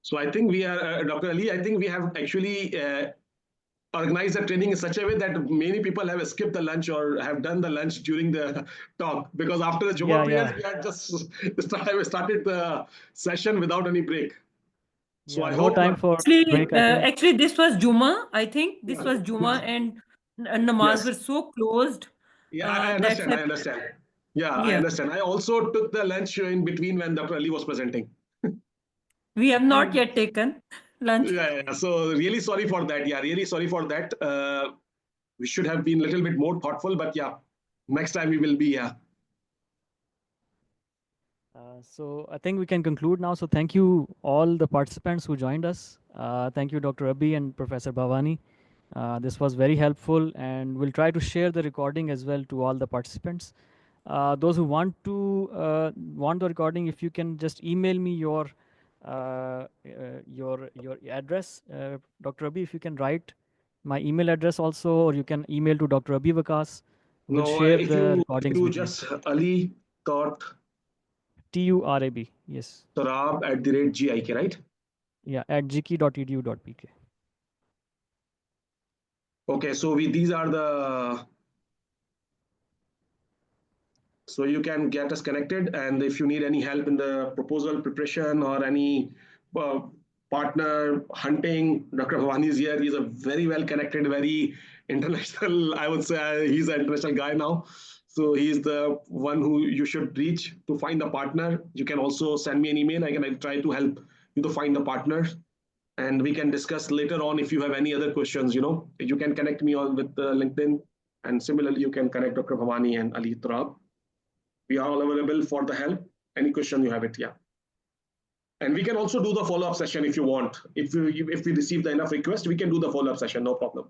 So I think we are, Dr. Ali, I think we have actually organize the training in such a way that many people have skipped the lunch or have done the lunch during the talk, because after the Juma prayers, we had just started the session without any break. So I no hope time for Actually, break, I think. actually, this was Juma. I think this was Juma, and namaz Yes. were so closed. Yeah, I That's understand. I understand. Yeah, I Yeah. understand. I also took the lunch in between when Dr. Ali was presenting. We have not yet taken lunch. Yeah. So really sorry for that. Yeah, really sorry for that. We should have been a little bit more thoughtful, but yeah, next time we will be. Yeah. So I think we can conclude now. So thank you all the participants who joined us. Thank you, Dr. Abhi and Professor Bhavani. This was very helpful, and we'll try to share the recording as well to all the participants. Those who want the recording, if you can just email me your address, Dr. Abhi, if you can write my email address also, or you can email to Dr. Abhi Vakas. We'll No, share if the you recordings with just Ali dot TURAB, yes. Turab@GIK, right? Yeah, at gk.edu.pk. Okay, so these are the. So you can get us connected, and if you need any help in the proposal preparation or any uh, partner hunting, Dr. Bhavani is here. He's a very well connected, very international. I would say he's an international guy now. So he's the one who you should reach to find the partner. You can also send me an email. I try to help you to find the partner, and we can discuss later on if you have any other questions. You can connect me on with LinkedIn, and similarly you can connect Dr. Bhavani and Ali Turab. We are all available for the help. Any question you have it, yeah. And we can also do the follow-up session if you want. If we receive the enough request, we can do the follow-up session, no problem.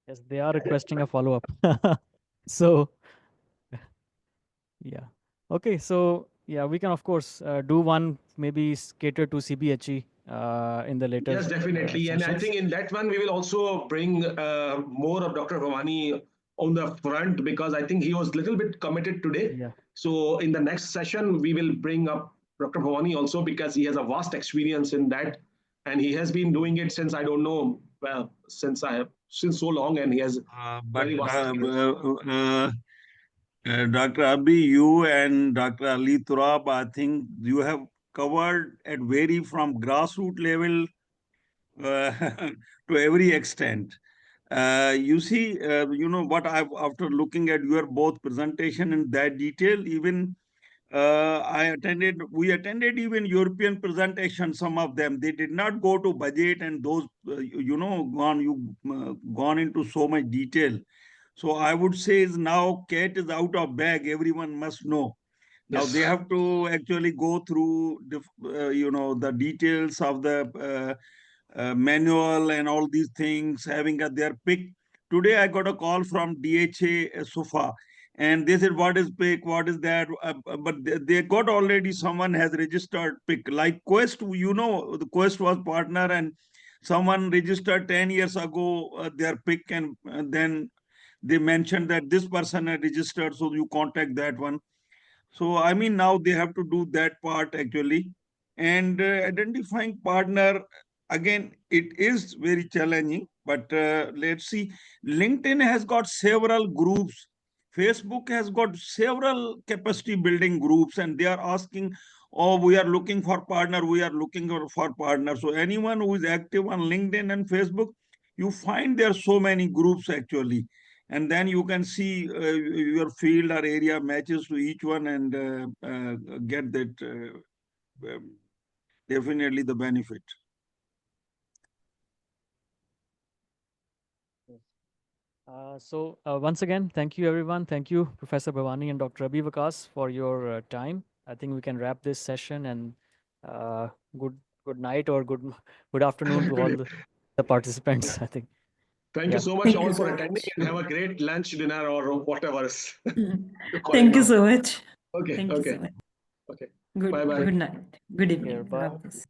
Yes, they are requesting a follow-up. So, yeah. Okay, so yeah, we can of course do one maybe cater to CBHE in the later. Yes, definitely. And I think in that one, we will also bring more of Dr. Bhavani on the front, because I think he was a little bit committed today. Yeah. So in the next session, we will bring up Dr. Bhavani also, because he has a vast experience in that. And he has been doing it since, I don't know, since so long, and he has very vast experience. Dr. Abhi, you and Dr. Ali Turab, I think you have covered at very from grassroots level to every extent. You see, what after looking at your both presentation in that detail, even we attended even European presentation, some of them, they did not go to budget and those, gone into so much detail. So I would say is now cat is out of bag, everyone must know. Now Yes. they have to actually go through, the details of the manual and all these things, having their pick. Today I got a call from DHA SOFA, and they said, what is pick, what is that? But they got already, someone has registered pick. Like Quest, the Quest was partner, and someone registered 10 years ago their pick, and then they mentioned that this person had registered, so you contact that one. So I mean, now they have to do that part actually. And identifying partner, again, it is very challenging, but let's see. LinkedIn has got several groups. Facebook has got several capacity building groups, and they are asking, oh, we are looking for partner, we are looking for partner. So anyone who is active on LinkedIn and Facebook, you find there are so many groups actually. And then you can see your field or area matches to each one, and get that definitely the benefit. So once again, thank you everyone. Thank you, Professor Bhavani and Dr. Abhi Vakas, for your time. I think we can wrap this session, and good night or good afternoon to all the participants, I think. Thank you so much all for attending, and have a great lunch, dinner, or whatever. Thank you so much. Okay. Thank you so much. Okay. Good Bye-bye. night. Good evening. Bye. God bless.